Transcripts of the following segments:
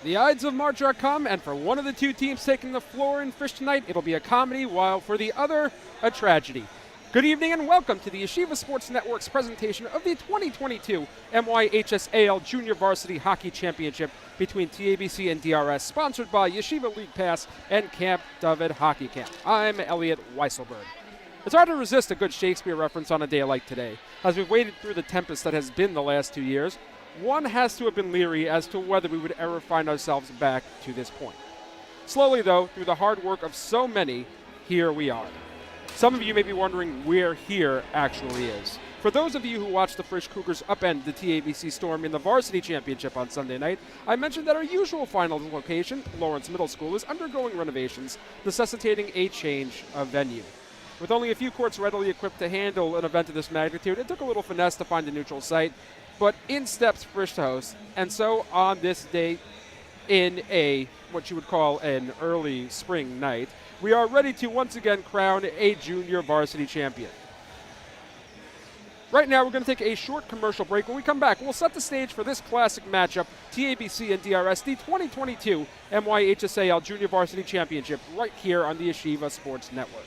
The Ides of March are come, and for one of the two teams taking the floor in Frisch tonight, it'll be a comedy, while for the other, a tragedy. Good evening and welcome to the Yeshiva Sports Network's presentation of the 2022 MYHSAL Junior Varsity Hockey Championship between TABC and DRS, sponsored by Yeshiva League Pass and Camp David Hockey Camp. I'm Elliot Weisselberg. It's hard to resist a good Shakespeare reference on a day like today. As we've waded through the tempest that has been the last 2 years, one has to have been leery as to whether we would ever find ourselves back to this point. Slowly, though, through the hard work of so many, here we are. Some of you may be wondering where here actually is. For those of you who watched the Frisch Cougars upend the TABC Storm in the Varsity Championship on Sunday night, I mentioned that our usual final location, Lawrence Middle School, is undergoing renovations, necessitating a change of venue. With only a few courts readily equipped to handle an event of this magnitude, it took a little finesse to find a neutral site, but in steps Frisch to host. And so on this day, in what you would call an early spring night, we are ready to once again crown a junior varsity champion. Right now, we're going to take a short commercial break. When we come back, we'll set the stage for this classic matchup, TABC and DRS, the 2022 MYHSAL Junior Varsity Championship, right here on the Yeshiva Sports Network.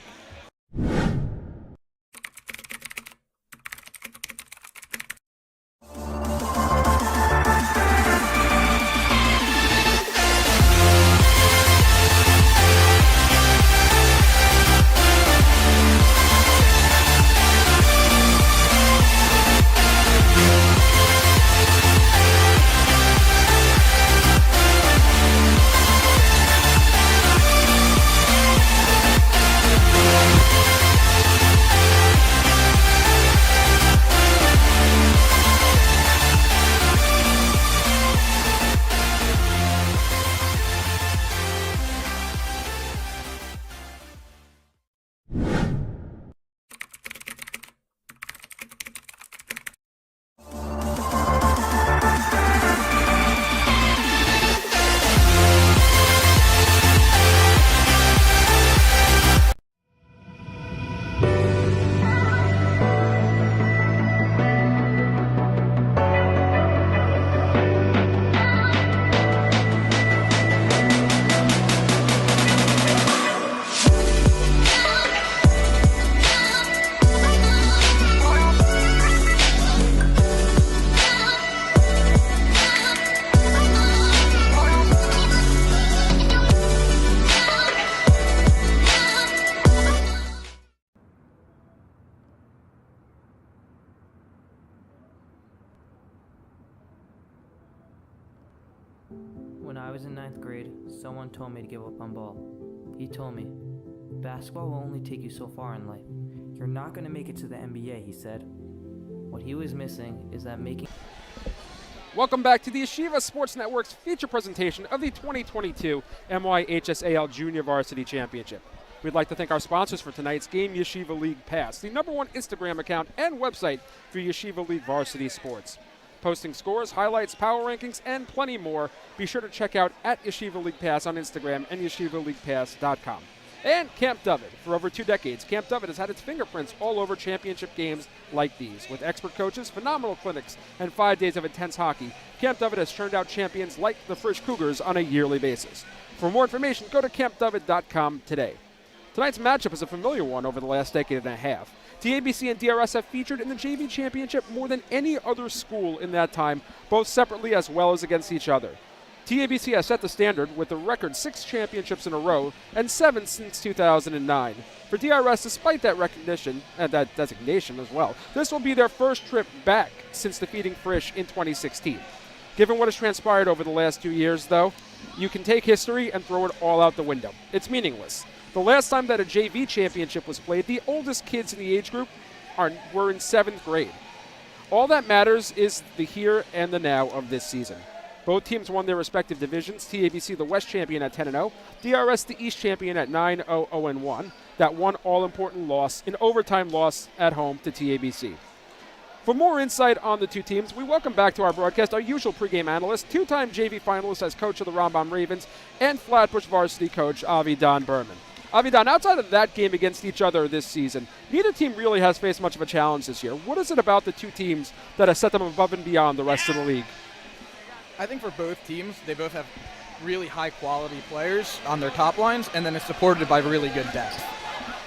When I was in 9th grade, someone told me to give up on ball. He told me, basketball will only take you so far in life. You're not going to make it to the NBA, he said. What he was missing is that making... Welcome back to the Yeshiva Sports Network's feature presentation of the 2022 MYHSAL Junior Varsity Championship. We'd like to thank our sponsors for tonight's game, Yeshiva League Pass, the #1 Instagram account and website for Yeshiva League Varsity Sports. Posting scores, highlights, power rankings, and plenty more. Be sure to check out at Yeshiva League Pass on Instagram and YeshivaLeaguePass.com. And Camp David. For over 2 decades, Camp David has had its fingerprints all over championship games like these. With expert coaches, phenomenal clinics, and 5 days of intense hockey, Camp David has turned out champions like the Frisch Cougars on a yearly basis. For more information, go to CampDavid.com today. Tonight's matchup is a familiar one over the last decade and a half. TABC and DRS have featured in the JV Championship more than any other school in that time, both separately as well as against each other. TABC has set the standard with a record 6 championships in a row and 7 since 2009. For DRS, despite that recognition and that designation as well, this will be their first trip back since defeating Frisch in 2016. Given what has transpired over the last 2 years, though, you can take history and throw it all out the window. It's meaningless. The last time that a JV championship was played, the oldest kids in the age group were in 7th grade. All that matters is the here and the now of this season. Both teams won their respective divisions, TABC the West champion at 10-0, DRS the East champion at 9-0-0-1, that one all-important loss, an overtime loss at home to TABC. For more insight on the two teams, we welcome back to our broadcast our usual pregame analyst, 2-time JV finalist as coach of the Rambam Ravens, and Flatbush varsity coach Avi Don Berman. Avidan, outside of that game against each other this season, neither team really has faced much of a challenge this year. What is it about the two teams that has set them above and beyond the rest of the league? I think for both teams, they both have really high-quality players on their top lines, and then it's supported by really good depth.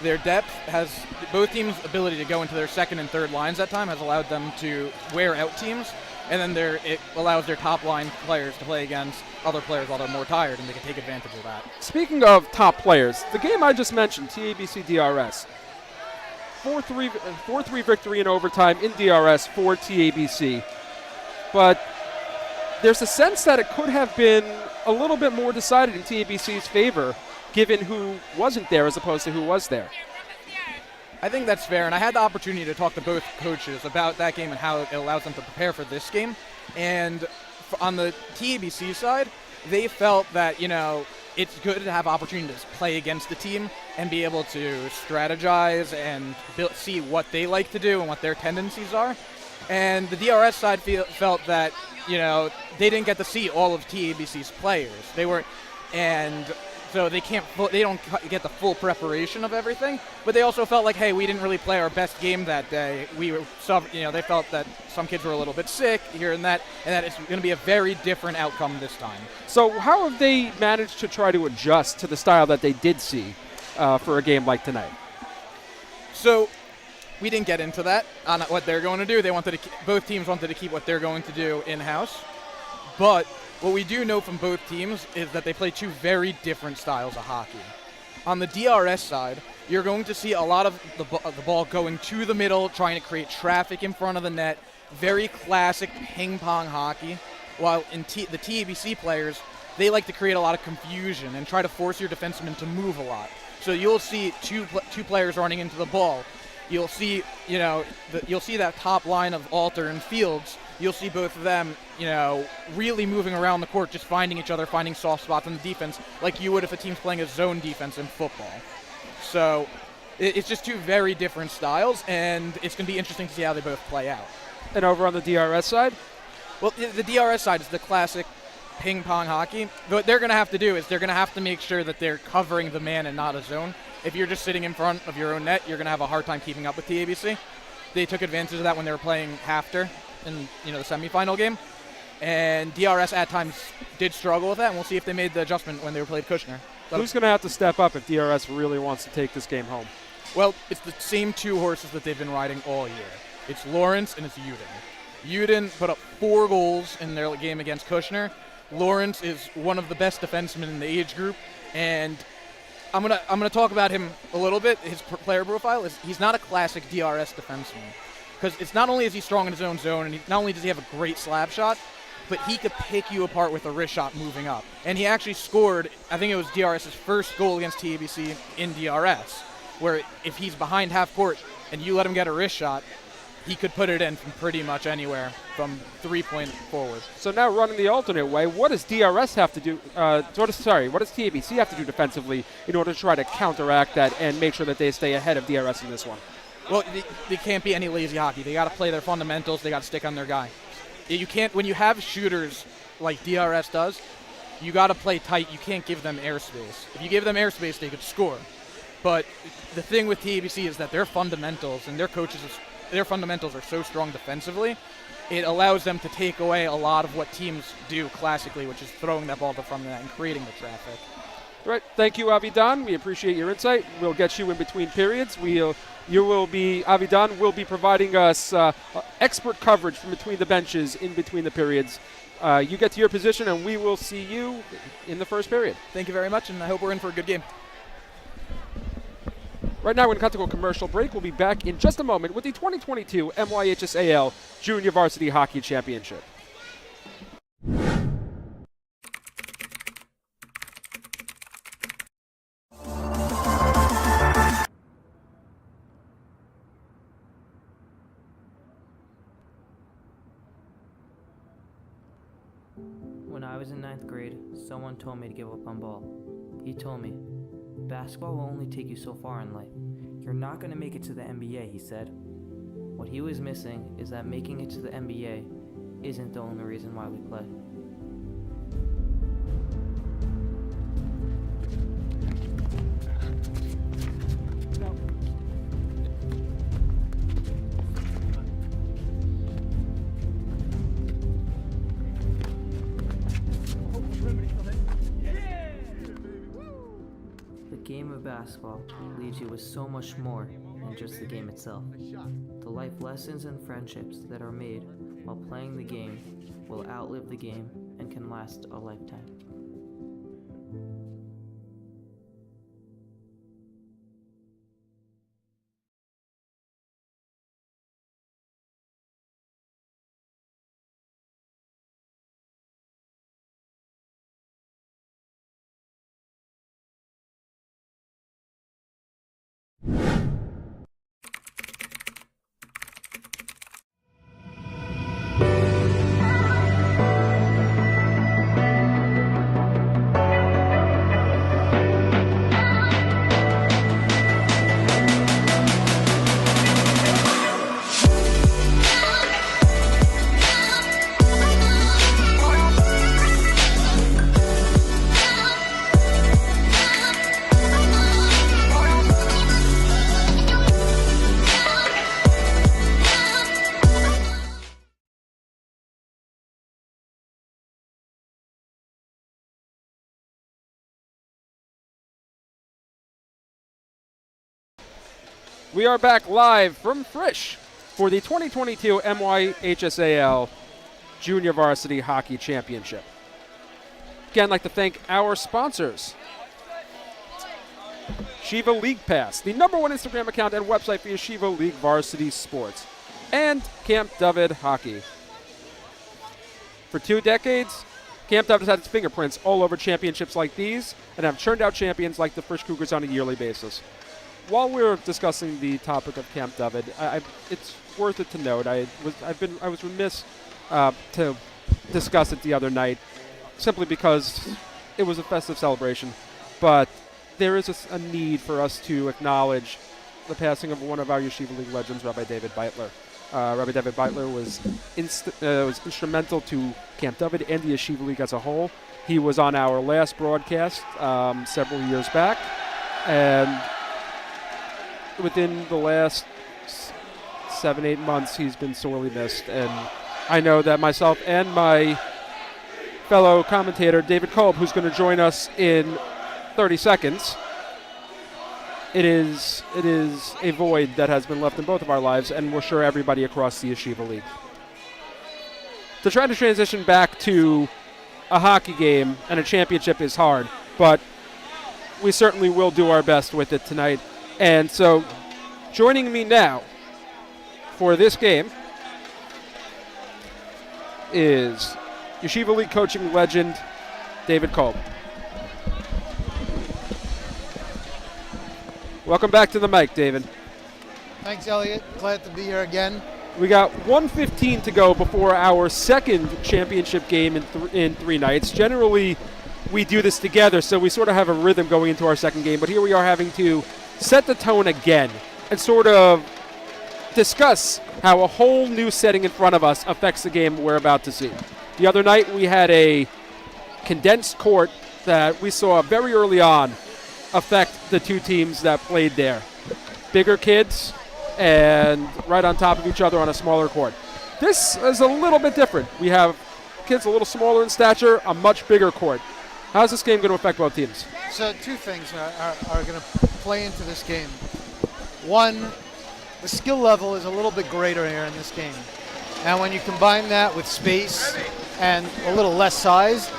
Their depth has both teams' ability to go into their second and third lines at time has allowed them to wear out teams, and then it allows their top line players to play against other players while they're more tired, and they can take advantage of that. Speaking of top players, the game I just mentioned, TABC DRS, 4-3 victory in overtime in DRS for TABC, but there's a sense that it could have been a little bit more decided in TABC's favor, given who wasn't there as opposed to who was there. I think that's fair, and I had the opportunity to talk to both coaches about that game and how it allows them to prepare for this game. And on the TABC side, they felt that, it's good to have opportunities to play against the team and be able to strategize and see what they like to do and what their tendencies are. And the DRS side felt that, they didn't get to see all of TABC's players. So they don't get the full preparation of everything, but they also felt like, hey, we didn't really play our best game that day. They felt that some kids were a little bit sick here and that it's going to be a very different outcome this time. So how have they managed to try to adjust to the style that they did see for a game like tonight? So we didn't get into that on what they're going to do. Both teams wanted to keep what they're going to do in-house, but what we do know from both teams is that they play two very different styles of hockey. On the DRS side, you're going to see a lot of the ball going to the middle, trying to create traffic in front of the net, very classic ping-pong hockey, while in the TABC players, they like to create a lot of confusion and try to force your defensemen to move a lot. So you'll see two players running into the ball. You'll see, you'll see that top line of Alter and Fields. You'll see both of them, really moving around the court, just finding each other, finding soft spots in the defense, like you would if a team's playing a zone defense in football. So it's just two very different styles, and it's going to be interesting to see how they both play out. And over on the DRS side? Well, the DRS side is the classic ping-pong hockey. What they're going to have to do is they're going to have to make sure that they're covering the man and not a zone. If you're just sitting in front of your own net, you're going to have a hard time keeping up with TABC. They took advantage of that when they were playing Hafter in the semifinal game, and DRS at times did struggle with that, and we'll see if they made the adjustment when they played Kushner. Who's going to have to step up if DRS really wants to take this game home? Well, it's the same two horses that they've been riding all year. It's Lawrence and it's Uden. Uden put up 4 goals in their game against Kushner. Lawrence is one of the best defensemen in the age group, and I'm gonna talk about him a little bit. His player profile is he's not a classic DRS defenseman, because it's not only is he strong in his own zone, and not only does he have a great slap shot, but he could pick you apart with a wrist shot moving up. And he actually scored, I think it was DRS's first goal against TABC in DRS, where if he's behind half court and you let him get a wrist shot, he could put it in from pretty much anywhere from 3-point forward. So now running the alternate way, what does DRS have to do? What does TABC have to do defensively in order to try to counteract that and make sure that they stay ahead of DRS in this one? Well, they can't be any lazy hockey. They got to play their fundamentals. They got to stick on their guy. You can't, when you have shooters like DRS does, you got to play tight. You can't give them airspace. If you give them airspace, they could score. But the thing with TABC is that their fundamentals and their fundamentals are so strong defensively, it allows them to take away a lot of what teams do classically, which is throwing that ball to the front of the net and creating the traffic. All right, thank you, Avidan. We appreciate your insight. We'll get you in between periods. Avidan will be providing us expert coverage from between the benches, in between the periods. You get to your position, and we will see you in the first period. Thank you very much, and I hope we're in for a good game. Right now, we're going to cut to a commercial break. We'll be back in just a moment with the 2022 MYHSAL Junior Varsity Hockey Championship. When I was in 9th grade, someone told me to give up on ball. He told me, basketball will only take you so far in life. You're not going to make it to the NBA, he said. What he was missing is that making it to the NBA isn't the only reason why we play. game of basketball leaves you with so much more than just the game itself. The life lessons and friendships that are made while playing the game will outlive the game and can last a lifetime. We are back live from Frisch for the 2022 MYHSAL Junior Varsity Hockey Championship. Again, I'd like to thank our sponsors. Yeshiva League Pass, the #1 Instagram account and website for Yeshiva League Varsity Sports. And Camp David Hockey. For 2 decades, Camp David has had its fingerprints all over championships like these and have churned out champions like the Frisch Cougars on a yearly basis. While we're discussing the topic of Camp David, it's worth it to note I was remiss to discuss it the other night, simply because it was a festive celebration. But there is a need for us to acknowledge the passing of one of our Yeshiva League legends, Rabbi David Beitler. Rabbi David Beitler was instrumental to Camp David and the Yeshiva League as a whole. He was on our last broadcast several years back, and within the last 7-8 months, he's been sorely missed. And I know that myself and my fellow commentator, David Kolb, who's going to join us in 30 seconds, it is a void that has been left in both of our lives, and we're sure everybody across the Yeshiva League. To try to transition back to a hockey game and a championship is hard, but we certainly will do our best with it tonight. And so, joining me now for this game is Yeshiva League coaching legend David Kolb. Welcome back to the mic, David. Thanks, Elliot. Glad to be here again. We got 1:15 to go before our second championship game in 3 nights. Generally, we do this together, so we sort of have a rhythm going into our second game. But here we are having to set the tone again and sort of discuss how a whole new setting in front of us affects the game we're about to see. The other night we had a condensed court that we saw very early on affect the 2 teams that played there. Bigger kids and right on top of each other on a smaller court. This is a little bit different. We have kids a little smaller in stature, a much bigger court. How's this game going to affect both teams? So 2 things are going to play into this game. One, the skill level is a little bit greater here in this game. And when you combine that with space and a little less size,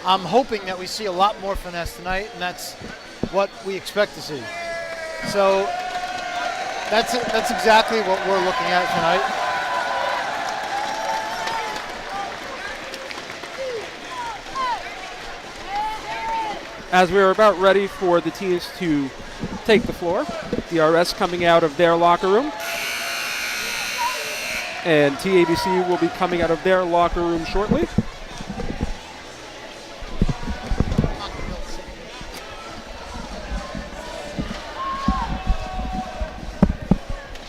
I'm hoping that we see a lot more finesse tonight, and that's what we expect to see. So that's exactly what we're looking at tonight. As we're about ready for the teams to take the floor, DRS coming out of their locker room, and TABC will be coming out of their locker room shortly.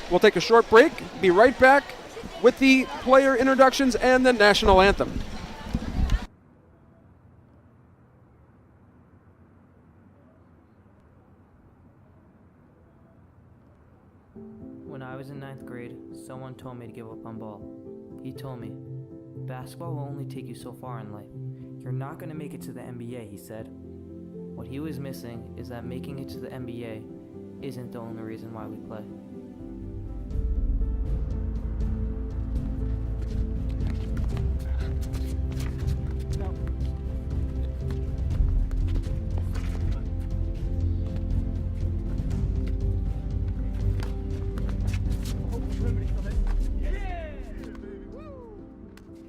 We'll take a short break, be right back with the player introductions and the national anthem. When I was in 9th grade, someone told me to give up on ball. He told me, basketball will only take you so far in life. You're not going to make it to the NBA, he said. What he was missing is that making it to the NBA isn't the only reason why we play.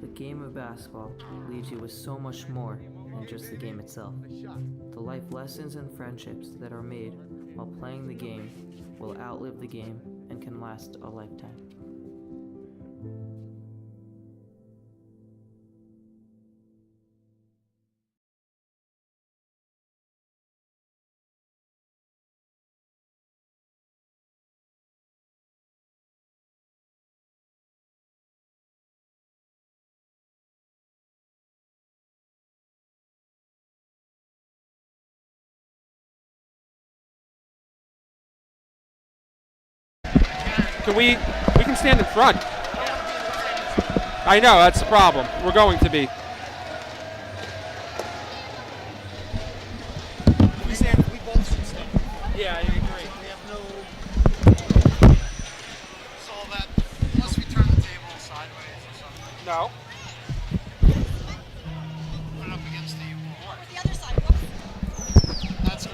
The game of basketball leaves you with so much more than just the game itself. The life lessons and friendships that are made while playing the game will outlive the game and can last a lifetime. We can stand in front. I know, that's the problem. We're going to be. We both should stand. Yeah, I agree. We have no. So that unless we turn the table sideways or something. No. Put it up against the wall. The other side. Whoops. That's.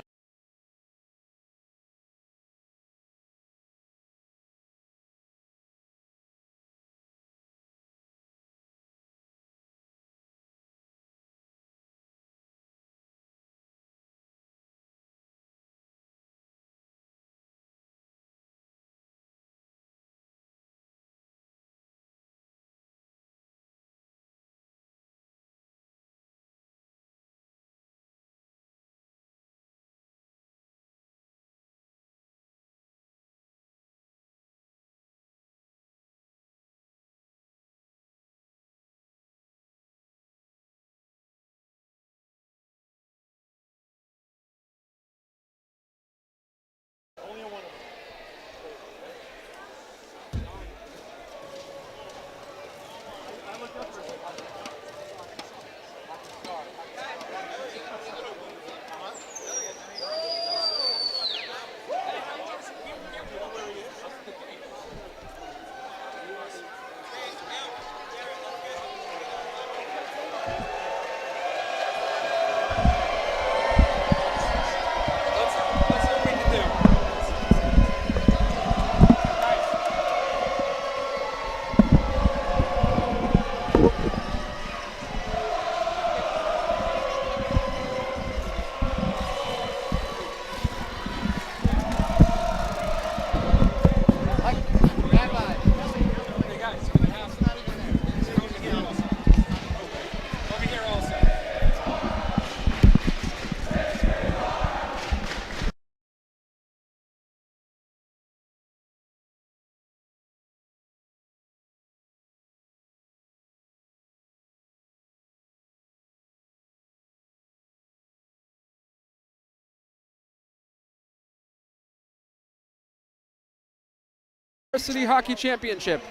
Varsity Hockey Championship.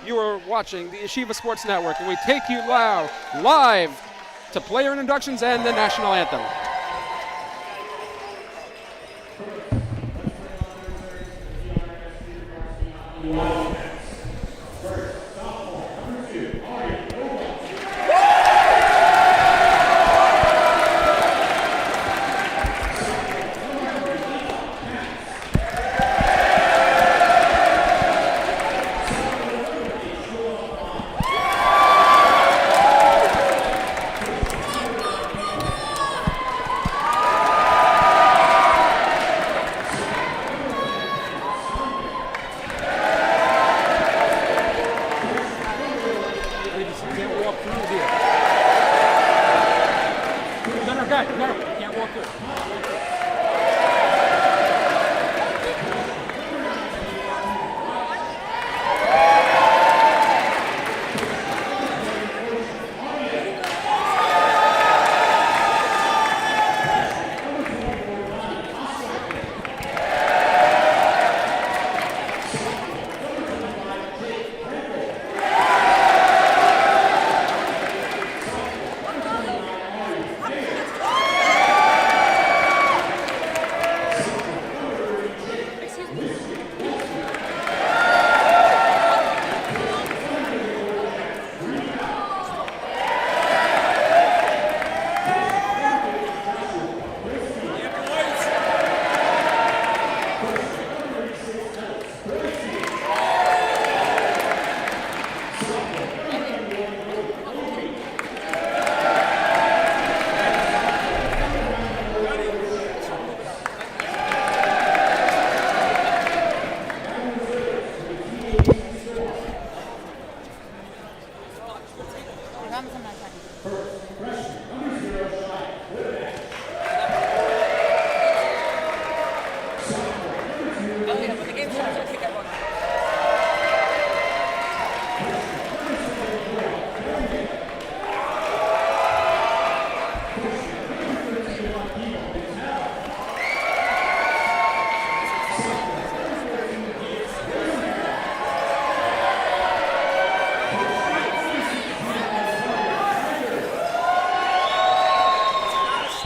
You are watching the Yeshiva Sports Network, and we take you live to player introductions and the national anthem.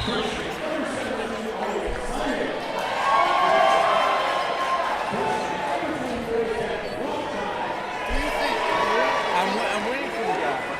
I'm waiting for the guy.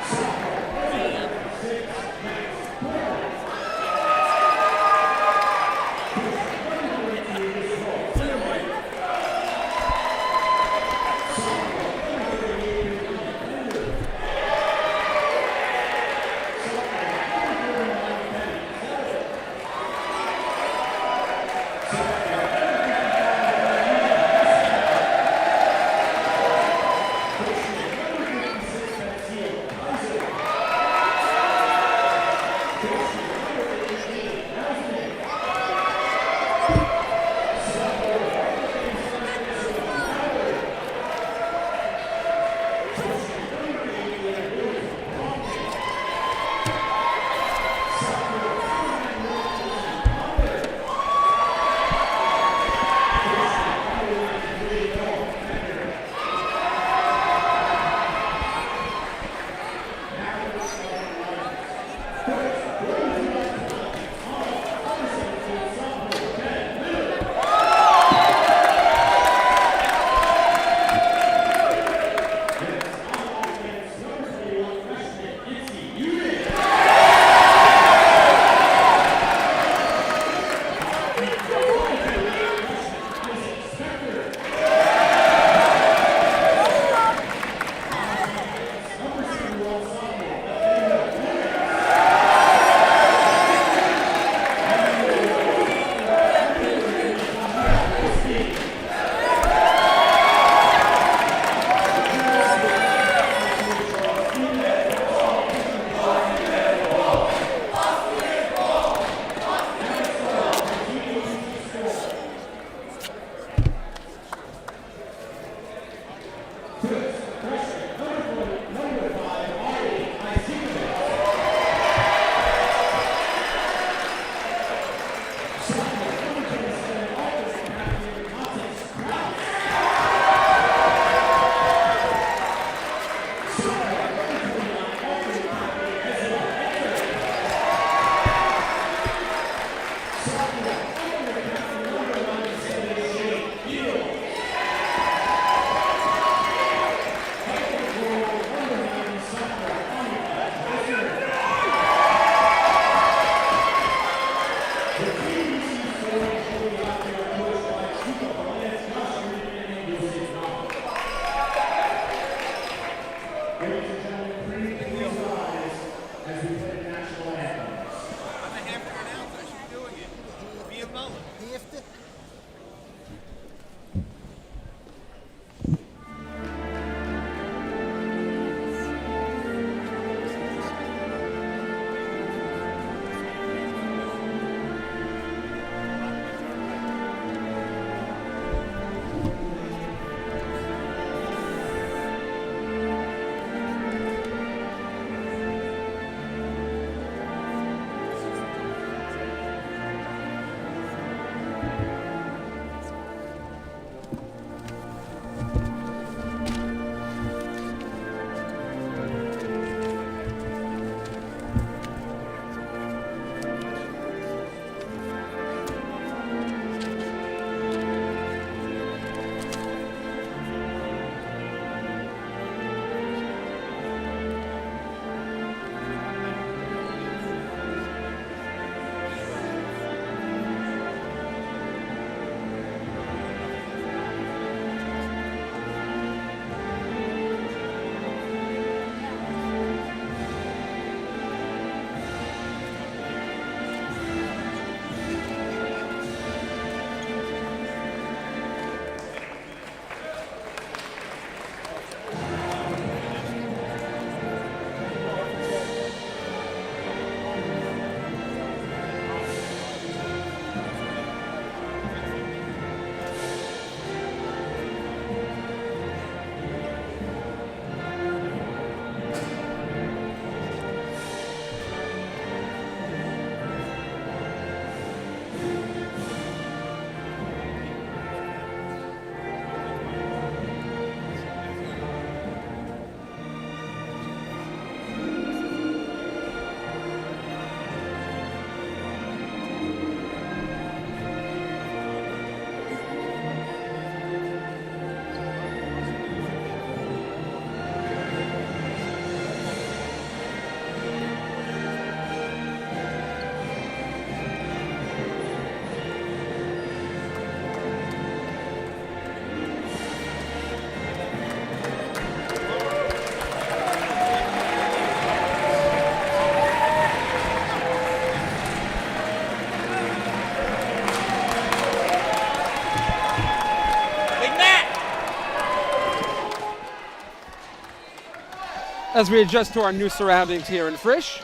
As we adjust to our new surroundings here in Frisch.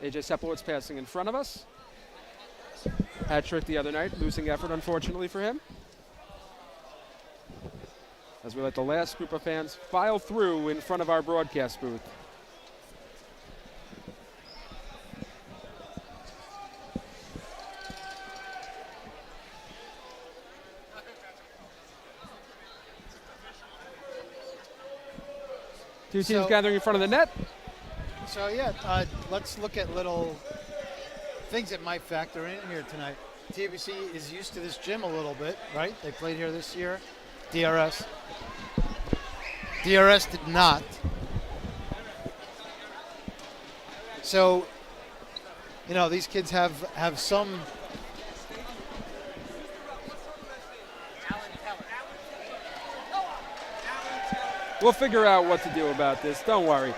AJ Sepulwitz passing in front of us. Hat trick the other night, losing effort unfortunately for him. As we let the last group of fans file through in front of our broadcast booth. Two teams gathering in front of the net. So yeah, let's look at little things that might factor in here tonight. TABC is used to this gym a little bit, right? They played here this year. DRS did not. So, you know, these kids have some. We'll figure out what to do about this, don't worry.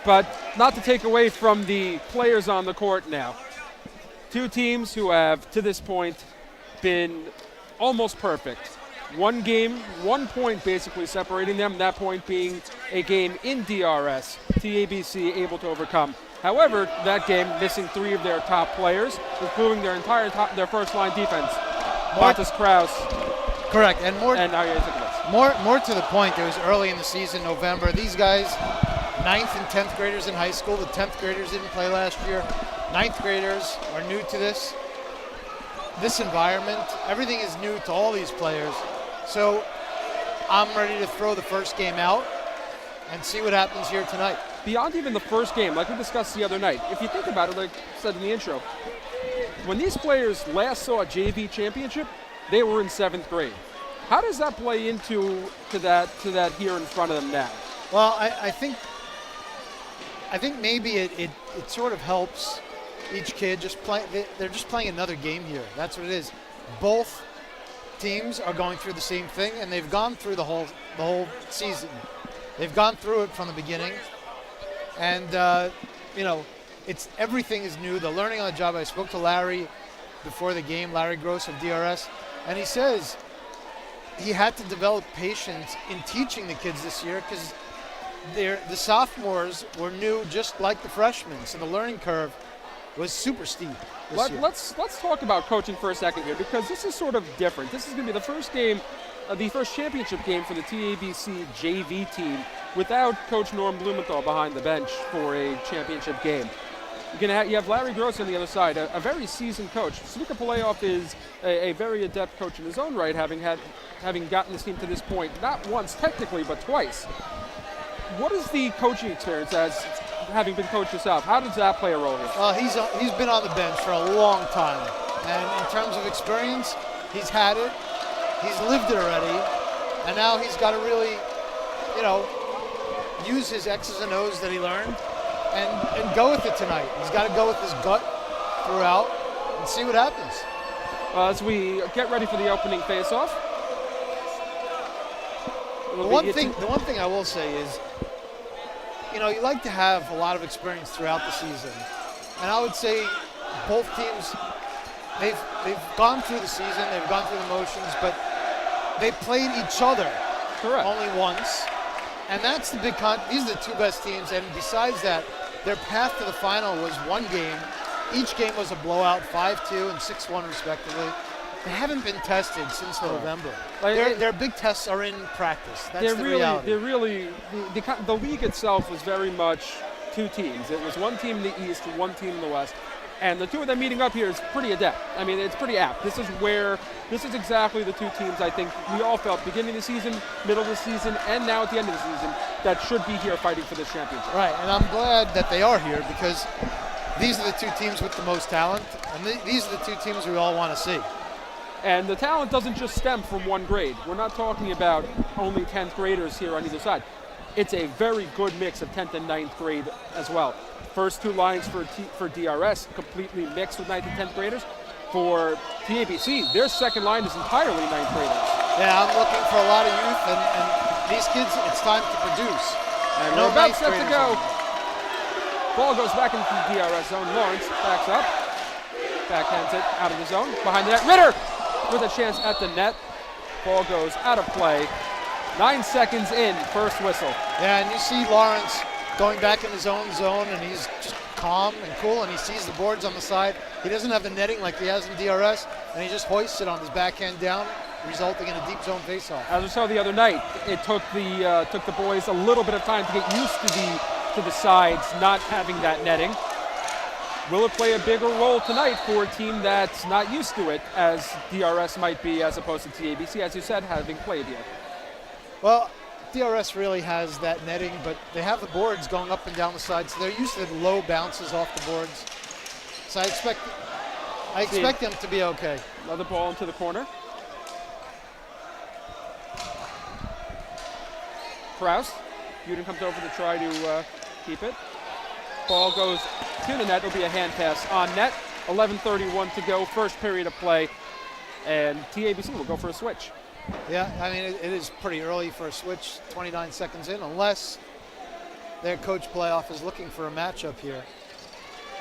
But not to take away from the players on the court now. Two teams who have, to this point, been almost perfect. One game, 1 point basically separating them, that point being a game in DRS. TABC able to overcome. However, that game missing 3 of their top players, including their entire their first line defense. Marcus Krause. Correct, and more to the point, it was early in the season, November. These guys, 9th and 10th graders in high school. The 10th graders didn't play last year. 9th graders are new to this environment. Everything is new to all these players. So I'm ready to throw the first game out and see what happens here tonight. Beyond even the first game, like we discussed the other night, if you think about it, like I said in the intro, when these players last saw a JV championship, they were in 7th grade. How does that play into that here in front of them now? Well, I think maybe it sort of helps each kid just play. They're just playing another game here. That's what it is. Both teams are going through the same thing, and they've gone through the whole season. They've gone through it from the beginning, and you know, everything is new. They're learning on the job. I spoke to Larry before the game, Larry Gross of DRS, and he says he had to develop patience in teaching the kids this year because the sophomores were new just like the freshmen, so the learning curve was super steep this year. Let's talk about coaching for a second here, because this is sort of different. This is going to be the first game, the first championship game for the TABC JV team without Coach Norm Blumenthal behind the bench for a championship game. You have Larry Gross on the other side, a very seasoned coach. Svika Palayoff is a very adept coach in his own right, having gotten this team to this point, not once technically, but twice. What is the coaching experience as having been coached yourself? How does that play a role here? He's been on the bench for a long time, and in terms of experience, he's had it, he's lived it already, and now he's got to really, use his X's and O's that he learned and go with it tonight. He's got to go with his gut throughout and see what happens. As we get ready for the opening face-off. The one thing I will say is, you like to have a lot of experience throughout the season. And I would say both teams, they've gone through the season, they've gone through the motions, but they played each other only once. And that's the big these are the two best teams, and besides that, their path to the final was one game. Each game was a blowout, 5-2 and 6-1 respectively. They haven't been tested since November. Their big tests are in practice. That's the reality. The league itself was very much two teams. It was one team in the East and one team in the West. And the two of them meeting up here is pretty adept. I mean, it's pretty apt. This is exactly the two teams I think we all felt beginning of the season, middle of the season, and now at the end of the season that should be here fighting for this championship. Right, and I'm glad that they are here because these are the two teams with the most talent, and these are the two teams we all want to see. And the talent doesn't just stem from one grade. We're not talking about only 10th graders here on either side. It's a very good mix of 10th and 9th grade as well. First two lines for DRS completely mixed with 9th and 10th graders. For TABC, their second line is entirely 9th graders. Yeah, I'm looking for a lot of youth, and these kids, it's time to produce. And we're about set to go. Ball goes back into the DRS zone. Lawrence backs up. Backhands it out of the zone. Behind the net, Ritter with a chance at the net. Ball goes out of play. 9 seconds in, first whistle. Yeah, and you see Lawrence going back in his own zone, and he's just calm and cool, and he sees the boards on the side. He doesn't have the netting like he has in DRS, and he just hoists it on his backhand down, resulting in a deep zone faceoff. As we saw the other night, it took the boys a little bit of time to get used to the sides not having that netting. Will it play a bigger role tonight for a team that's not used to it, as DRS might be, as opposed to TABC, as you said, having played here? Well, DRS really has that netting, but they have the boards going up and down the side, so they're used to the low bounces off the boards. So I expect them to be okay. Another ball into the corner. Kraus. Uden comes over to try to keep it. Ball goes to the net. It'll be a hand pass on net. 11:31 to go. First period of play. And TABC will go for a switch. Yeah, I mean, it is pretty early for a switch, 29 seconds in, unless their coach playoff is looking for a matchup here.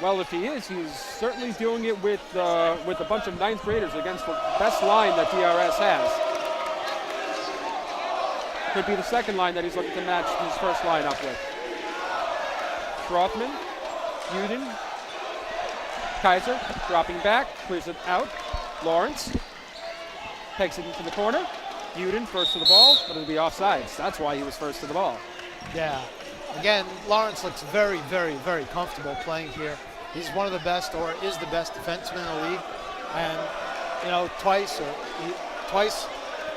Well, if he is, he's certainly doing it with a bunch of ninth graders against the best line that DRS has. Could be the second line that he's looking to match his first line up with. Rothman, Uden, Kaiser dropping back, clears it out. Lawrence takes it into the corner. Uden first to the ball, but it'll be offsides. That's why he was first to the ball. Yeah. Again, Lawrence looks very, very, very comfortable playing here. He's one of the best, or is the best defenseman in the league. And, you know, twice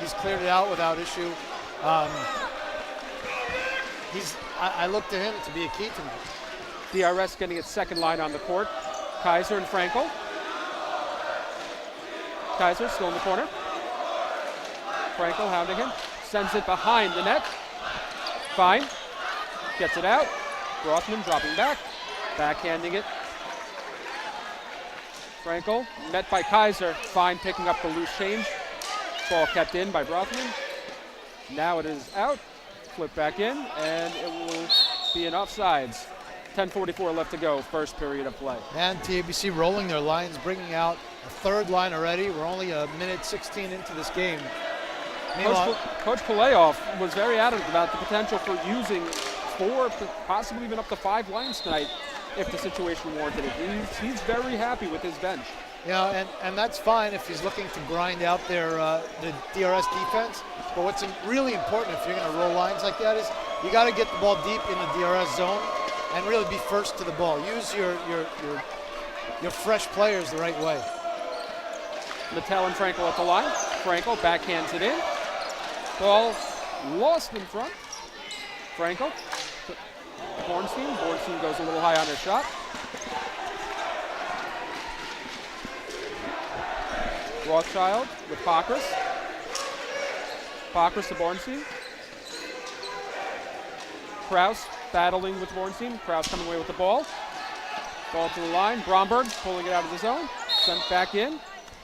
he's cleared it out without issue. I look to him to be a key to me. DRS getting its second line on the court. Kaiser and Frankel. Kaiser still in the corner. Frankel hounding him. Sends it behind the net. Fine. Gets it out. Rothman dropping back. Backhanding it. Frankel met by Kaiser. Fine picking up the loose change. Ball kept in by Rothman. Now it is out. Flip back in, and it will be an offsides. 10:44 left to go, first period of play. And TABC rolling their lines, bringing out a third line already. We're only a minute 16 into this game. Coach Palayoff was very adamant about the potential for using 4, possibly even up to 5 lines tonight if the situation warranted it. He's very happy with his bench. Yeah, and that's fine if he's looking to grind out the DRS defense. But what's really important if you're going to roll lines like that is you got to get the ball deep in the DRS zone and really be first to the ball. Use your fresh players the right way. Mattel and Frankel at the line. Frankel backhands it in. Ball lost in front. Frankel. Bornstein. Bornstein goes a little high on her shot. Rothschild with Pokras. Pokras to Bornstein. Kraus battling with Bornstein. Kraus coming away with the ball. Ball to the line. Bromberg pulling it out of the zone. Sent back in.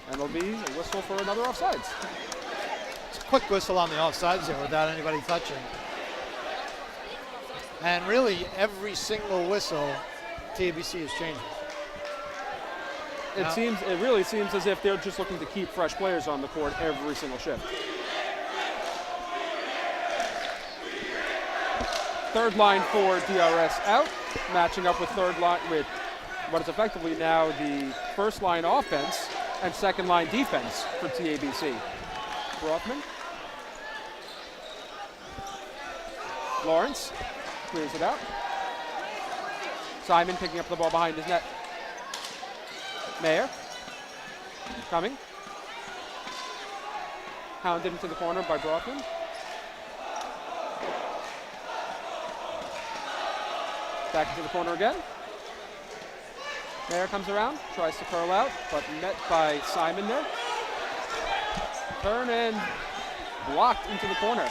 And it'll be a whistle for another offsides. It's a quick whistle on the offsides there without anybody touching. And really, every single whistle, TABC is changing. It really seems as if they're just looking to keep fresh players on the court every single shift. Third line for DRS out, matching up with third line with what is effectively now the first line offense and second line defense for TABC. Rothman. Lawrence clears it out. Simon picking up the ball behind his net. Mayer coming. Hounded into the corner by Brothman. Back into the corner again. Mayer comes around, tries to curl out, but met by Simon there. Turn and blocked into the corner.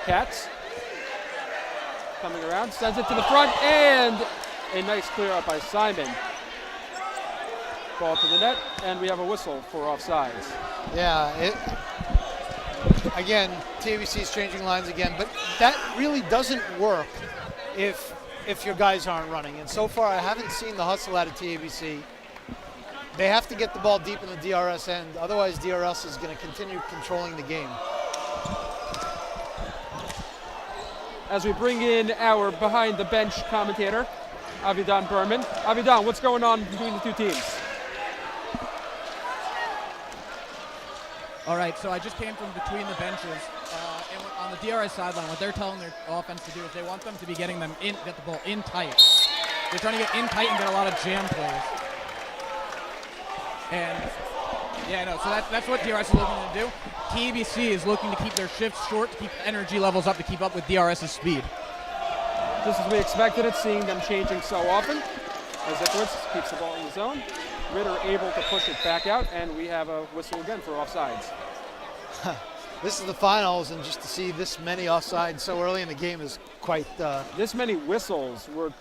Katz coming around, sends it to the front, and a nice clear out by Simon. Ball to the net, and we have a whistle for offsides. Yeah, again, TABC is changing lines again, but that really doesn't work if your guys aren't running. And so far, I haven't seen the hustle out of TABC. They have to get the ball deep in the DRS end, otherwise DRS is going to continue controlling the game. as we bring in our behind the bench commentator, Avidan Berman. Avidan, what's going on between the two teams? All right, so I just came from between the benches, and on the DRS sideline, what they're telling their offense to do is they want them to be getting them in, get the ball in tight. They're trying to get in tight and get a lot of jam plays. And yeah, no, so that's what DRS is looking to do. TABC is looking to keep their shifts short, to keep energy levels up, to keep up with DRS's speed. Just as we expected it, seeing them changing so often. As Zickowitz keeps the ball in the zone. Ritter able to push it back out, and we have a whistle again for offsides. This is the finals, and just to see this many offsides so early in the game is quite. This many whistles. We're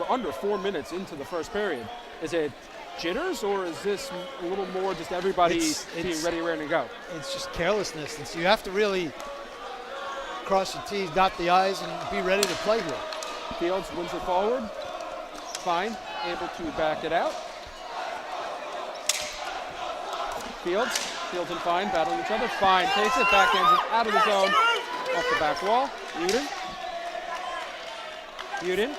under 4 minutes into the first period. Is it jitters, or is this a little more just everybody being ready, raring to go? It's just carelessness, and so you have to really cross your T's, dot the I's, and be ready to play here. Fields wins it forward. Fine, able to back it out. Fields and Fine battling each other. Fine takes it, backhands it out of the zone, off the back wall. Uden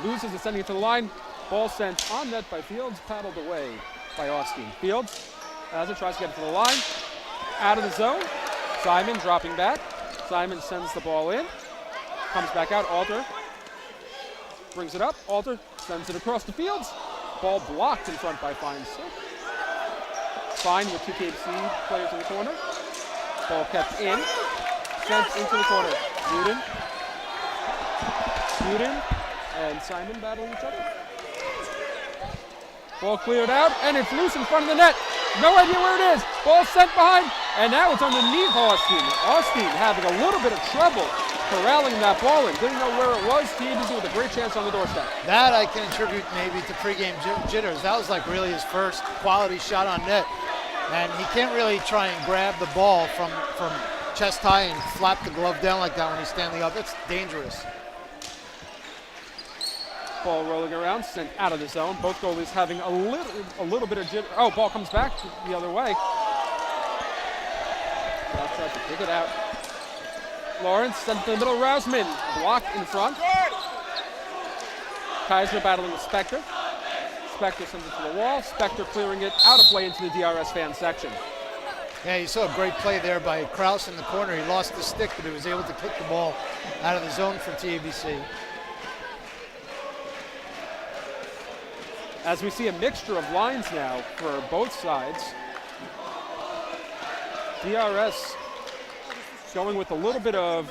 loses it, sending it to the line. Ball sent on net by Fields, paddled away by Austin. Fields, as it tries to get it to the line, out of the zone. Simon dropping back. Simon sends the ball in, comes back out. Alter brings it up. Alter sends it across the Fields. Ball blocked in front by Fine. Fine with two TABC players in the corner. Ball kept in, sent into the corner. Uden and Simon battling each other. Ball cleared out, and it's loose in front of the net. No idea where it is. Ball sent behind, and now it's underneath Austin. Austin having a little bit of trouble corralling that ball in. Didn't know where it was. TABC with a great chance on the doorstep. That I can attribute maybe to pregame jitters. That was like really his first quality shot on net. And he can't really try and grab the ball from chest high and flap the glove down like that when he's standing up. That's dangerous. Ball rolling around, sent out of the zone. Both goalies having a little bit of jitter. Oh, ball comes back the other way. Ralph tries to pick it out. Lawrence sent to the middle. Rousman blocked in front. Kaiser battling with Spector. Spector sends it to the wall. Spector clearing it out of play into the DRS fan section. Yeah, you saw a great play there by Kraus in the corner. He lost the stick, but he was able to kick the ball out of the zone for TABC. As we see a mixture of lines now for both sides. DRS going with a little bit of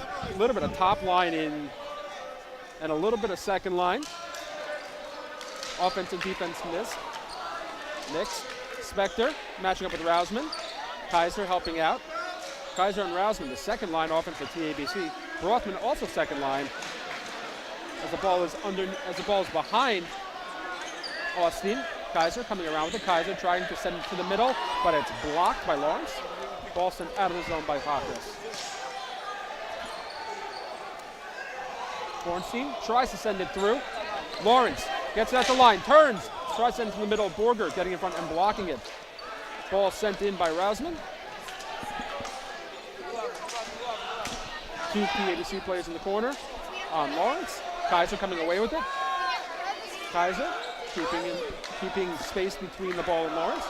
top line in and a little bit of second line. Offense and defense mixed. Spector matching up with Rousman. Kaiser helping out. Kaiser and Rousman, the second line offense for TABC. Brothman also second line. As the ball is behind Austin. Kaiser coming around with it. Kaiser trying to send it to the middle, but it's blocked by Lawrence. Ball sent out of the zone by Pappas. Bornstein tries to send it through. Lawrence gets it at the line, turns, tries to send it to the middle. Borger getting in front and blocking it. Ball sent in by Rousman. Two TABC players in the corner on Lawrence. Kaiser coming away with it. Kaiser keeping space between the ball and Lawrence.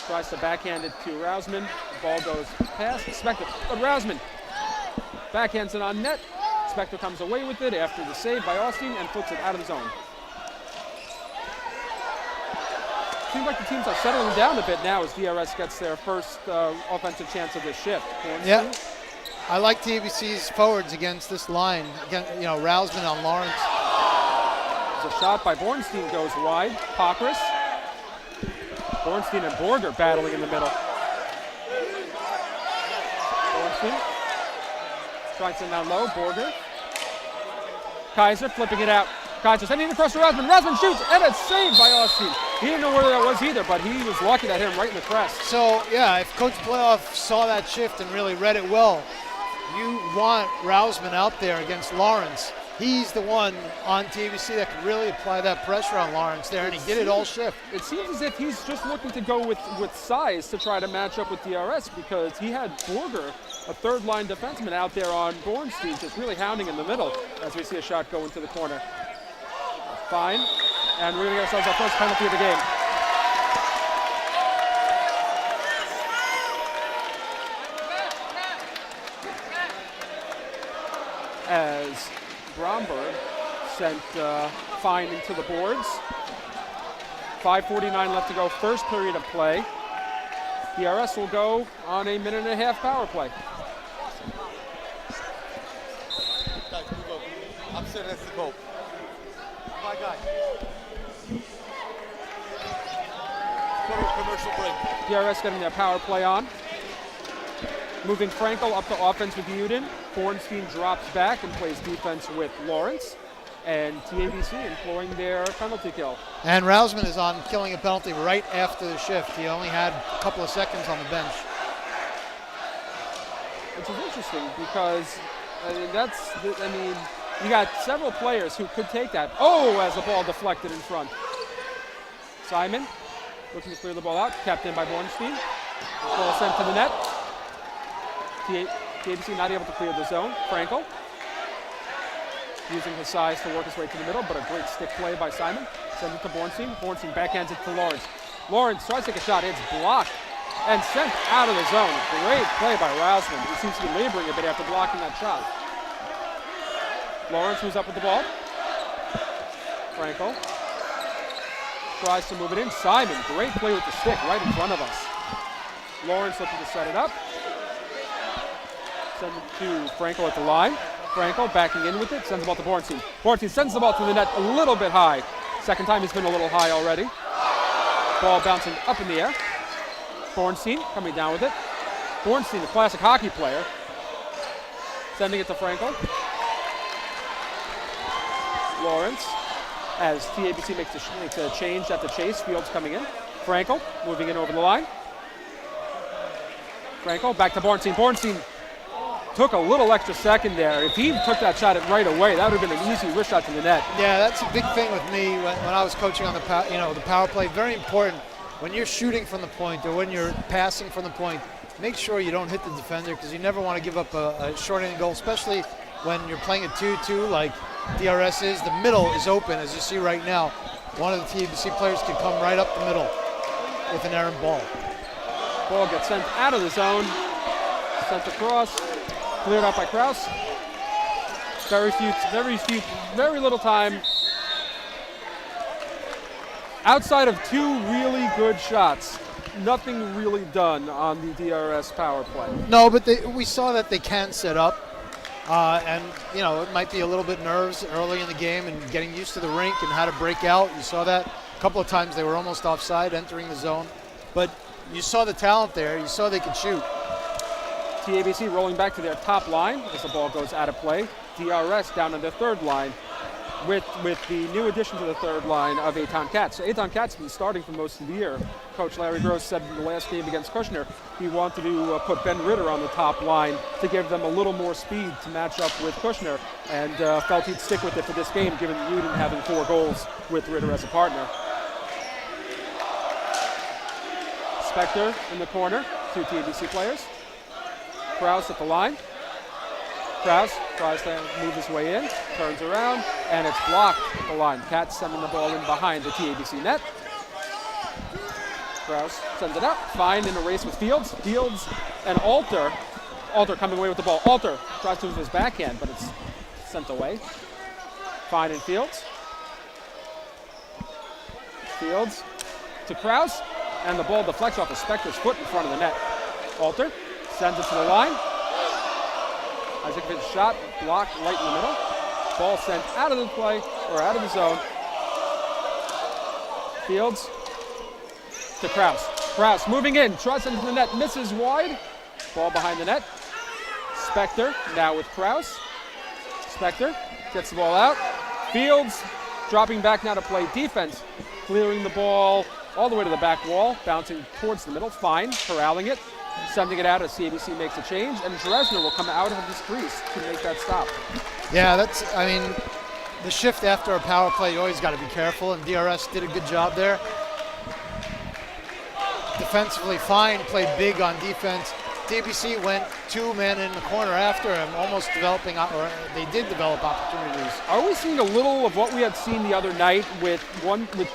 Tries to backhand it to Rousman. The ball goes past. Spector, but Rousman backhands it on net. Spector comes away with it after the save by Austin and flips it out of the zone. Seems like the teams are settling down a bit now as DRS gets their first offensive chance of this shift. Yeah, I like TABC's forwards against this line. Again, Rousman on Lawrence. The shot by Bornstein goes wide. Pokris. Bornstein and Borger battling in the middle. Bornstein trying to send down low. Borger. Kaiser flipping it out. Kaiser sending it across to Rousman. Rousman shoots, and it's saved by Austin. He didn't know where that was either, but he was lucky that hit him right in the crest. So, yeah, if Coach Playoff saw that shift and really read it well, you want Rousman out there against Lawrence. He's the one on TABC that can really apply that pressure on Lawrence there, and he did it all shift. It seems as if he's just looking to go with size to try to match up with DRS because he had Borger a third-line defenseman out there on Bornstein, just really hounding in the middle as we see a shot go into the corner. Fine, and we're going to get ourselves our first penalty of the game. As Bromberg sent Fine into the boards. 5:49 left to go, first period of play. DRS will go on a 1.5-minute power play. Guys, move over. I'm setting us to go. My guy. Go to a commercial break. DRS getting their power play on. Moving Frankel up to offense with Uden. Bornstein drops back and plays defense with Lawrence. And TABC employing their penalty kill. And Rausman is on killing a penalty right after the shift. He only had a couple of seconds on the bench. Which is interesting because you got several players who could take that. Oh, as the ball deflected in front. Simon looking to clear the ball out, kept in by Bornstein. Ball sent to the net. TABC not able to clear the zone. Frankel using his size to work his way to the middle, but a great stick play by Simon. Sends it to Bornstein. Bornstein backhands it to Lawrence. Lawrence tries to take a shot. It's blocked and sent out of the zone. Great play by Rausman. He seems to be laboring a bit after blocking that shot. Lawrence moves up with the ball. Frankel tries to move it in. Simon, great play with the stick right in front of us. Lawrence looking to set it up. Send it to Frankel at the line. Frankel backing in with it, sends the ball to Bornstein. Bornstein sends the ball to the net a little bit high. Second time he's been a little high already. Ball bouncing up in the air. Bornstein coming down with it. Bornstein, the classic hockey player, sending it to Frankel. Lawrence, as TABC makes a change at the chase. Fields coming in. Frankel moving in over the line. Frankel back to Bornstein. Bornstein took a little extra second there. If he took that shot right away, that would have been an easy wrist shot to the net. Yeah, that's a big thing with me when I was coaching on the power play. Very important when you're shooting from the point or when you're passing from the point. Make sure you don't hit the defender because you never want to give up a short-handed goal, especially when you're playing a 2-2 like DRS is. The middle is open, as you see right now. One of the TABC players can come right up the middle with an errant ball. Ball gets sent out of the zone, sent across. Cleared out by Kraus. Very little time. Outside of two really good shots, nothing really done on the DRS power play. No, but we saw that they can set up. And, it might be a little bit nerves early in the game and getting used to the rink and how to break out. You saw that a couple of times they were almost offside entering the zone. But you saw the talent there. You saw they could shoot. TABC rolling back to their top line as the ball goes out of play. DRS down on the third line with the new addition to the third line of Eitan Katz. So Eitan Katz has been starting for most of the year. Coach Larry Gross said in the last game against Kushner he wanted to put Ben Ritter on the top line to give them a little more speed to match up with Kushner, and felt he'd stick with it for this game given Uden having 4 goals with Ritter as a partner. Spector in the corner, 2 TABC players. Kraus at the line. Kraus tries to move his way in, turns around, and it's blocked at the line. Katz sending the ball in behind the TABC net. Kraus sends it out. Fine in a race with Fields. Fields and Alter. Alter coming away with the ball. Alter tries to use his backhand, but it's sent away. Fine and Fields. Fields to Kraus, and the ball deflects off of Spector's foot in front of the net. Alter sends it to the line. Isaac's shot blocked right in the middle. Ball sent out of the play, or out of the zone. Fields to Kraus. Kraus moving in, tries into the net, misses wide. Ball behind the net. Spector now with Kraus. Spector gets the ball out. Fields dropping back now to play defense, clearing the ball all the way to the back wall, bouncing towards the middle. Fine, corralling it. Sending it out as CABC makes a change, and Dresner will come out of his crease to make that stop. Yeah, the shift after a power play, you always got to be careful, and DRS did a good job there. Defensively, Fine played big on defense, TABC went 2 men in the corner after him, almost developing, or they did develop opportunities. Are we seeing a little of what we had seen the other night with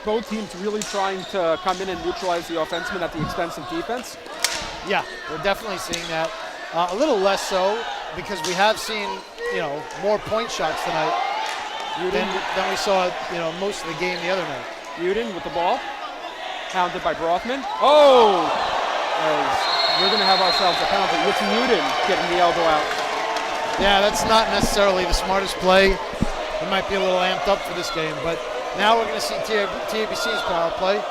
both teams really trying to come in and neutralize the offenseman at the expense of defense? Yeah, we're definitely seeing that. A little less so because we have seen, more point shots tonight than we saw, most of the game the other night. Uden with the ball, hounded by Brothman. Oh! We're going to have ourselves a penalty. It's Uden getting the elbow out. Yeah, that's not necessarily the smartest play. It might be a little amped up for this game, but now we're going to see TABC's power play.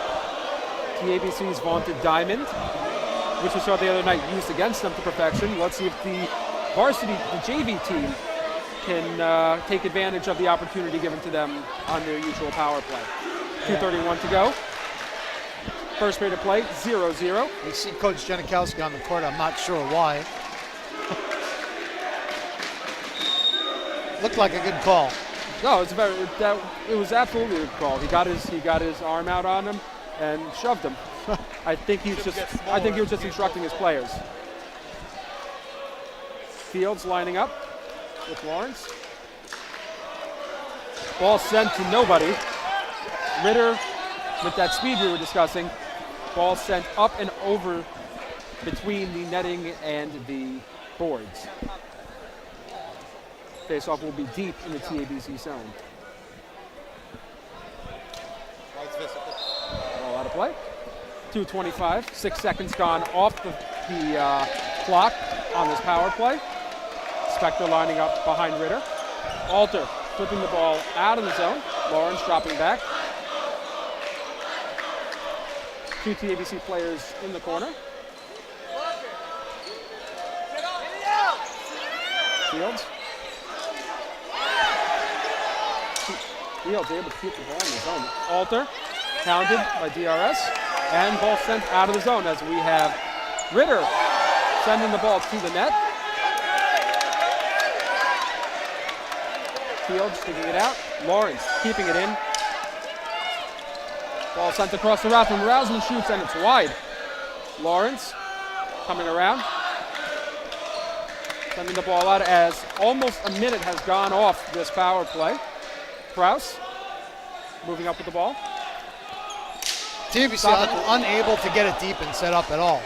TABC's vaunted diamond, which we saw the other night used against them to perfection. Let's see if the Varsity, the JV team, can take advantage of the opportunity given to them on their usual power play. 2:31 to go. First period of play, 0-0. We see Coach Janikowski on the court. I'm not sure why. Looked like a good call. No, it was absolutely a good call. He got his arm out on him and shoved him. I think he was just instructing his players. Fields lining up with Lawrence. Ball sent to nobody. Ritter with that speed we were discussing. Ball sent up and over between the netting and the boards. Face-off will be deep in the TABC zone. Ball out of play. 2:25, 6 seconds gone off the clock on this power play. Spector lining up behind Ritter. Alter flipping the ball out of the zone. Lawrence dropping back. 2 TABC players in the corner. Fields. Fields able to keep the ball in the zone. Alter, hounded by DRS, and ball sent out of the zone as we have Ritter sending the ball to the net. Fields taking it out. Lawrence keeping it in. Ball sent across the route from Rousman shoots and it's wide. Lawrence coming around. Sending the ball out as almost a minute has gone off this power play. Kraus moving up with the ball. TABC unable to get it deep and set up at all.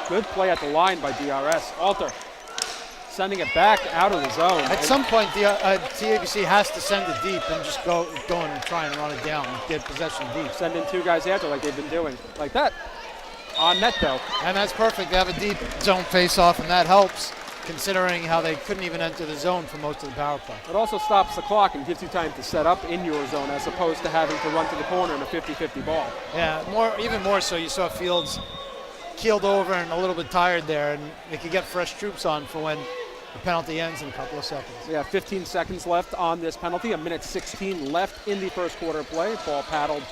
Good play at the line by DRS. Alter sending it back out of the zone. At some point, TABC has to send it deep and just go and try and run it down and get possession deep. Send in 2 guys after like they've been doing. Like that. On net though. And that's perfect. They have a deep zone face-off, and that helps considering how they couldn't even enter the zone for most of the power play. It also stops the clock and gives you time to set up in your zone as opposed to having to run to the corner in a 50-50 ball. Yeah, even more so. You saw Fields keeled over and a little bit tired there, and they could get fresh troops on for when the penalty ends in a couple of seconds. Yeah, 15 seconds left on this penalty. 1:16 left in the first quarter of play. Ball paddled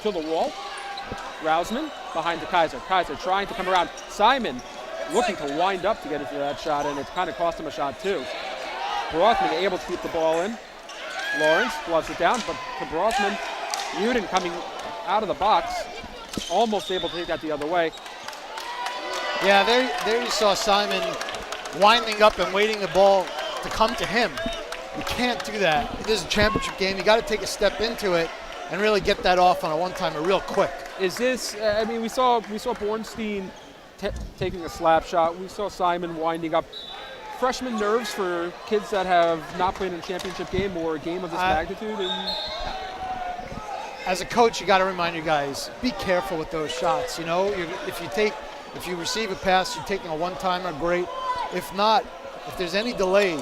to the wall. Rousman behind to Kaiser. Kaiser trying to come around. Simon looking to wind up to get into that shot, and it's kind of cost him a shot too. Brothman able to keep the ball in. Lawrence gloves it down, but to Brothman, Uden coming out of the box, almost able to take that the other way. Yeah, there you saw Simon winding up and waiting the ball to come to him. You can't do that. This is a championship game. You got to take a step into it and really get that off on a one-timer real quick. Is this? We saw Bornstein taking a slap shot. We saw Simon winding up. Freshman nerves for kids that have not played in a championship game or a game of this magnitude. As a coach, you got to remind your guys, be careful with those shots. You know, if you receive a pass, you're taking a one-timer, great. If not, if there's any delay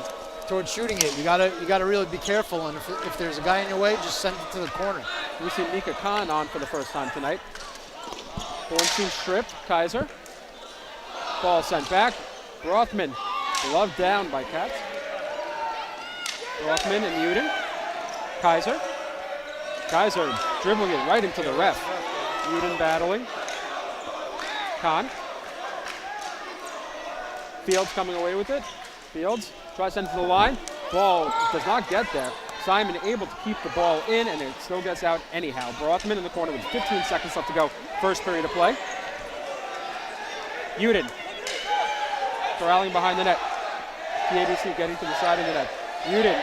towards shooting it, you gotta really be careful. And if there's a guy in your way, just send it to the corner. We see Mika Khan on for the first time tonight. Bornstein stripped. Kaiser. Ball sent back. Brothman gloved down by Katz. Brothman and Uden. Kaiser. Kaiser dribbling it right into the ref. Uden battling. Khan. Fields coming away with it. Fields tries to send it to the line. Ball does not get there. Simon able to keep the ball in, and it still gets out anyhow. Brothman in the corner with 15 seconds left to go. First period of play. Uden corralling behind the net. TABC getting to the side of the net. Uden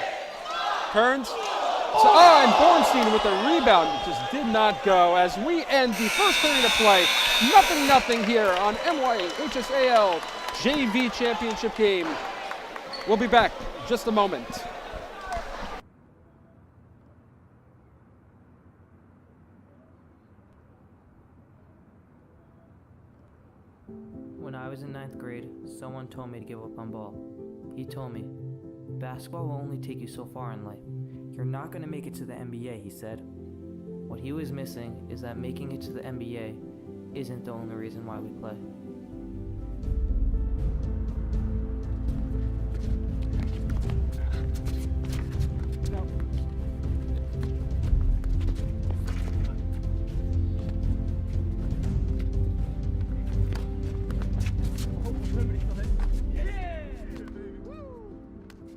turns. And Bornstein with a rebound. It just did not go as we end the first period of play. 0-0 here on MYHSAL JV Championship game. We'll be back in just a moment. When I was in 9th grade, someone told me to give up on ball. He told me, basketball will only take you so far in life. You're not going to make it to the NBA, he said. What he was missing is that making it to the NBA isn't the only reason why we play.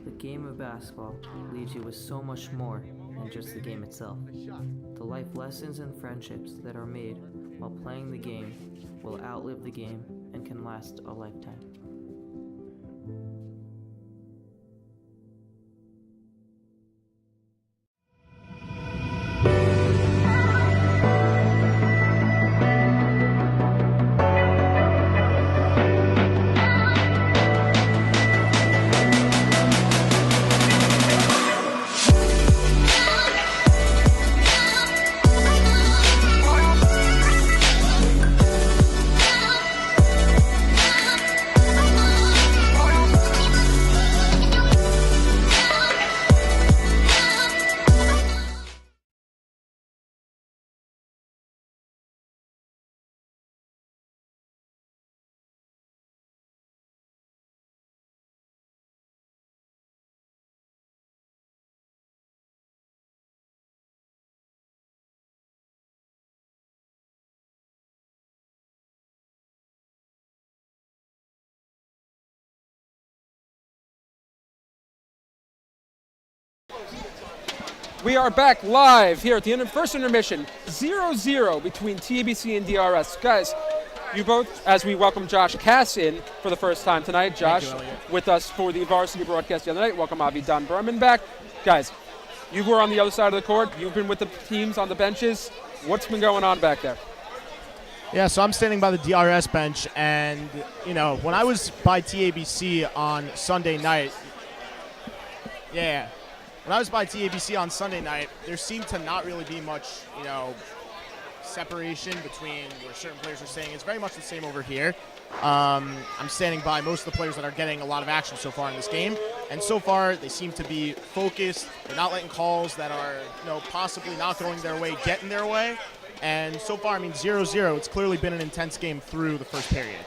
The game of basketball leaves you with so much more than just the game itself. The life lessons and friendships that are made while playing the game will outlive the game and can last a lifetime. We are back live here at the first intermission, 0-0 between TABC and DRS. Guys, you both, as we welcome Josh Cass in for the first time tonight. Josh with us for the Varsity broadcast the other night. Welcome Avi Don Berman back. Guys, you were on the other side of the court. You've been with the teams on the benches. What's been going on back there? Yeah, so I'm standing by the DRS bench, and, you know, when I was by TABC on Sunday night, when I was by TABC on Sunday night, there seemed to not really be much, you know, separation between where certain players are staying. It's very much the same over here. I'm standing by most of the players that are getting a lot of action so far in this game, and so far they seem to be focused. They're not letting calls that are, you know, possibly not going their way get in their way. And so far, I mean, 0-0. It's clearly been an intense game through the first period.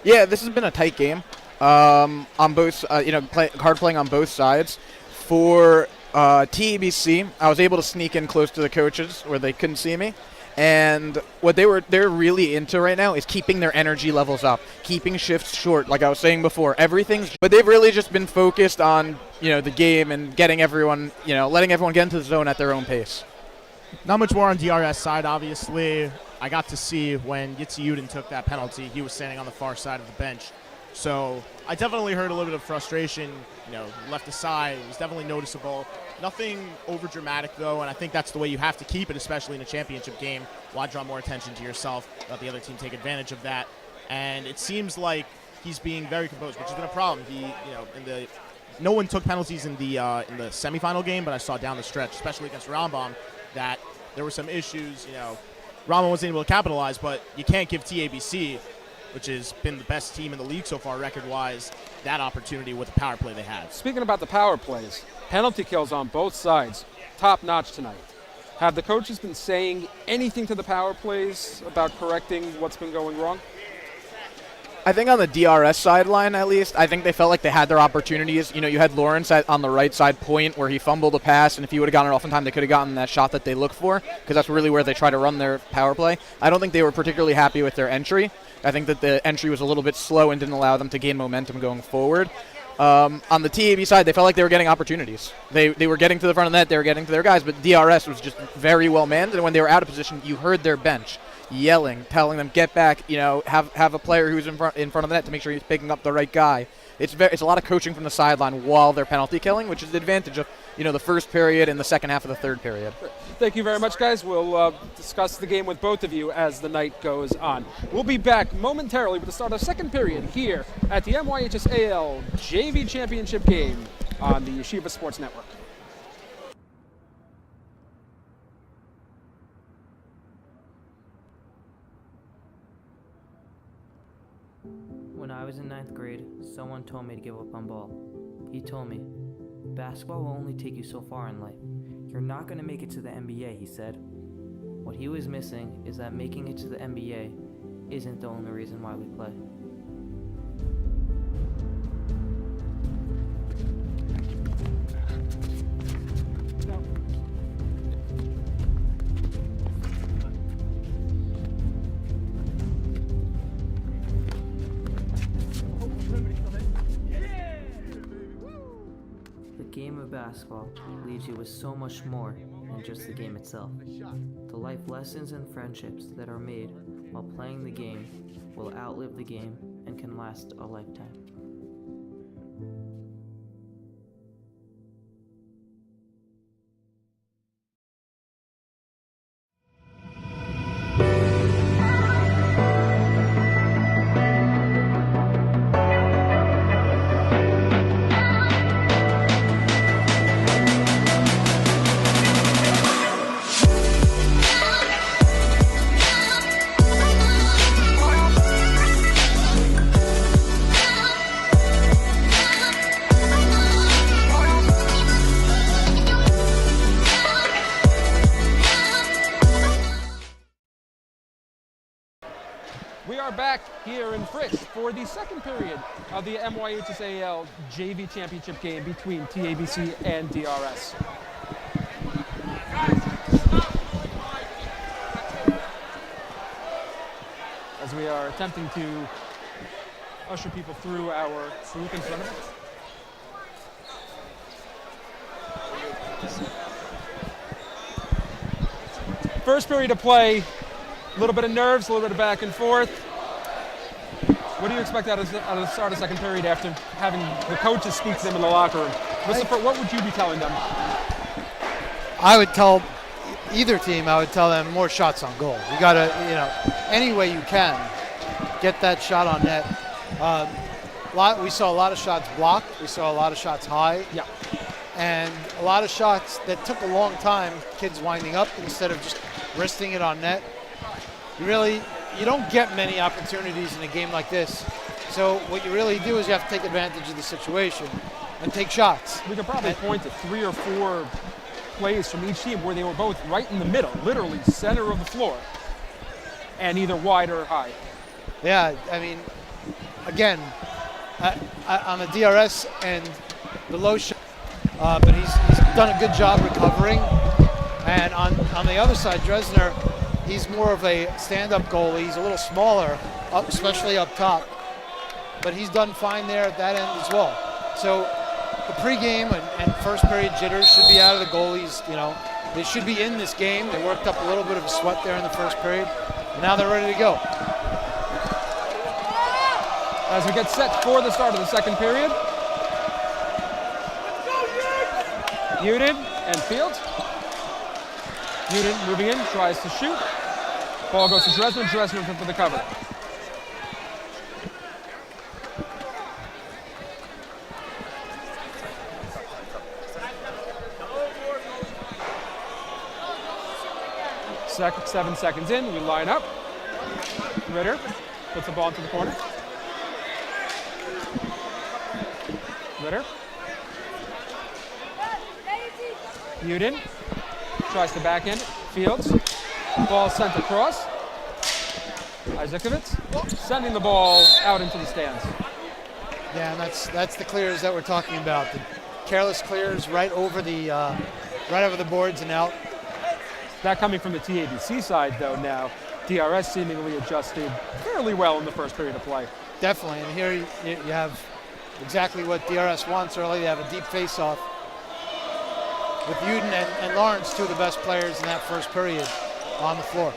Yeah, this has been a tight game on both, hard playing on both sides. For TABC, I was able to sneak in close to the coaches where they couldn't see me. And what they're really into right now is keeping their energy levels up, keeping shifts short, like I was saying before. But they've really just been focused on, you know, the game and getting everyone, you know, letting everyone get into the zone at their own pace. Not much more on DRS side, obviously. I got to see when Uden took that penalty. He was standing on the far side of the bench. So I definitely heard a little bit of frustration, you know, left aside. It was definitely noticeable. Nothing over dramatic, though, and I think that's the way you have to keep it, especially in a championship game. Why draw more attention to yourself? Let the other team take advantage of that. And it seems like he's being very composed, which has been a problem. No one took penalties in the semifinal game, but I saw down the stretch, especially against Rambam, that there were some issues. You know, Rambam wasn't able to capitalize, but you can't give TABC, which has been the best team in the league so far record-wise, that opportunity with the power play they have. Speaking about the power plays, penalty kills on both sides, top-notch tonight. Have the coaches been saying anything to the power plays about correcting what's been going wrong? I think on the DRS sideline, at least, I think they felt like they had their opportunities. You know, you had Lawrence on the right side point where he fumbled a pass, and if he would have gotten it off in time, they could have gotten that shot that they look for, because that's really where they try to run their power play. I don't think they were particularly happy with their entry. I think that the entry was a little bit slow and didn't allow them to gain momentum going forward. On the TAB side, they felt like they were getting opportunities. They were getting to the front of the net, they were getting to their guys, but DRS was just very well manned, and when they were out of position, you heard their bench. yelling, telling them get back. Have a player who's in front of the net to make sure he's picking up the right guy. It's a lot of coaching from the sideline while they're penalty killing, which is the advantage of the first period and the second half of the third period. Thank you very much, guys. We'll discuss the game with both of you as the night goes on. We'll be back momentarily with the start of the second period here at the MYHSAL JV Championship game on the Yeshiva Sports Network. When I was in 9th grade, someone told me to give up on ball. He told me, basketball will only take you so far in life. You're not going to make it to the NBA, he said. What he was missing is that making it to the NBA isn't the only reason why we play. The game of basketball leaves you with so much more than just the game itself. The life lessons and friendships that are made while playing the game will outlive the game and can last a lifetime. We are back here in Frisch for the second period of the MYHSAL JV Championship game between TABC and DRS. As we are attempting to usher people through our booth in front of us. First period of play. A little bit of nerves, a little bit of back and forth. What do you expect out of the start of the second period after having the coaches speak to them in the locker room? What would you be telling them? I would tell either team, I would tell them more shots on goal. You got to, any way you can, get that shot on net. We saw a lot of shots blocked. We saw a lot of shots high. Yeah. And a lot of shots that took a long time, kids winding up instead of just wristing it on net. You don't get many opportunities in a game like this. So what you really do is you have to take advantage of the situation and take shots. We could probably point to 3 or 4 plays from each team where they were both right in the middle, literally center of the floor, and either wide or high. Yeah, I mean, again, on the DRS and the low shot, but he's done a good job recovering. And on the other side, Dresner, he's more of a stand-up goalie. He's a little smaller, especially up top. But he's done fine there at that end as well. So the pregame and first period jitters should be out of the goalies. They should be in this game. They worked up a little bit of a sweat there in the first period. And now they're ready to go. As we get set for the start of the second period. Uden and Fields. Uden moving in, tries to shoot. Ball goes to Dresner. Dresner for the cover. Seven seconds in, we line up. Ritter puts the ball into the corner. Ritter. Uden tries to back in. Fields. Ball sent across. Isaacovitz sending the ball out into the stands. Yeah, and that's the clears that we're talking about. The careless clears right over the boards and out. That coming from the TABC side, though, now. DRS seemingly adjusted fairly well in the first period of play. Definitely, and here you have exactly what DRS wants early. They have a deep face-off with Uden and Lawrence, two of the best players in that first period on the floor.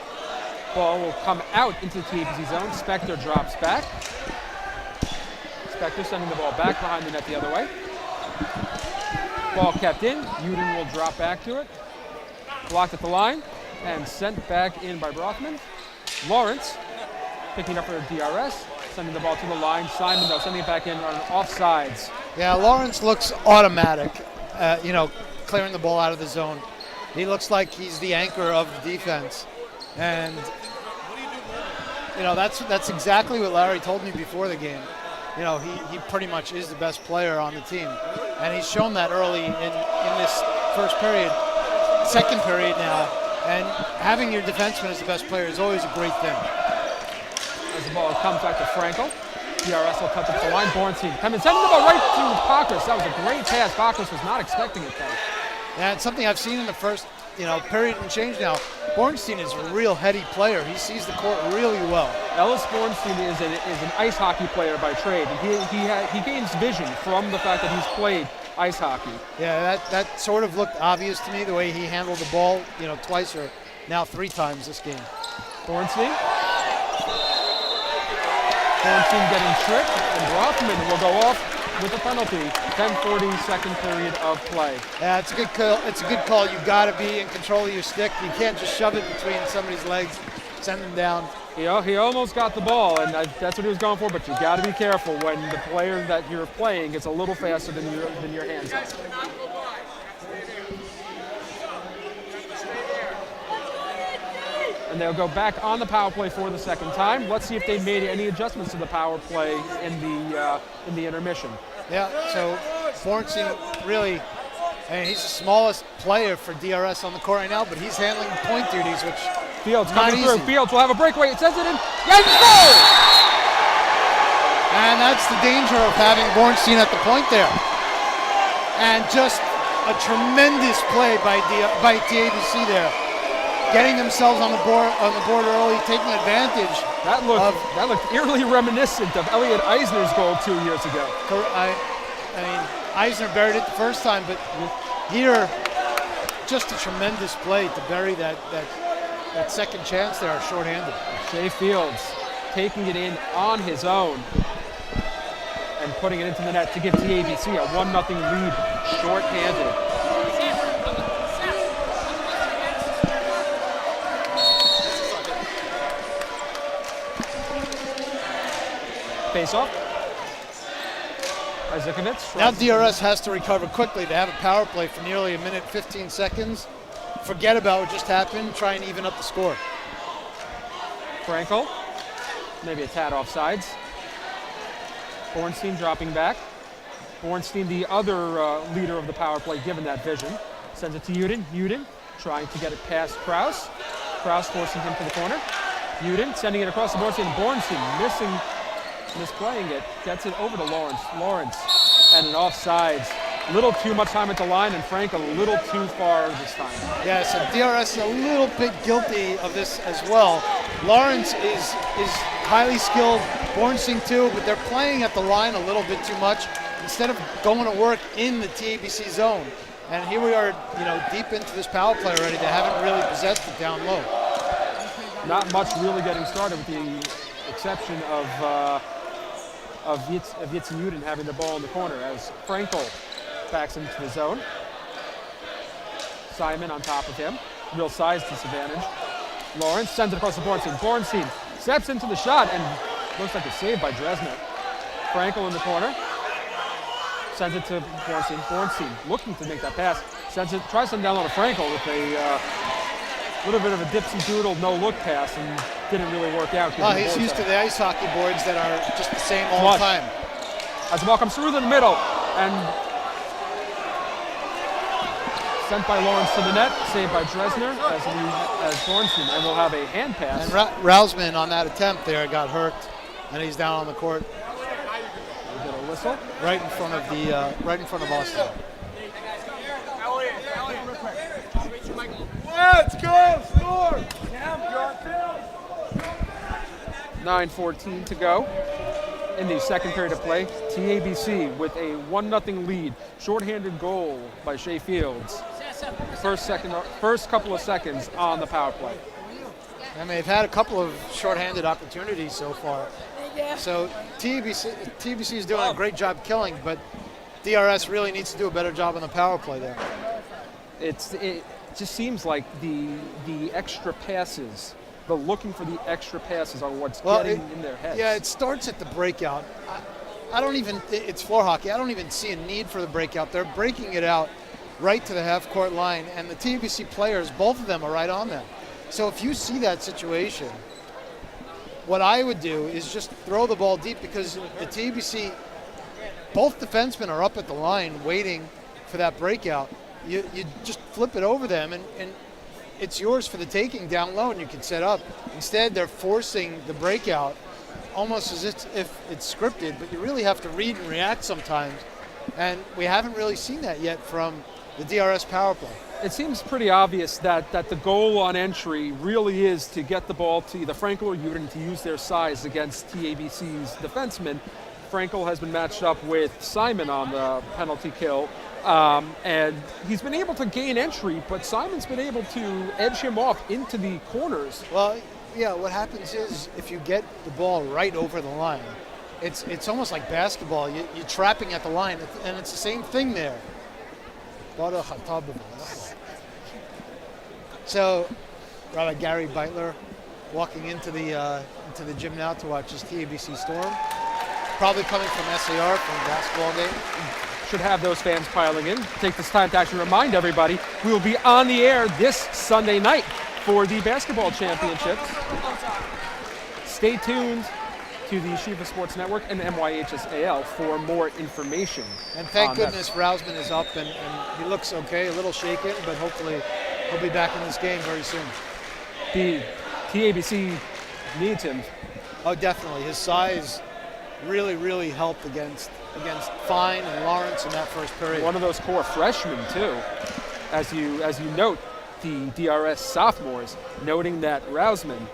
Ball will come out into the TABC zone. Spector drops back. Spector sending the ball back behind the net the other way. Ball kept in. Uden will drop back to it. Blocked at the line and sent back in by Brothman. Lawrence picking up for DRS, sending the ball to the line. Simon, though, sending it back in on offsides. Yeah, Lawrence looks automatic, clearing the ball out of the zone. He looks like he's the anchor of the defense. And, that's exactly what Larry told me before the game. He pretty much is the best player on the team. And he's shown that early in this first period, second period now. And having your defenseman as the best player is always a great thing. As the ball comes back to Frankel. DRS will touch up the line. Bornstein coming, sending the ball right to Pockers. That was a great pass. Pockers was not expecting it, though. Yeah, it's something I've seen in the first, period and change now. Bornstein is a real heady player. He sees the court really well. Ellis Bornstein is an ice hockey player by trade. And he gains vision from the fact that he's played ice hockey. Yeah, that sort of looked obvious to me, the way he handled the ball, twice or now 3 times this game. Bornstein getting tricked, and Rothman will go off with a penalty. 10:40 second period of play. Yeah, it's a good call. It's a good call. You've got to be in control of your stick. You can't just shove it between somebody's legs, send them down. He almost got the ball, and that's what he was going for. But you got to be careful when the player that you're playing gets a little faster than your hands are. And they'll go back on the power play for the second time. Let's see if they made any adjustments to the power play in the intermission. Yeah, so Bornstein really, he's the smallest player for DRS on the court right now, but he's handling point duties, which Fields not coming easy. through. Fields will have a breakaway. It sends it in. Yes, goal! And that's the danger of having Bornstein at the point there. And just a tremendous play by TABC there. Getting themselves on the board early, taking advantage. That looked eerily reminiscent of Elliot Eisner's goal 2 years ago. I mean, Eisner buried it the first time, but here, just a tremendous play to bury that second chance there, shorthanded. Shea Fields taking it in on his own and putting it into the net to give TABC a 1-0 lead, shorthanded. Face off. Isaacovich. Now DRS has to recover quickly to have a power play for nearly 1 minute 15 seconds. Forget about what just happened. Try and even up the score. Frankel. Maybe a tad offsides. Bornstein dropping back. Bornstein, the other leader of the power play, given that vision. Sends it to Uden. Uden trying to get it past Kraus. Kraus forcing him to the corner. Uden sending it across the Bornstein. Bornstein misplaying it, gets it over to Lawrence. Lawrence and an offsides. Little too much time at the line, and Frank a little too far this time. Yeah, so DRS is a little bit guilty of this as well. Lawrence is highly skilled, Bornstein too, but they're playing at the line a little bit too much instead of going to work in the TABC zone. And here we are, deep into this power play already. They haven't really possessed it down low. Not much really getting started, with the exception of Yitzhak Uden having the ball in the corner as Frankel backs into the zone. Simon on top of him. Real size disadvantage. Lawrence sends it across the Bornstein. Bornstein steps into the shot and looks like a save by Dresner. Frankel in the corner. Sends it to Bornstein. Bornstein looking to make that pass. Sends it, tries to send down on a Frankel with a little bit of a dipsy-doodle no-look pass and didn't really work out. Oh, he's used to the ice hockey boards that are just the same all the time. As the ball comes through the middle and sent by Lawrence to the net, saved by Dresner as Bornstein, and we'll have a hand pass. And Rausman on that attempt there got hurt, and he's down on the court. We get a whistle right in front of Austin. Let's go, score! 9:14 to go in the second period of play. TABC with a 1-0 lead. Shorthanded goal by Shea Fields. First couple of seconds on the power play. And they've had a couple of shorthanded opportunities so far. So TABC is doing a great job killing, but DRS really needs to do a better job on the power play there. It just seems like the extra passes, the looking for the extra passes are what's getting in their heads. Yeah, it starts at the breakout. It's floor hockey. I don't even see a need for the breakout. They're breaking it out right to the half-court line, and the TABC players, both of them are right on them. So if you see that situation, what I would do is just throw the ball deep, because the TABC, both defensemen are up at the line waiting for that breakout. You just flip it over them, and it's yours for the taking down low, and you can set up. Instead, they're forcing the breakout almost as if it's scripted, but you really have to read and react sometimes. And we haven't really seen that yet from the DRS power play. It seems pretty obvious that the goal on entry really is to get the ball to either Frankel or Uden to use their size against TABC's defensemen. Frankel has been matched up with Simon on the penalty kill, and he's been able to gain entry, but Simon's been able to edge him off into the corners. Well, yeah, what happens is if you get the ball right over the line, it's almost like basketball. You're trapping at the line, and it's the same thing there. So, Rabbi Gary Beitler walking into the gym now to watch his TABC Storm. Probably coming from SAR from the basketball game. Should have those fans piling in. Take this time to actually remind everybody we will be on the air this Sunday night for the basketball championships. Stay tuned to the Yeshiva Sports Network and MYHSAL for more information. And thank goodness Rausman is up and he looks okay, a little shaken, but hopefully he'll be back in this game very soon. The TABC needs him. Oh, definitely. His size really, really helped against Fine and Lawrence in that first period. One of those core freshmen too. As you note, the DRS sophomores, noting that Rausman,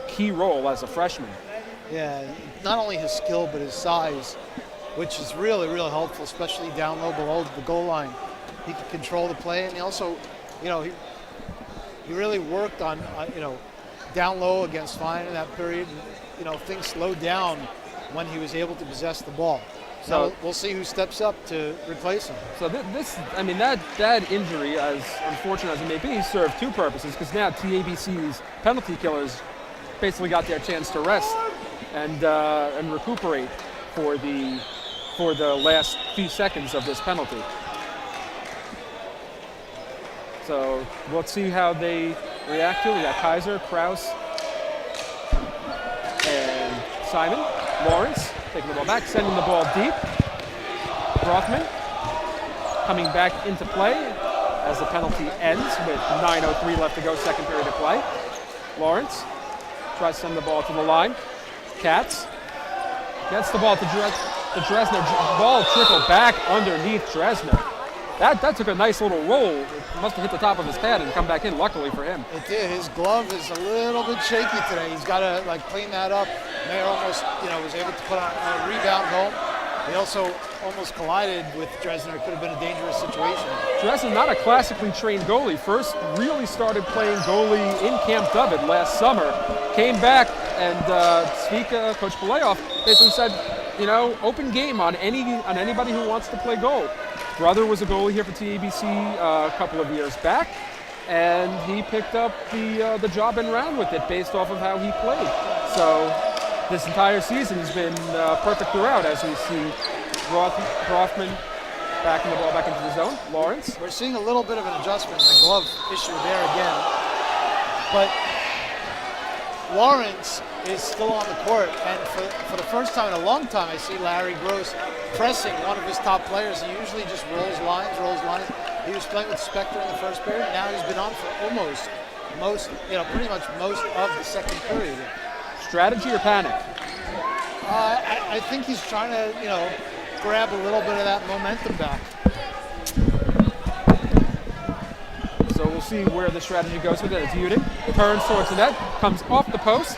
key role as a freshman. Yeah, not only his skill, but his size, which is really, really helpful, especially down low below the goal line. He could control the play, and he also, he really worked on, down low against Fine in that period. And, things slowed down when he was able to possess the ball. So we'll see who steps up to replace him. So that injury, as unfortunate as it may be, served two purposes, because now TABC's penalty killers basically got their chance to rest and recuperate for the last few seconds of this penalty. So let's see how they react to it. We got Kaiser, Kraus, and Simon. Lawrence taking the ball back, sending the ball deep. Rothman coming back into play as the penalty ends with 9:03 left to go, second period of play. Lawrence tries to send the ball to the line. Katz gets the ball to Dresner. Ball trickled back underneath Dresner. That took a nice little roll. It must have hit the top of his pad and come back in, luckily for him. It did. His glove is a little bit shaky today. He's got to clean that up. Mayer almost, was able to put on a rebound home. He also almost collided with Dresner. It could have been a dangerous situation. Dresner, not a classically trained goalie. First really started playing goalie in Camp David last summer. Came back and Svika, Coach Palayoff, basically said, open game on anybody who wants to play goal. Brother was a goalie here for TABC a couple of years back, and he picked up the job and ran with it based off of how he played. So this entire season has been perfect throughout, as we see Rothman backing the ball back into the zone. Lawrence. We're seeing a little bit of an adjustment in the glove issue there again. But Lawrence is still on the court, and for the first time in a long time, I see Larry Gross pressing one of his top players. He usually just rolls lines. He was playing with Spector in the first period. Now he's been on for pretty much most of the second period. Strategy or panic? I think he's trying to, grab a little bit of that momentum back. So we'll see where the strategy goes with it. It's Uden, turns towards the net, comes off the post.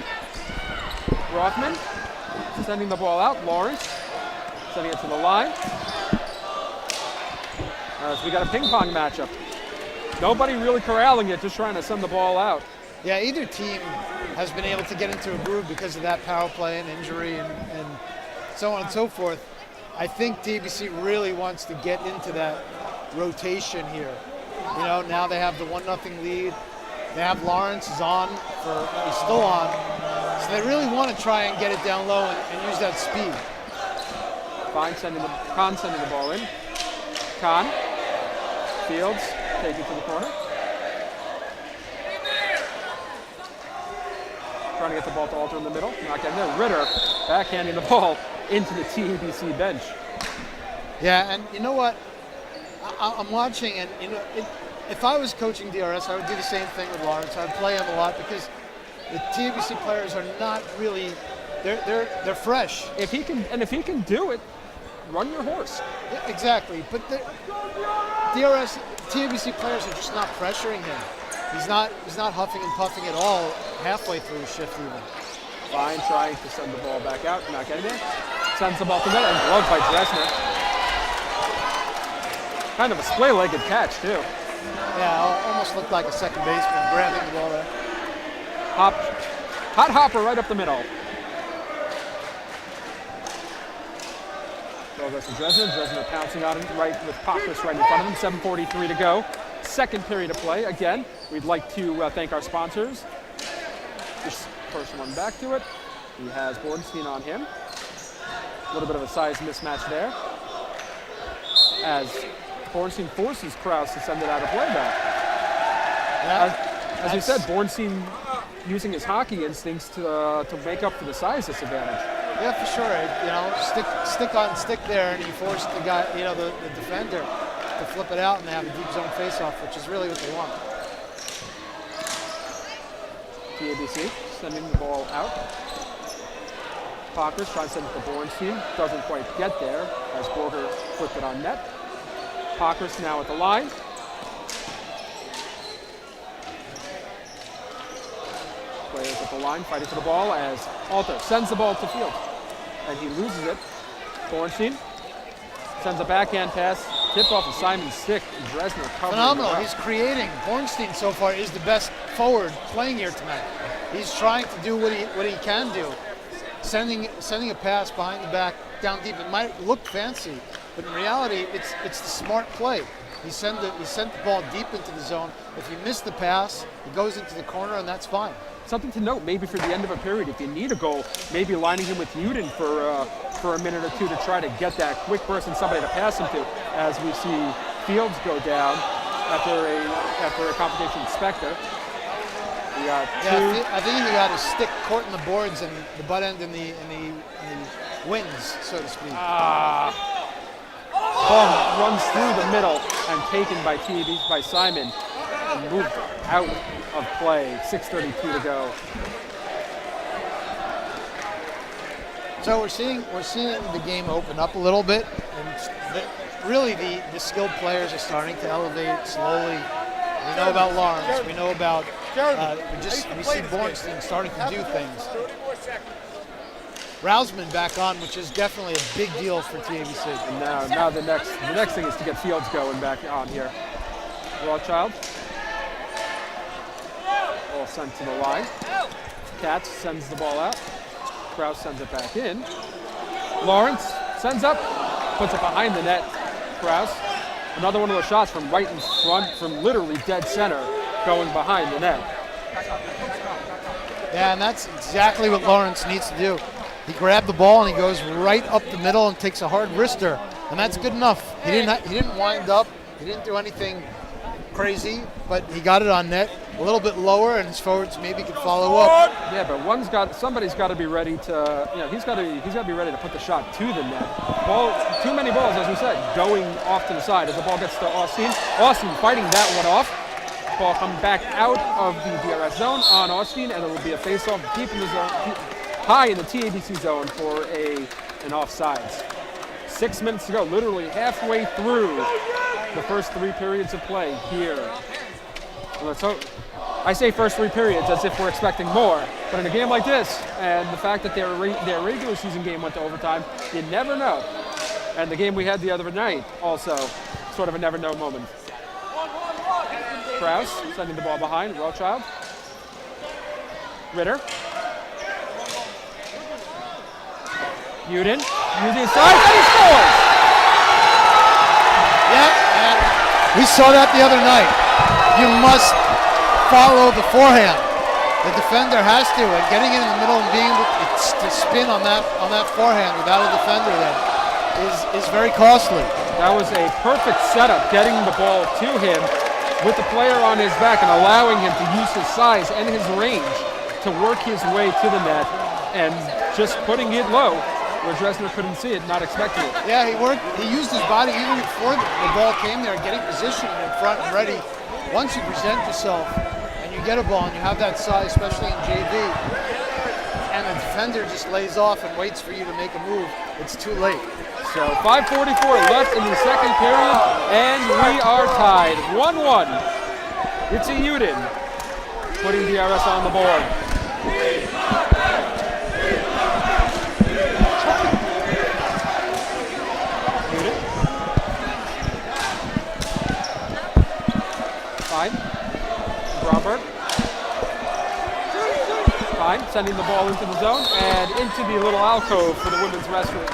Rothman sending the ball out. Lawrence sending it to the line. So we got a ping pong matchup. Nobody really corralling it, just trying to send the ball out. Yeah, either team has been able to get into a groove because of that power play and injury and so on and so forth. I think TABC really wants to get into that rotation here. You know, now they have the 1-0 lead. They have Lawrence is on he's still on. So they really want to try and get it down low and use that speed. Fine, sending the ball in. Khan, Fields, take it to the corner. Trying to get the ball to Alter in the middle. Not getting there. Ritter backhanding the ball into the TABC bench. Yeah, and you know what? I'm watching, and you know, if I was coaching DRS, I would do the same thing with Lawrence. I'd play him a lot because the TABC players are not really they're fresh. If he can do it, run your horse. Yeah, exactly. But the TABC players are just not pressuring him. He's not huffing and puffing at all halfway through his shift even. Fine, trying to send the ball back out, not getting there. Sends the ball to the middle and gloved by Dresner. Kind of a splay-legged catch too. Yeah, almost looked like a second baseman grabbing the ball there. Hot hopper right up the middle. Ball goes to Dresner. Dresner pouncing on him right with Pockris right in front of him. 7:43 to go. Second period of play. Again, we'd like to thank our sponsors. Just first one back to it. He has Bornstein on him. A little bit of a size mismatch there. As Bornstein forces Krause to send it out of play back. As you said, Bornstein using his hockey instincts to make up for the size disadvantage. Yeah, for sure. You know, stick on stick there, and you force the guy, you know, the defender to flip it out and have a deep zone face-off, which is really what they want. TABC sending the ball out. Pockris tries to send it to Bornstein. Doesn't quite get there as Borger flipped it on net. Pockris now at the line. Players at the line fighting for the ball as Alter sends the ball to field. And he loses it. Bornstein sends a backhand pass. Tip off of Simon's stick. Dresner covering. Phenomenal. He's creating. Bornstein so far is the best forward playing here tonight. He's trying to do what he can do. Sending a pass behind the back down deep. It might look fancy, but in reality, it's the smart play. He sent the ball deep into the zone. If you miss the pass, it goes into the corner, and that's fine. Something to note, maybe for the end of a period, if you need a goal, maybe lining him with Uden for a minute or two to try to get that quick person, somebody to pass him to, as we see Fields go down after a competition inspector. We got two. I think he got his stick caught in the boards and the butt end in the wings, so to speak. Ball runs through the middle and taken by Simon and moved out of play. 6:32 to go. So we're seeing the game open up a little bit, and really the skilled players are starting to elevate slowly. We know about Lawrence. We know about we see Bornstein starting to do things. Rousman back on, which is definitely a big deal for TABC. And now the next thing is to get Fields going back on here. Rothschild. Ball sent to the line. Katz sends the ball out. Krause sends it back in. Lawrence sends up, puts it behind the net. Krause. Another one of those shots from right in front, from literally dead center, going behind the net. Yeah, and that's exactly what Lawrence needs to do. He grabbed the ball and he goes right up the middle and takes a hard wrister, and that's good enough. He didn't wind up. He didn't do anything crazy, but he got it on net a little bit lower, and his forwards maybe could follow up. Yeah, but somebody's got to be ready to, he's got to be ready to put the shot to the net. Too many balls, as we said, going off to the side as the ball gets to Austin. Austin fighting that one off. Ball comes back out of the DRS zone on Austin, and it will be a face-off deep in the zone, high in the TABC zone for an offsides. 6 minutes to go, literally halfway through the first 3 periods of play here. And let's hope. I say first 3 periods as if we're expecting more, but in a game like this, and the fact that their regular season game went to overtime, you never know. And the game we had the other night, also sort of a never know moment. Krause sending the ball behind, Rothschild. Ritter. Uden using his size, and he scores! Yeah, and we saw that the other night. You must follow the forehand. The defender has to, and getting in the middle and being able to spin on that forehand without a defender there is very costly. That was a perfect setup, getting the ball to him with the player on his back and allowing him to use his size and his range to work his way to the net and just putting it low where Dresner couldn't see it, not expecting it. Yeah, he used his body even before the ball came there, getting positioned in front and ready. Once you present yourself and you get a ball and you have that size, especially in JV, and the defender just lays off and waits for you to make a move, it's too late. So 5:44 left in the second period, and we are tied 1-1. It's Uden putting DRS on the board. Uden. Fine. Bromberg. Fine, sending the ball into the zone and into the little alcove for the women's restroom.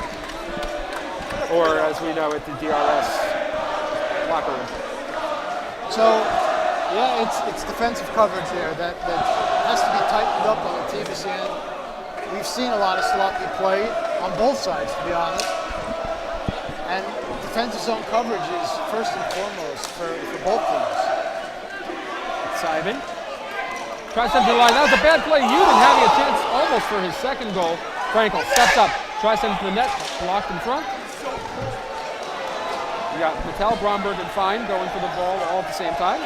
Or as we know it, the DRS locker room. So, yeah, it's defensive coverage there that has to be tightened up on the TABC end. We've seen a lot of sloppy play on both sides, to be honest. And defensive zone coverage is first and foremost for both teams. Simon tries to line. That was a bad play. Uden having a chance almost for his second goal. Frankel steps up, tries to the net, blocked in front. We got Mattel, Bromberg, and Fine going for the ball all at the same time.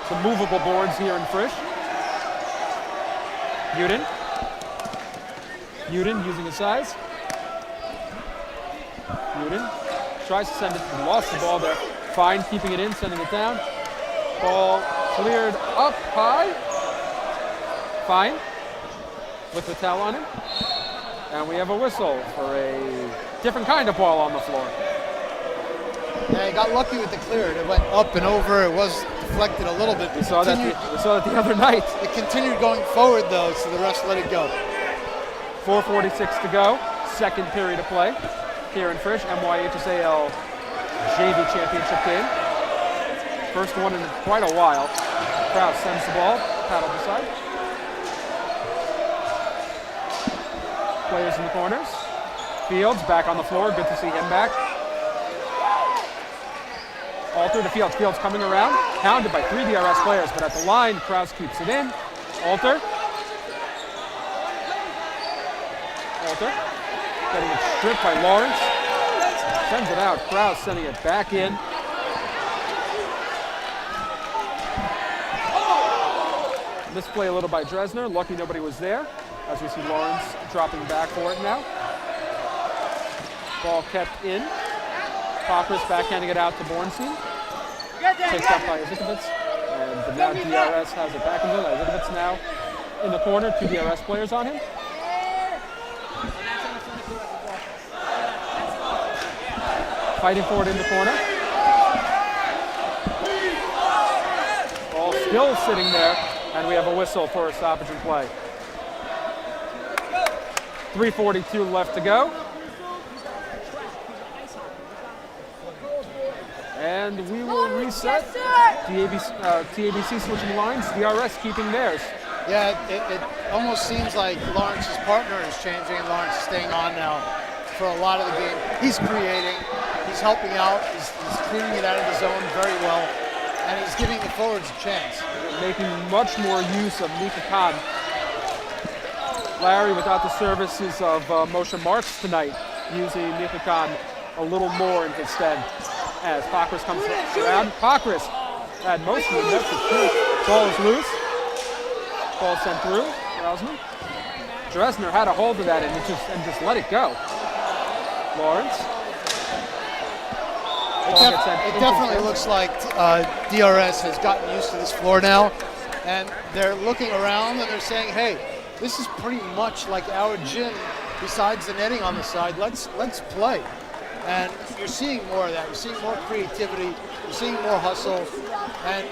Some movable boards here in Frisch. Uden using his size. Uden tries to send it, lost the ball there. Fine keeping it in, sending it down. Ball cleared up high. Fine with Mattel on him. And we have a whistle for a different kind of ball on the floor. Yeah, he got lucky with the clear. It went up and over. It was deflected a little bit. We saw that the other night. It continued going forward, though, so the refs let it go. 4:46 to go. Second period of play here in Frisch. MYHSAL JV Championship game. First one in quite a while. Kraus sends the ball, paddle beside. Players in the corners. Fields back on the floor. Good to see him back. Alter to Fields. Fields coming around. Hounded by 3 DRS players, but at the line, Kraus keeps it in. Alter. Getting it stripped by Lawrence. Sends it out. Kraus sending it back in. Misplay a little by Dresner. Lucky nobody was there, as we see Lawrence dropping back for it now. Ball kept in. Poppers backhanding it out to Bornstein. Picked up by Zikovits. And now DRS has it back in the zone. Zikovits now in the corner. 2 DRS players on him. Fighting for it in the corner. Ball still sitting there. And we have a whistle for a stoppage in play. 3:42 left to go. And we will reset. TABC switching lines. DRS keeping theirs. Yeah, it almost seems like Lawrence's partner is changing and Lawrence is staying on now for a lot of the game. He's creating. He's helping out. He's clearing it out of the zone very well. And he's giving the forwards a chance. Making much more use of Mika Khan. Larry, without the services of Moshe Marks tonight, using Mika Khan a little more in his stead. As Pakris comes around. Pakris had most of the net for 2. Ball is loose. Ball sent through. Rousman. Dresner had a hold of that and just let it go. Lawrence. It definitely looks like DRS has gotten used to this floor now, and they're looking around and they're saying, "Hey, this is pretty much like our gym. Besides the netting on the side, let's play." And you're seeing more of that. You're seeing more creativity. You're seeing more hustle, and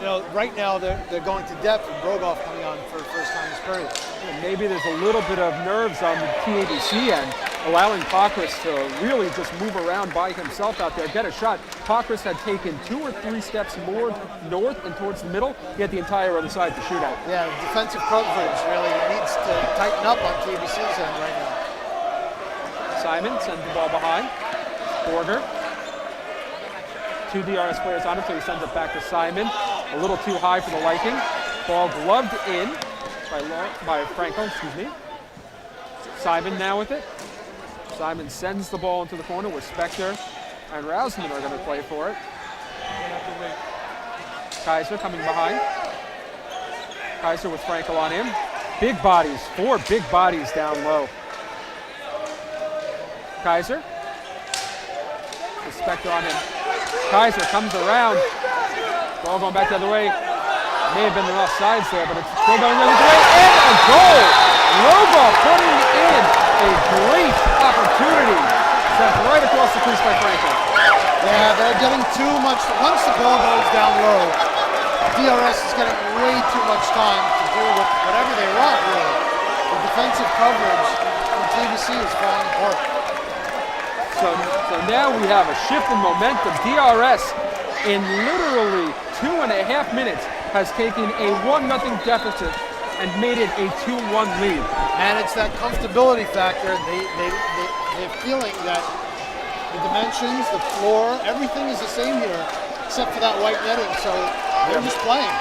right now they're going to depth with Brogoff coming on for the first time this period. And maybe there's a little bit of nerves on the TABC end, allowing Pokris to really just move around by himself out there, get a shot. Pokris had taken 2 or 3 steps more north and towards the middle. He had the entire other side to shoot at. Yeah, defensive coverage really needs to tighten up on TABC's end right now. Simon sends the ball behind. Borger. 2 DRS players on him, so he sends it back to Simon. A little too high for the liking. Ball gloved in by Franco, excuse me. Simon now with it. Simon sends the ball into the corner where Spector and Rausman are going to play for it. Kaiser coming behind. Kaiser with Franco on him. Big bodies, 4 big bodies down low. Kaiser. With Spector on him. Kaiser comes around. Ball going back the other way. May have been the rough sides there, but it's still going the other way. And a goal! Rogoff putting in a great opportunity. Sent right across the crease by Franco. Yeah, they're getting too much. Once the ball goes down low, DRS is getting way too much time to do whatever they want, really. The defensive coverage from TBC is falling apart. So now we have a shift in momentum. DRS in literally 2.5 minutes has taken a 1-0 deficit and made it a 2-1 lead. And it's that comfortability factor. They're feeling that the dimensions, the floor, everything is the same here except for that white netting, so they're just playing.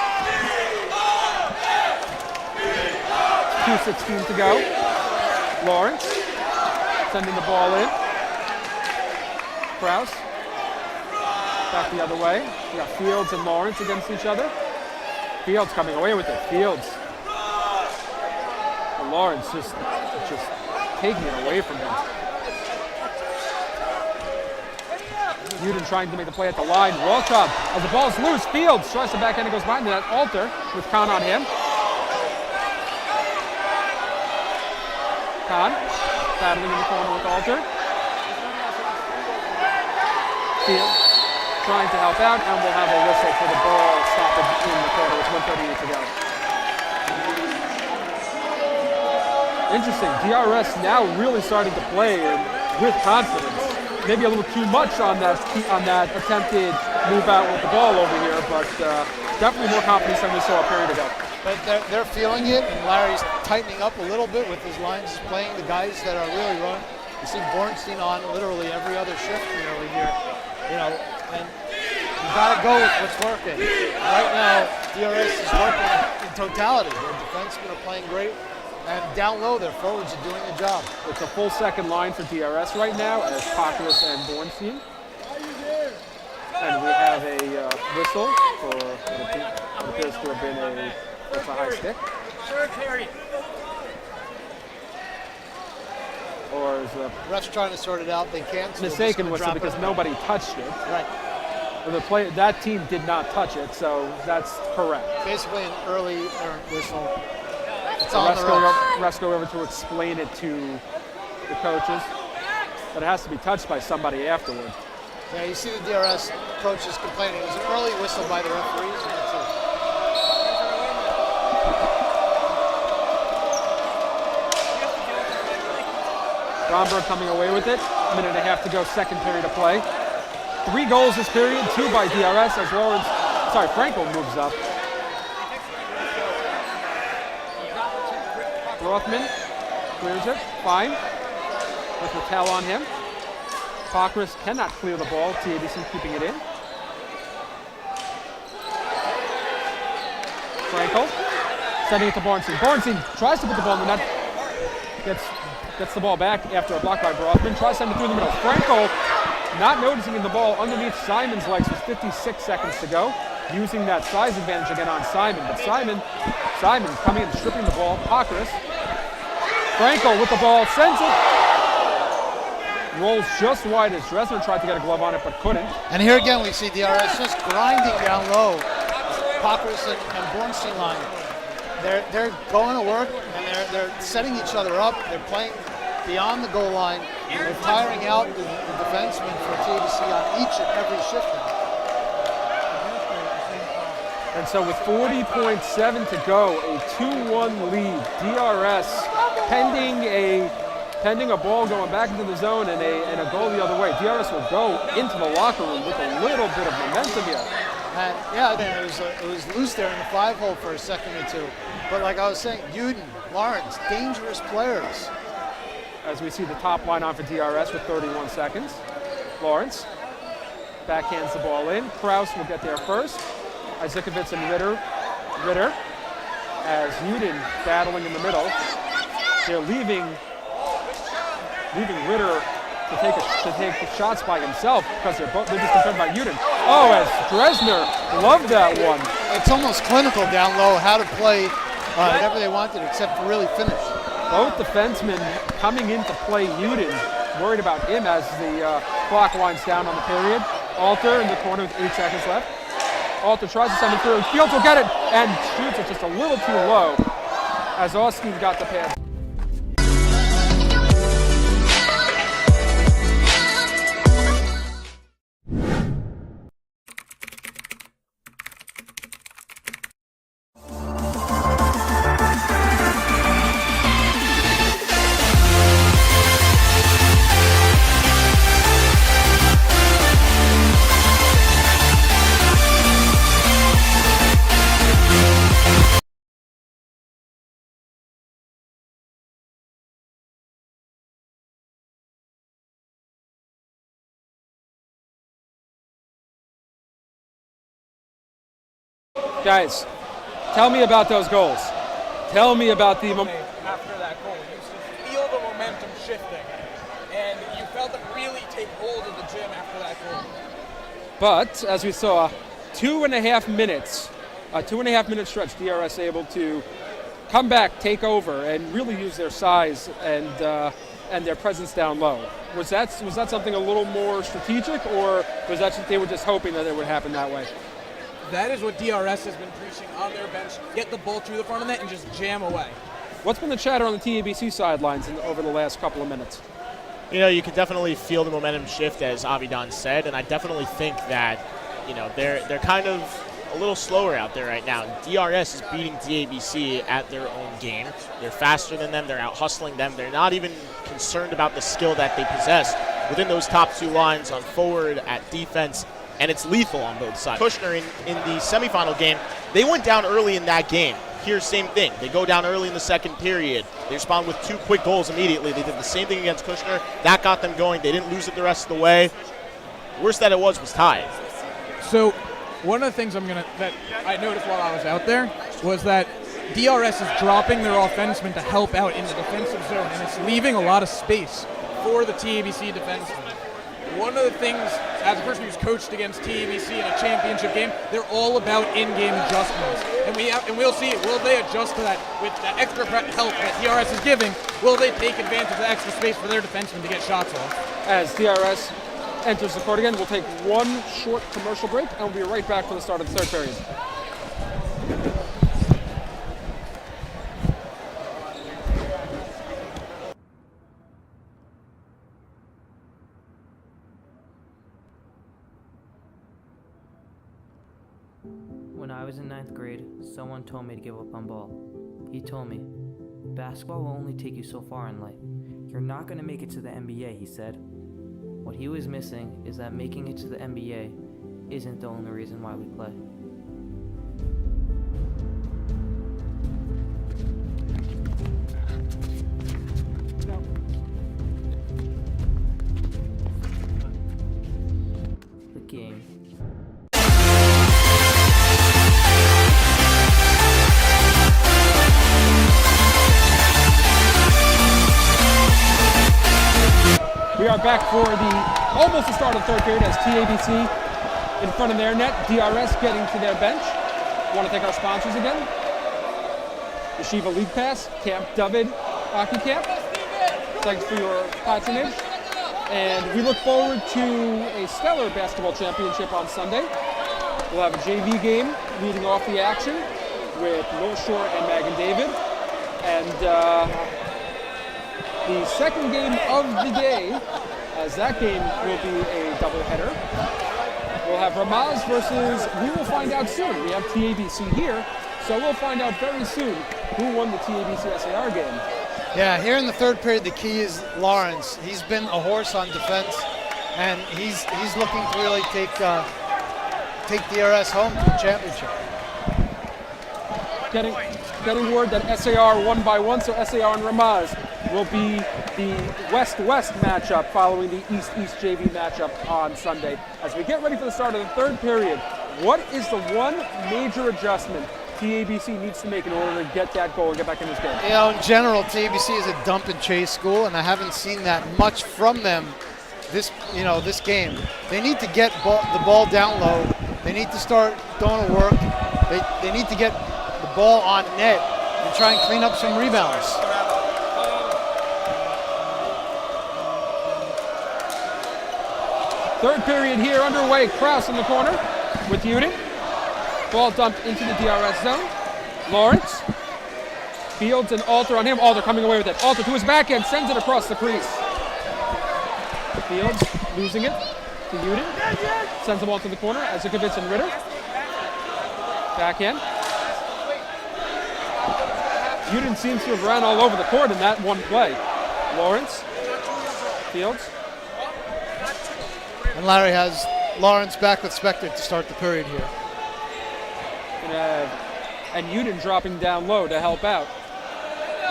2:16 to go. Lawrence sending the ball in. Kraus back the other way. We got Fields and Lawrence against each other. Fields coming away with it. Fields. And Lawrence just taking it away from him. Uden trying to make the play at the line. Walkup as the ball's loose. Fields tries to backhand and goes behind that. Alter with Khan on him. Khan battling in the corner with Alter. Fields trying to help out, and we'll have a whistle for the ball stoppage in the quarter with 1:38 to go. Interesting. DRS now really starting to play with confidence. Maybe a little too much on that attempted move out with the ball over here, but definitely more confidence than we saw a period ago. But they're feeling it, and Larry's tightening up a little bit with his lines, playing the guys that are really running. You see Bornstein on literally every other shift nearly here, and you got to go with what's working. Right now, DRS is working in totality. Their defensemen are playing great, and down low, their forwards are doing the job. It's a full second line for DRS right now as Pokris and Bornstein. And we have a whistle for what appears to have been a high stick. Or is the ref's trying to sort it out? They can't. So mistaken whistle because nobody touched it. Right. That team did not touch it, so that's correct. Basically an early whistle. It's the on the refs go over to explain it to the coaches, but it has to be touched by somebody afterwards. Yeah, you see the DRS coaches complaining. It was an early whistle by the referees, and that's it. Romberg coming away with it. 1.5 minutes to go, second period of play. 3 goals this period, 2 by DRS as Franco moves up. Rothman clears it, fine. With Mattel on him. Pokris cannot clear the ball, TABC keeping it in. Franco sending it to Bornstein. Bornstein tries to put the ball in the net. Gets the ball back after a block by Rothman. Tries to send it through the middle. Franco not noticing the ball underneath Simon's legs with 56 seconds to go. Using that size advantage again on Simon. But Simon coming and stripping the ball. Pokris. Franco with the ball, sends it. Rolls just wide as Dresner tried to get a glove on it but couldn't. And here again we see DRS just grinding down low. Pokris and Bornstein line. They're going to work and they're setting each other up. They're playing beyond the goal line. They're tiring out the defensemen for TABC on each and every shift now. And so with 40.7 to go, a 2-1 lead. DRS pending a ball going back into the zone and a goal the other way. DRS will go into the locker room with a little bit of momentum here. And yeah, then it was loose there in the 5-hole for a second or two. But like I was saying, Uden, Lawrence, dangerous players. As we see the top line on for DRS with 31 seconds. Lawrence backhands the ball in. Kraus will get there first. Isakovitz and Ritter as Uden battling in the middle. They're leaving Ritter to take the shots by himself because they're just concerned about Uden. Oh, as Dresner loved that one. It's almost clinical down low how to play whatever they wanted except to really finish. Both defensemen coming in to play Uden, worried about him as the clock winds down on the period. Alter in the corner with 8 seconds left. Alter tries to send it through. Fields will get it and shoots it just a little too low as Austin got the pass. Guys, tell me about those goals. Tell me about the After that goal, you used to feel the momentum shifting, and you felt it really take hold of the gym after that goal. But as we saw, 2.5 minutes, a 2.5-minute stretch, DRS able to come back, take over, and really use their size and their presence down low. Was that something a little more strategic, or was that they were just hoping that it would happen that way? That is what DRS has been preaching on their bench. Get the ball through the front of the net and just jam away. What's been the chatter on the TABC sidelines over the last couple of minutes? You know, you can definitely feel the momentum shift, as Avidan said, and I definitely think that, you know, they're kind of a little slower out there right now. DRS is beating TABC at their own game. They're faster than them. They're out hustling them. They're not even concerned about the skill that they possess within those top two lines on forward, at defense, and it's lethal on both sides. Kushner in the semifinal game, they went down early in that game. Here's same thing. They go down early in the second period. They respond with 2 quick goals immediately. They did the same thing against Kushner. That got them going. They didn't lose it the rest of the way. Worst that it was tied. So one of the things that I noticed while I was out there was that DRS is dropping their offensemen to help out in the defensive zone, and it's leaving a lot of space for the TABC defensemen. One of the things, as a person who's coached against TABC in a championship game, they're all about in-game adjustments. And we'll see, will they adjust to that with the extra help that DRS is giving? Will they take advantage of the extra space for their defensemen to get shots off? As DRS enters the court again, we'll take one short commercial break, and we'll be right back for the start of the third period. When I was in 9th grade, someone told me to give up on ball. He told me, basketball will only take you so far in life. You're not going to make it to the NBA, he said. What he was missing is that making it to the NBA isn't the only reason why we play. The game. We are back for almost the start of the third period as TABC in front of their net, DRS getting to their bench. Want to thank our sponsors again. Yeshiva League Pass, Camp David Hockey Camp. Thanks for your patronage. And we look forward to a stellar basketball championship on Sunday. We'll have a JV game leading off the action with North Shore and Magan David. And the second game of the day, as that game will be a doubleheader, We'll have Ramaz versus, we will find out soon. We have TABC here, so we'll find out very soon who won the TABC SAR game. Yeah, here in the third period, the key is Lawrence. He's been a horse on defense, and he's looking to really take DRS home to the championship. Getting word that SAR won by 1, so SAR and Ramaz will be the West-West matchup following the East-East JV matchup on Sunday. As we get ready for the start of the third period, what is the one major adjustment TABC needs to make in order to get that goal and get back in this game? You know, in general, TABC is a dump and chase school, and I haven't seen that much from them this game. They need to get the ball down low. They need to start doing a work. They need to get the ball on net and try and clean up some rebounds. Third period here underway. Kraus in the corner with Uden. Ball dumped into the DRS zone. Lawrence. Fields and Alter on him. Alter coming away with it. Alter to his backhand, sends it across the crease. Fields losing it to Uden. Sends the ball to the corner. Ezekowitz and Ritter. Backhand. Uden seems to have ran all over the court in that one play. Lawrence. Fields. And Larry has Lawrence back with Spector to start the period here. And Uden dropping down low to help out.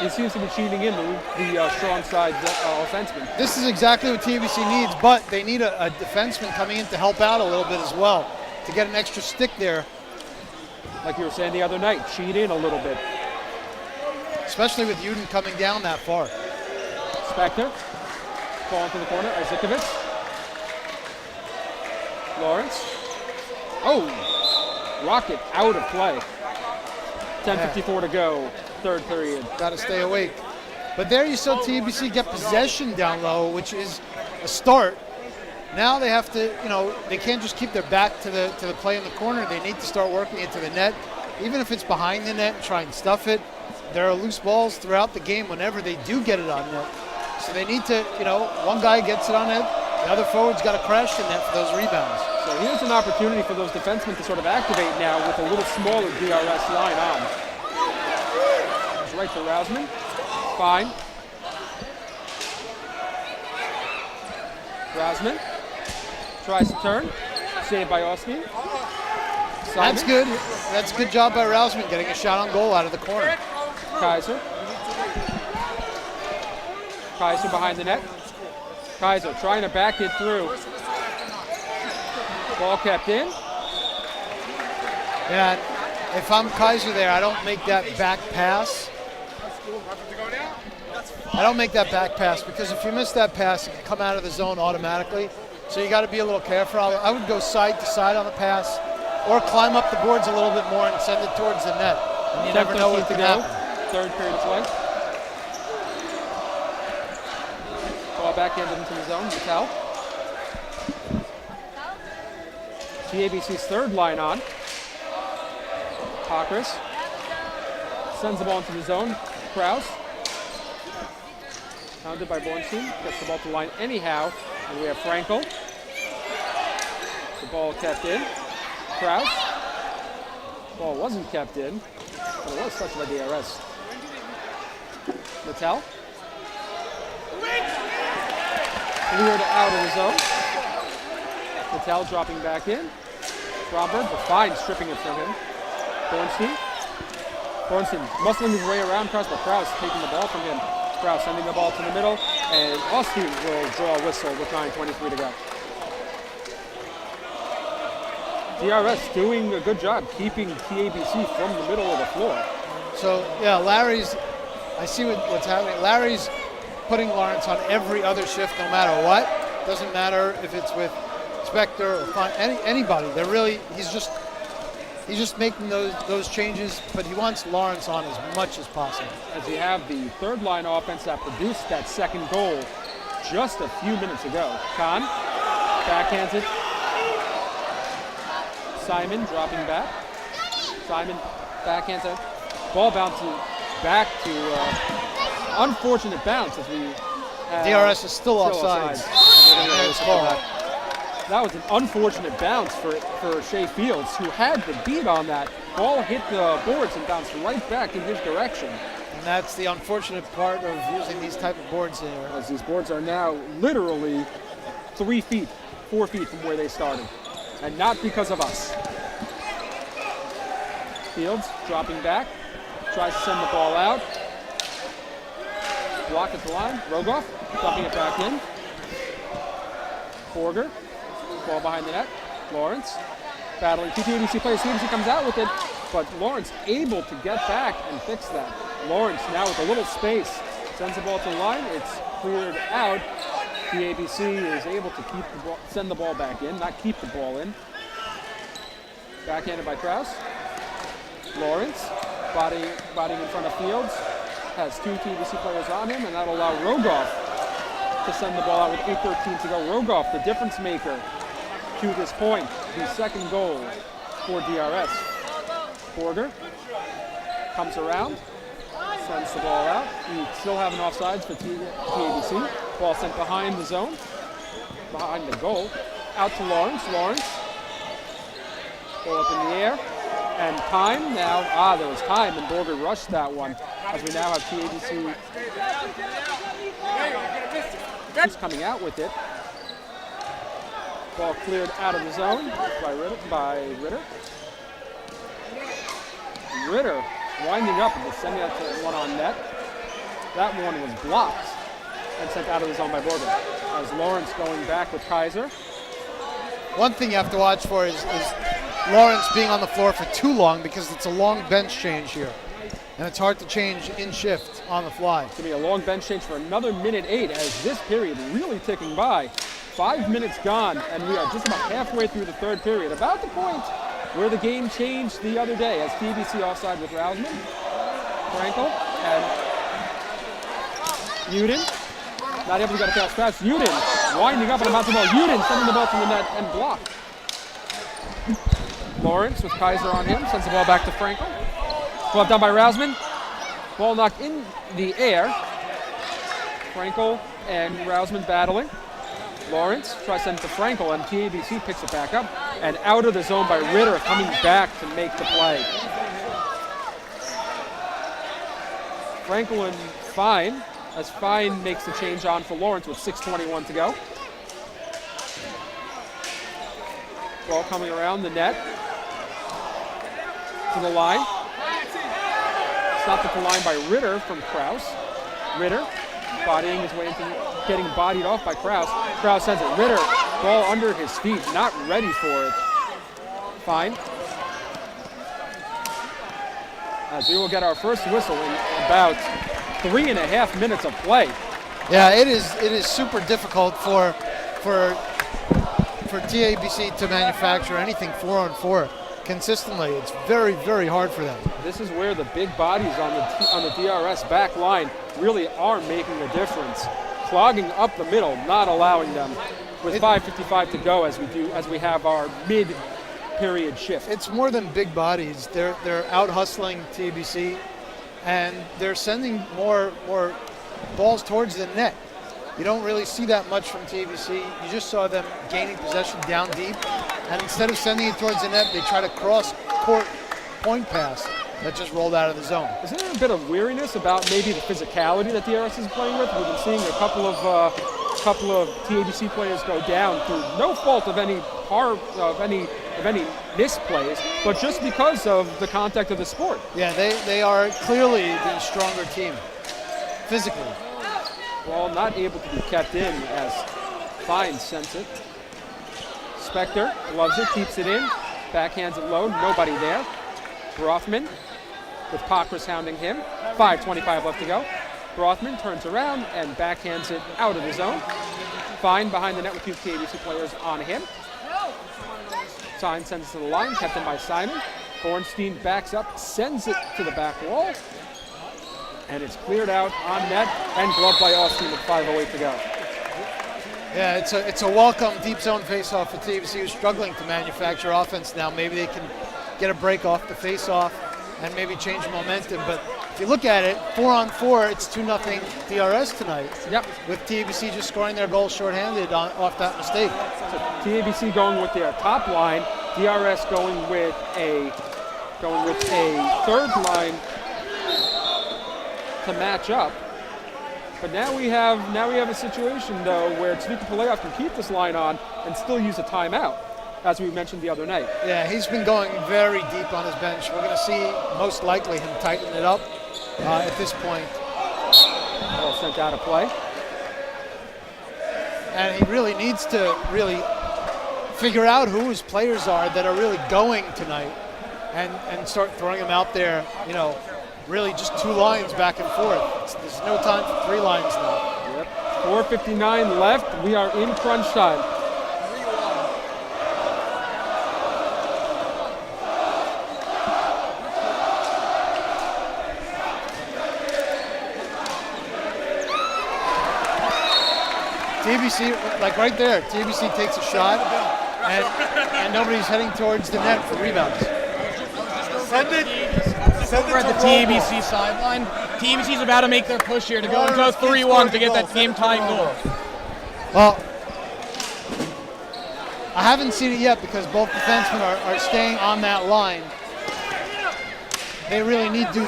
He seems to be cheating in the strong side offenseman. This is exactly what TABC needs, but they need a defenseman coming in to help out a little bit as well, to get an extra stick there. Like you were saying the other night, cheat in a little bit. Especially with Uden coming down that far. Spector, ball into the corner, Ezekowitz. Lawrence. Oh, Rocket out of play. 10:54 to go, third period. Got to stay awake. But there you saw TABC get possession down low, which is a start. Now they have to, they can't just keep their back to the play in the corner. They need to start working it to the net, even if it's behind the net and try and stuff it. There are loose balls throughout the game whenever they do get it on net. So they need to, one guy gets it on net, the other forward's got to crash the net for those rebounds. So here's an opportunity for those defensemen to sort of activate now with a little smaller DRS line on. It's right to Rousman. Fine. Rousman tries to turn. Saved by Austin. That's good. That's a good job by Rousman getting a shot on goal out of the corner. Kaiser. Kaiser behind the net. Kaiser trying to back it through. Ball kept in. Yeah, if I'm Kaiser there, I don't make that back pass. I don't make that back pass because if you miss that pass, it can come out of the zone automatically. So you got to be a little careful. I would go side to side on the pass or climb up the boards a little bit more and send it towards the net. And you never know what to go. Third period of play. Ball backhanded into the zone. Vital. TABC's third line on. Pakris sends the ball into the zone. Kraus. Pounded by Bornstein. Gets the ball to the line anyhow. And we have Frankel. The ball kept in. Kraus. Ball wasn't kept in, but it was touched by DRS. Mattel. Cleared out of the zone. Mattel dropping back in. Romberg, the fine stripping it from him. Bornstein. Bornstein muscling his way around Kraus, but Kraus taking the ball from him. Kraus sending the ball to the middle, and Austin will draw a whistle with 9:23 to go. DRS doing a good job keeping TABC from the middle of the floor. So, yeah, I see what's happening. Larry's putting Lawrence on every other shift no matter what. Doesn't matter if it's with Spector or anybody. He's just making those changes, but he wants Lawrence on as much as possible. As you have the third line offense that produced that second goal just a few minutes ago. Khan backhands it. Simon dropping back. Simon backhands it. Ball bouncing back to unfortunate bounce as we have DRS is still offside. That was an unfortunate bounce for Shea Fields, who had the beat on that. Ball hit the boards and bounced right back in his direction. And that's the unfortunate part of using these type of boards here. As these boards are now literally 3 feet, 4 feet from where they started. And not because of us. Fields dropping back, tries to send the ball out. Block at the line, Rogoff dumping it back in. Borger, ball behind the net. Lawrence battling two TABC players. TABC comes out with it, but Lawrence able to get back and fix that. Lawrence now with a little space sends the ball to the line. It's cleared out. TABC is able to keep the ball, send the ball back in, not keep the ball in. Backhanded by Krause. Lawrence bodying in front of Fields. Has two TABC players on him, and that'll allow Rogoff to send the ball out with 8:13 to go. Rogoff, the difference maker to this point, the second goal for DRS. Borger comes around, sends the ball out. We still have an offsides for TABC. Ball sent behind the zone, behind the goal. Out to Lawrence. Lawrence, ball up in the air. And time now, there was time, and Borger rushed that one, as we now have TABC He's coming out with it. Ball cleared out of the zone by Ritter. Ritter winding up and sending out to one on net. That one was blocked and sent out of the zone by Borger. As Lawrence going back with Kaiser. One thing you have to watch for is Lawrence being on the floor for too long, because it's a long bench change here. And it's hard to change in shift on the fly. It's going to be a long bench change for another minute 8 as this period really ticking by. 5 minutes gone, and we are just about halfway through the third period. About the point where the game changed the other day as TABC offside with Rausman, Frankel, and Uden. Not able to get a pass fast. Uden winding up and about the ball. Uden sending the ball to the net and blocked. Lawrence with Kaiser on him, sends the ball back to Frankel. Glove down by Rausman. Ball knocked in the air. Frankel and Rausman battling. Lawrence tries to send it to Frankel, and TABC picks it back up. And out of the zone by Ritter, coming back to make the play. Frankel and Fine, as Fine makes the change on for Lawrence with 6:21 to go. Ball coming around the net to the line. Stopped at the line by Ritter from Krause. Ritter bodying his way into getting bodied off by Krause. Krause sends it. Ritter, ball under his feet, not ready for it. Fine. As we will get our first whistle in about 3.5 minutes of play. Yeah, it is super difficult for TABC to manufacture anything 4-on-4 consistently. It's very, very hard for them. This is where the big bodies on the DRS back line really are making a difference. Clogging up the middle, not allowing them with 5:55 to go as we have our mid-period shift. It's more than big bodies. They're out hustling TABC, and they're sending more balls towards the net. You don't really see that much from TABC. You just saw them gaining possession down deep, and instead of sending it towards the net, they try to cross-court point pass that just rolled out of the zone. Is there a bit of weariness about maybe the physicality that DRS is playing with? We've been seeing a couple of TABC players go down through no fault of any misplays, but just because of the contact of the sport. Yeah, they are clearly the stronger team, physically. Ball not able to be kept in as Fine sends it. Spector loves it, keeps it in, backhands it low, nobody there. Brothman with Cochras hounding him. 5:25 left to go. Brothman turns around and backhands it out of the zone. Fine behind the net with two TABC players on him. Stein sends it to the line, kept in by Simon. Bornstein backs up, sends it to the back wall. And it's cleared out on net and gloved by Austin with 5:08 to go. Yeah, it's a welcome deep zone faceoff for TABC, who's struggling to manufacture offense now. Maybe they can get a break off the faceoff and maybe change momentum. But if you look at it, 4-on-4, it's 2-0 DRS tonight. Yep. With TABC just scoring their goal shorthanded off that mistake. So TABC going with their top line, DRS going with a third line to match up. But now we have a situation though where Tzvika Paleov can keep this line on and still use a timeout, as we mentioned the other night. Yeah, he's been going very deep on his bench. We're going to see most likely him tighten it up at this point. Ball sent out of play. And he really needs to figure out who his players are that are really going tonight and start throwing them out there, really just 2 lines back and forth. There's no time for 3 lines now. Yep. 4:59 left. We are in crunch time. TABC, like right there, TABC takes a shot, and nobody's heading towards the net for rebounds. Send it Over at the TABC sideline, TABC's about to make their push here to go into a 3-1 to get that game-tying goal. Well, I haven't seen it yet because both defensemen are staying on that line. They really need to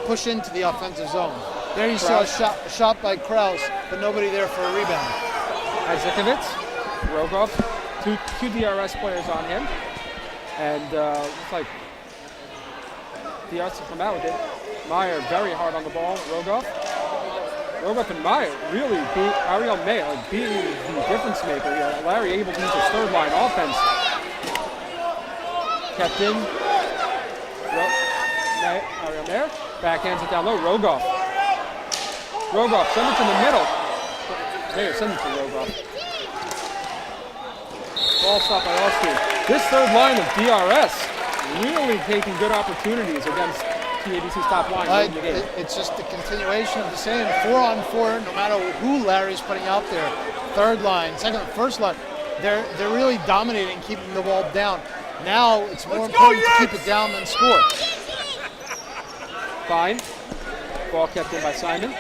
push into the offensive zone. There you saw a shot by Kraus, but nobody there for a rebound. Isakovitz, Rogoff, two DRS players on him. And looks like DRS will come out with it. Meyer very hard on the ball. Rogoff and Meyer really beat Ariel Meyer, being the difference maker. Larry able to use his third line offense. Kept in. Ariel Meyer backhands it down low. Rogoff, send it to the middle. There, send it to Rogoff. Ball stopped by Austin. This third line of DRS really taking good opportunities against TABC's top line. It's just the continuation of the same 4-on-4, no matter who Larry's putting out there. Third line, second, first line. They're really dominating, keeping the ball down. Now it's more important to keep it down than score. Fine. Ball kept in by Simon.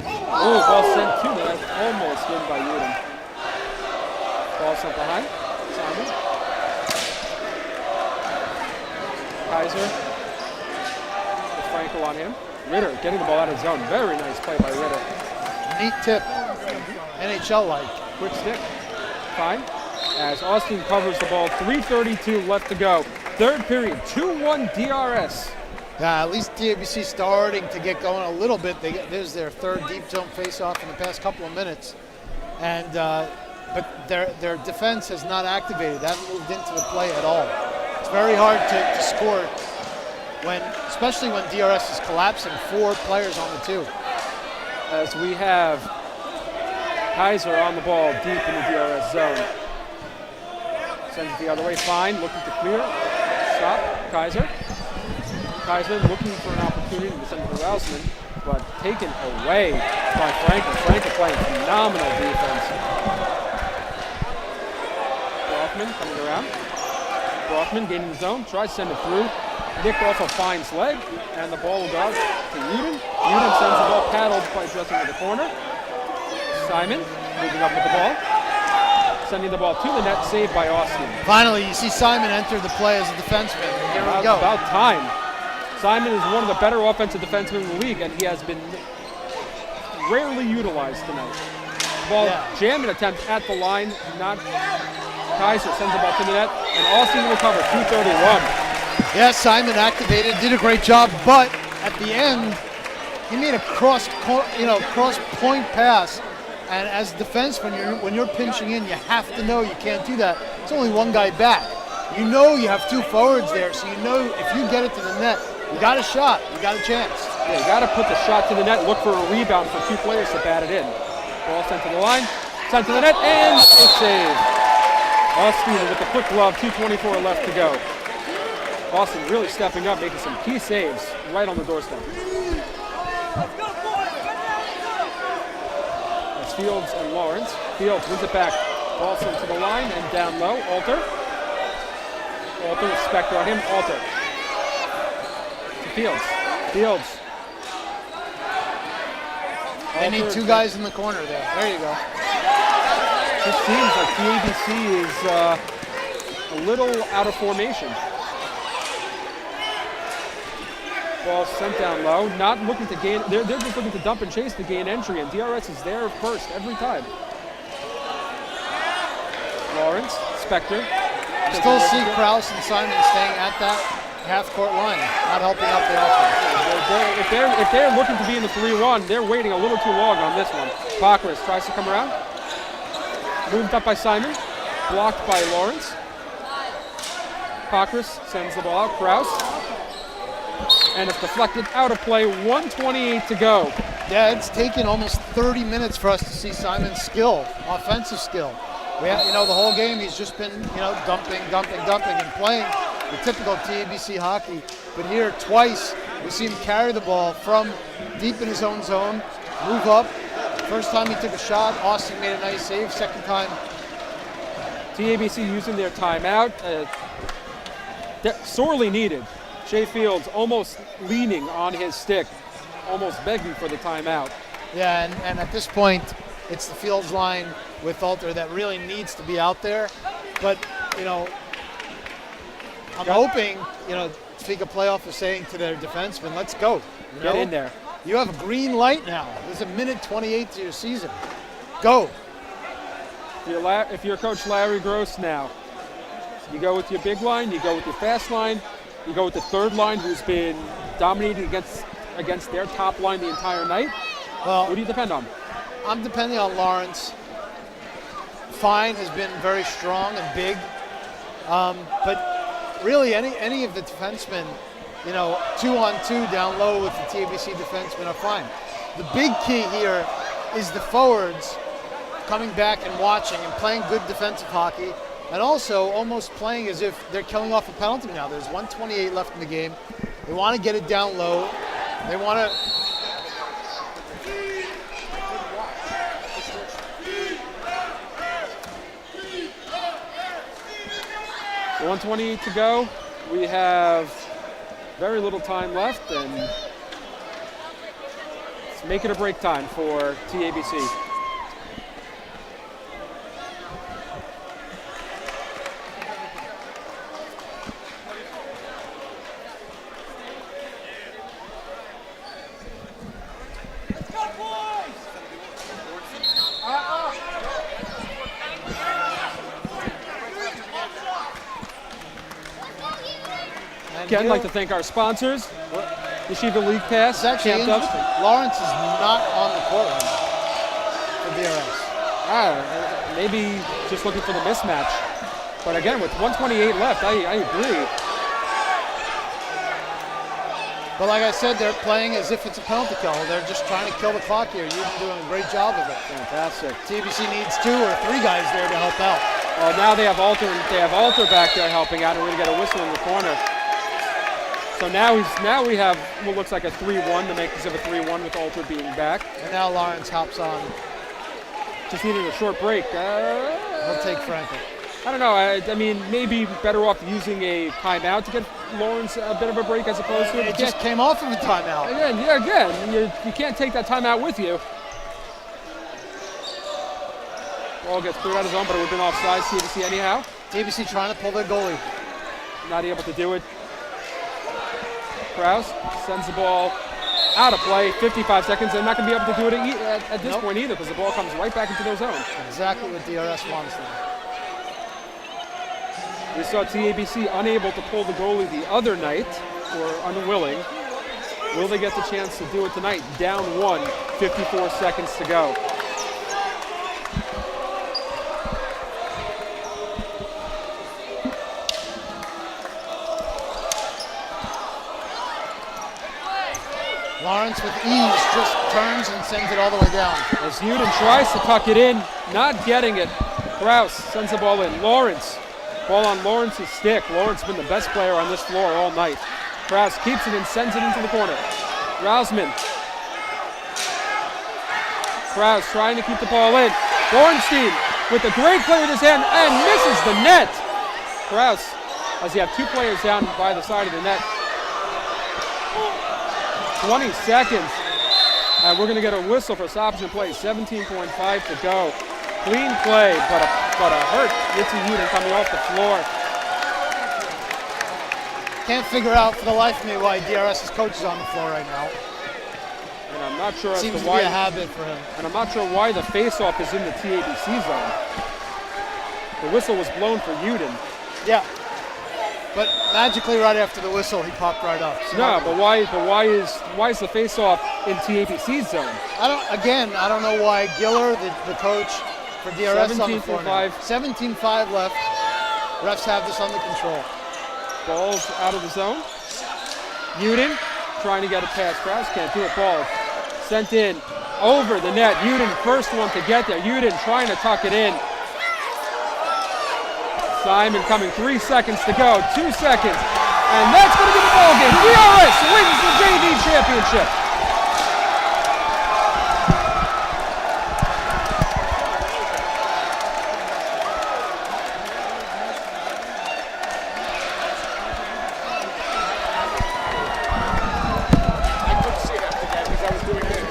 Oh, ball sent to the net. Almost in by Uden. Ball sent behind. Simon. Kaiser. With Franco on him. Ritter getting the ball out of zone. Very nice play by Ritter. Neat tip. NHL-like. Quick stick. Fine. As Austin covers the ball. 3:32 left to go. Third period. 2-1 DRS. Yeah, at least TABC starting to get going a little bit. There's their third deep zone face-off in the past couple of minutes, and but their defense has not activated. They haven't moved into the play at all. It's very hard to score especially when DRS is collapsing. 4 players on the 2. As we have Kaiser on the ball deep in the DRS zone. Sends it the other way. Fine, looking to clear. Stop. Kaiser looking for an opportunity to send it to Rausman, but taken away by Franco. Franco playing phenomenal defense. Brockman coming around. Brockman gaining the zone, tries to send it through. Nick off of Fine's leg, and the ball will go out to Uden. Uden sends the ball paddled by dressing in the corner. Simon moving up with the ball. Sending the ball to the net, saved by Austin. Finally, you see Simon enter the play as a defenseman. Here we go. About time. Simon is one of the better offensive defensemen in the league, and he has been rarely utilized tonight. Ball jamming attempt at the line, not Kaiser sends the ball to the net, and Austin will cover. 2:31. Yeah, Simon activated, did a great job, but at the end, he made a cross point pass. And as a defenseman, when you're pinching in, you have to know you can't do that. It's only one guy back. You know you have 2 forwards there, so you know if you get it to the net, you got a shot, you got a chance. Yeah, you got to put the shot to the net, look for a rebound for 2 players to bat it in. Ball sent to the line, sent to the net, and it's saved. Austin with the quick glove, 2:24 left to go. Austin really stepping up, making some key saves right on the doorstep. That's Fields and Lawrence. Fields wins it back. Ball sent to the line and down low. Alter with Spector on him. Alter. Fields. Fields. They need two guys in the corner there. There you go. It seems like TABC is a little out of formation. Ball sent down low, not looking to gain. They're just looking to dump and chase to gain entry, and DRS is there first every time. Lawrence, Spector. Still see Kraus and Simon staying at that half-court line, not helping out the offense. If they're looking to be in the 3-1, they're waiting a little too long on this one. Bachris tries to come around. Moved up by Simon, blocked by Lawrence. Bachris sends the ball out. Kraus. And it's deflected out of play, 1:28 to go. Yeah, it's taken almost 30 minutes for us to see Simon's skill, offensive skill. We have, the whole game he's just been, dumping, and playing the typical TABC hockey. But here, twice, we see him carry the ball from deep in his own zone, move up. First time he took a shot, Austin made a nice save. Second time, TABC using their timeout, sorely needed. Shea Fields almost leaning on his stick, almost begging for the timeout. yeah, and at this point, it's the Fields line with Alter that really needs to be out there. But, I'm hoping, Fika Playoff is saying to their defensemen, let's go. Get in there. You have a green light now. There's a minute 28 to your season. Go. If you're Coach Larry Gross now, you go with your big line, you go with your fast line, you go with the third line who's been dominating against their top line the entire night. Well, Who do you depend on? I'm depending on Lawrence. Fine has been very strong and big. But really, any of the defensemen, 2-on-2 down low with the TABC defensemen are fine. The big key here is the forwards coming back and watching and playing good defensive hockey, and also almost playing as if they're killing off a penalty now. There's 1:28 left in the game. They want to get it down low. They want to. 1:28 to go. We have very little time left, and let's make it a break time for TABC. Again, I'd like to thank our sponsors, Yeshiva League Pass, It's actually Camp Dubs. interesting. Lawrence is not on the court right now for DRS. Maybe just looking for the mismatch. But again, with 1:28 left, I agree. But like I said, they're playing as if it's a penalty kill. They're just trying to kill the clock here. You've been doing a great job of it. Fantastic. TBC needs 2 or 3 guys there to help out. Now they have Alter back there helping out, and we're gonna get a whistle in the corner. So now we have what looks like a 3-1 to make this of a 3-1 with Alter being back. And now Lawrence hops on. Just needed a short break. He'll take Frankel. I don't know. I mean, maybe better off using a timeout to get Lawrence a bit of a break as opposed to It just came off of a timeout. Again, you can't take that timeout with you. Ball gets cleared out of zone, but it would have been offside. TBC anyhow. TBC trying to pull their goalie. Not able to do it. Kraus sends the ball out of play. 55 seconds. They're not going to be able to do it at this point either, because the ball comes right back into their zone. Exactly what DRS wants them. We saw TABC unable to pull the goalie the other night, or unwilling. Will they get the chance to do it tonight? Down 1, 54 seconds to go. Lawrence with ease just turns and sends it all the way down. As Uden tries to tuck it in, not getting it. Kraus sends the ball in. Lawrence, ball on Lawrence's stick. Lawrence has been the best player on this floor all night. Kraus keeps it and sends it into the corner. Rausman. Kraus trying to keep the ball in. Bornstein with a great play with his hand and misses the net. Kraus, as you have 2 players down by the side of the net. 20 seconds. And we're going to get a whistle for stoppage and play. 17.5 to go. Clean play, but a hurt Yitzi Uden coming off the floor. Can't figure out for the life of me why DRS's coach is on the floor right now. And I'm not sure Seems as to to why. be a habit for him. And I'm not sure why the face-off is in the TABC zone. The whistle was blown for Uden. Yeah. But magically, right after the whistle, he popped right up. So No, but why is the face-off in TABC zone? I don't know why Giller, the coach for DRS, on the floor now. 17-5 left. Refs have this under control. Ball's out of the zone. Uden trying to get a pass. Krause can't do it. Ball sent in over the net. Uden first one to get there. Uden trying to tuck it in. Simon coming, 3 seconds to go, 2 seconds, and that's going to be the ball game. DRS wins the JV championship. I couldn't see it after that because I was doing this.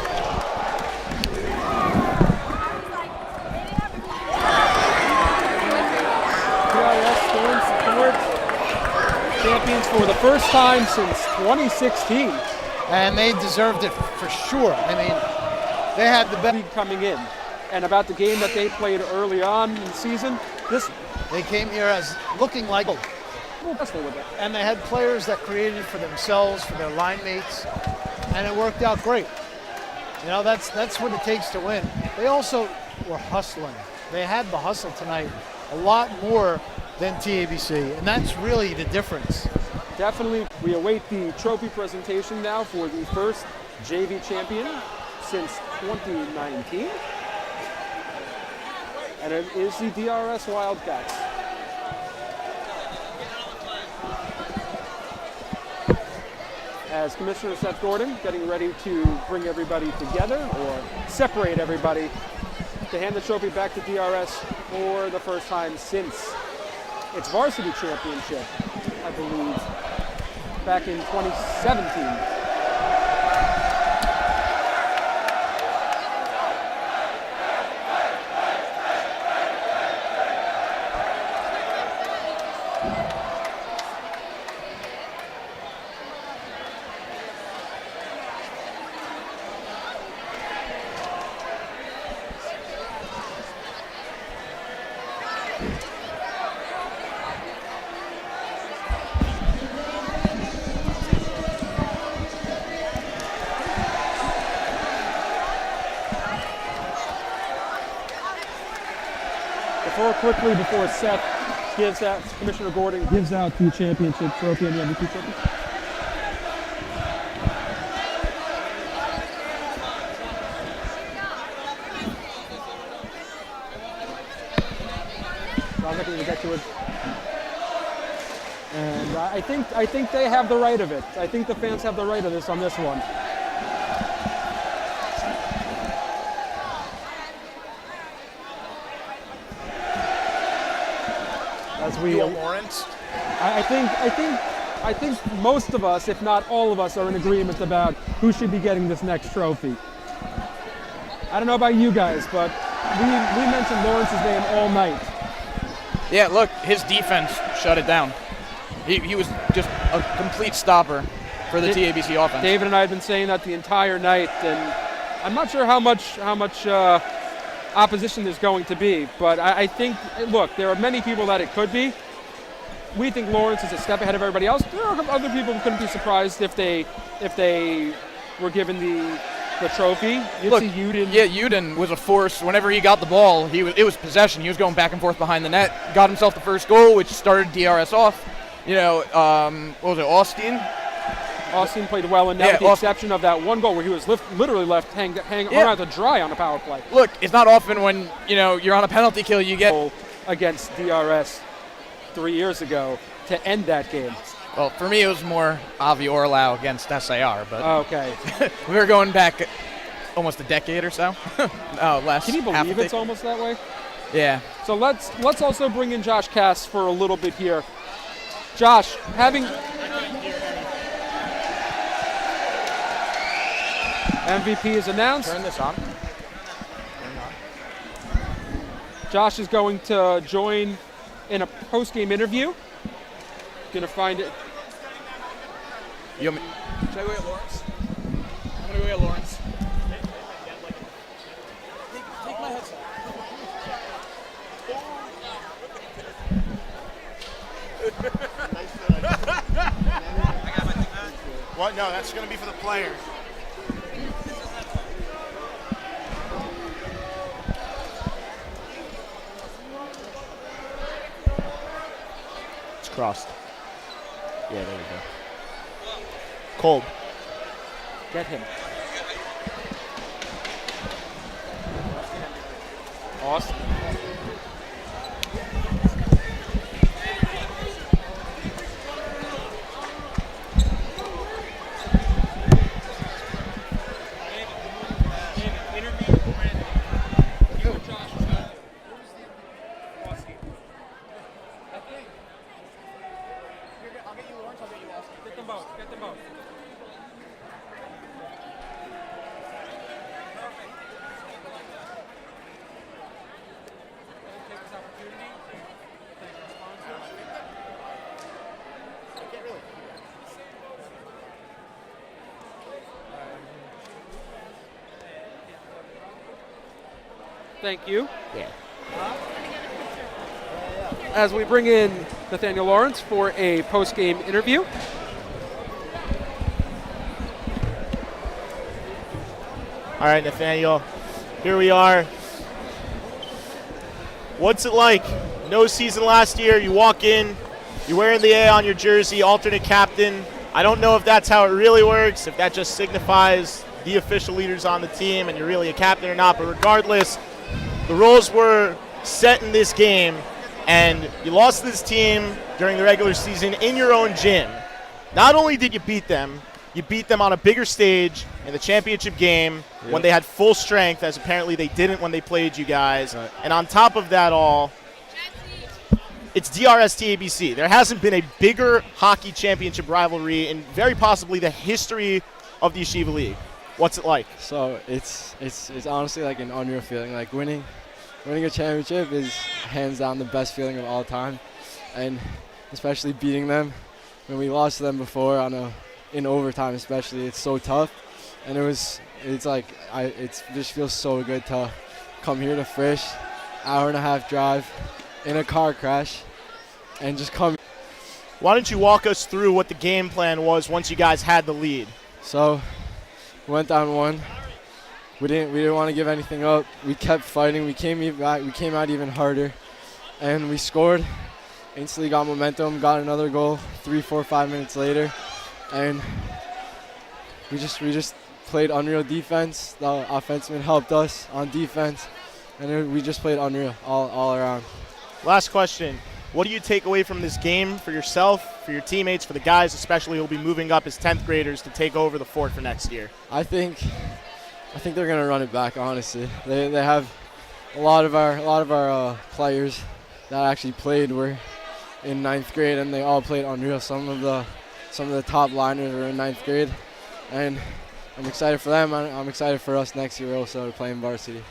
Champions for the first time since 2016. And they deserved it for sure. I mean, they had the best. Coming in, and about the game that they played early on in the season, They came here as looking like, and they had players that created for themselves, for their line mates, and it worked out great. You know, that's what it takes to win. They also were hustling. They had the hustle tonight a lot more than TABC, and that's really the difference. Definitely, we await the trophy presentation now for the first JV champion since 2019, and it is the DRS Wildcats. As Commissioner Seth Gordon getting ready to bring everybody together or separate everybody to hand the trophy back to DRS for the first time since its varsity championship, I believe, back in 2017. Before Seth gives out, Commissioner Gordon gives out the championship trophy and the MVP trophy. I'm looking to get to it. And I think they have the right of it. I think the fans have the right of this on this one. As we, Lawrence. I think most of us, if not all of us, are in agreement about who should be getting this next trophy. I don't know about you guys, but we mentioned Lawrence's name all night. Yeah, look, his defense shut it down. He was just a complete stopper for the TABC offense. David and I had been saying that the entire night, and I'm not sure how much opposition there's going to be, but I think, look, there are many people that it could be. We think Lawrence is a step ahead of everybody else. There are other people who couldn't be surprised if they were given the trophy. Look, Uden. yeah, Uden was a force. Whenever he got the ball, it was possession. He was going back and forth behind the net. Got himself the first goal, which started DRS off. You know, what was it, Austin? Austin played well, and now with the exception of that one goal where he was literally left hung out to dry on a power play. Look, it's not often when you're on a penalty kill you get against DRS 3 years ago to end that game. Well, for me it was more Avi Orlau against SAR, but okay, we were going back almost a decade or so. Less. Can you believe it's almost that way? Yeah. So let's also bring in Josh Cass for a little bit here. Josh, having MVP is announced. Turn this on. Josh is going to join in a post-game interview. Gonna find it. Should I go get Lawrence? I'm gonna go get Lawrence. Take my headset. What? No, that's going to be for the player. It's crossed. Yeah, there we go. Cold. Get him. Awesome. Get them both. Thank you. Yeah. As we bring in Nathaniel Lawrence for a post-game interview. All right, Nathaniel, here we are. What's it like? No season last year. You walk in, you're wearing the A on your jersey, alternate captain. I don't know if that's how it really works, if that just signifies the official leaders on the team and you're really a captain or not. But regardless, the roles were set in this game, and you lost this team during the regular season in your own gym. Not only did you beat them on a bigger stage in the championship game when they had full strength, as apparently they didn't when they played you guys. Right. And on top of that all, it's DRS TABC. There hasn't been a bigger hockey championship rivalry in very possibly the history of the Yeshiva League. What's it like? So it's honestly like an unreal feeling. Like winning a championship is hands down the best feeling of all time, and especially beating them when we lost to them before in overtime especially. It's so tough, and it just feels so good to come here to Frisch, hour-and-a-half drive in a car crash, and just come. Why don't you walk us through what the game plan was once you guys had the lead? So we went down one. We didn't want to give anything up. We kept fighting. We came out even harder, and we scored. Instantly got momentum. Got another goal 3, 4, 5 minutes later, and we just played unreal defense. The offenseman helped us on defense, and we just played unreal all around. Last question. What do you take away from this game for yourself, for your teammates, for the guys especially who will be moving up as 10th graders to take over the fort for next year? I think they're gonna run it back. Honestly, they have a lot of our players that actually played were in 9th grade, and they all played unreal. Some of the top liners were in 9th grade, and I'm excited for them. I'm excited for us next year also to play in varsity.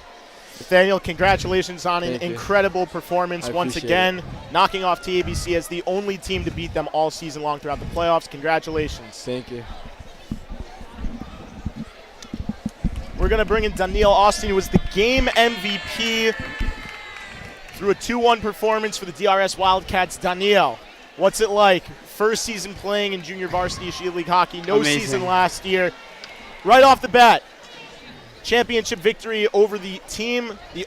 Nathaniel, congratulations on an incredible performance once again, knocking off TABC as the only team to beat them all season long throughout the playoffs. Congratulations. Thank you. We're going to bring in Daniel Austin, who was the game MVP through a 2-1 performance for the DRS Wildcats. Daniel, what's it like? First season playing in junior varsity Yeshiva League hockey. No Amazing. Season last year. Right off the bat, championship victory over the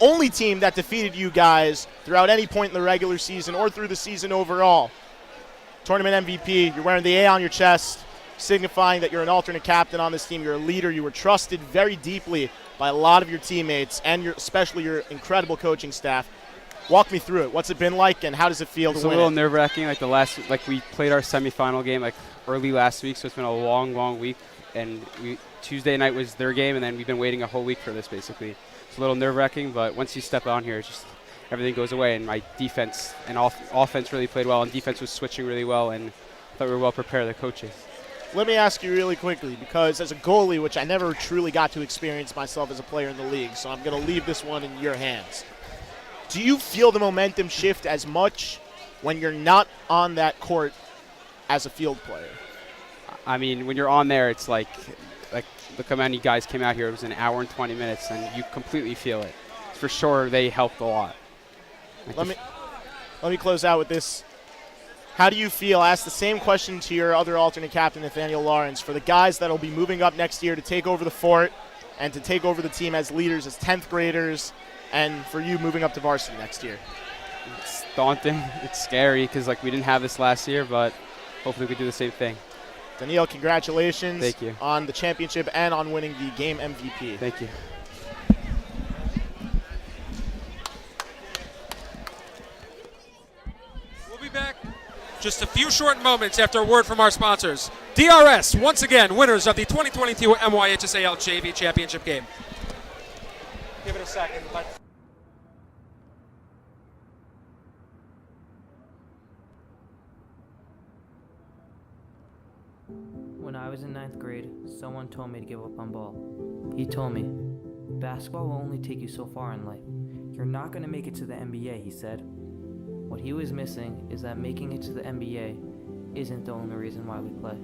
only team that defeated you guys throughout any point in the regular season or through the season overall. Tournament MVP, you're wearing the A on your chest, signifying that you're an alternate captain on this team. You're a leader. You were trusted very deeply by a lot of your teammates and especially your incredible coaching staff. Walk me through it. What's it been like, and how does it feel to win? It's a little nerve-wracking. Like we played our semifinal game like early last week, so it's been a long week. And Tuesday night was their game, and then we've been waiting a whole week for this. Basically, it's a little nerve-wracking, but once you step on here, it's just everything goes away. And my defense and offense really played well, and defense was switching really well, and I thought we were well prepared. The coaches. let me ask you really quickly, because as a goalie, which I never truly got to experience myself as a player in the league, so I'm going to leave this one in your hands. Do you feel the momentum shift as much when you're not on that court as a field player? I mean, when you're on there, it's like look how many guys came out here. It was an hour and 20 minutes, and you completely feel it. For sure, they helped a lot. Let me close out with this. How do you feel? Ask the same question to your other alternate captain, Nathaniel Lawrence, for the guys that will be moving up next year to take over the fort and to take over the team as leaders, as 10th graders, and for you moving up to varsity next year. It's daunting. It's scary because we didn't have this last year, but hopefully we do the same thing. Daniil, congratulations. Thank you. On the championship and on winning the game MVP. Thank you. We'll be back just a few short moments after a word from our sponsors. DRS, once again, winners of the 2022 MYHSAL JV Championship game. Give it a second. When I was in 9th grade, someone told me to give up on ball. He told me, basketball will only take you so far in life. You're not going to make it to the NBA, he said. What he was missing is that making it to the NBA isn't the only reason why we play.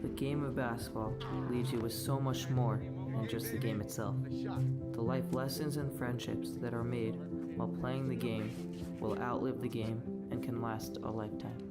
The game of basketball leaves you with so much more than just the game itself. The life lessons and friendships that are made while playing the game will outlive the game and can last a lifetime.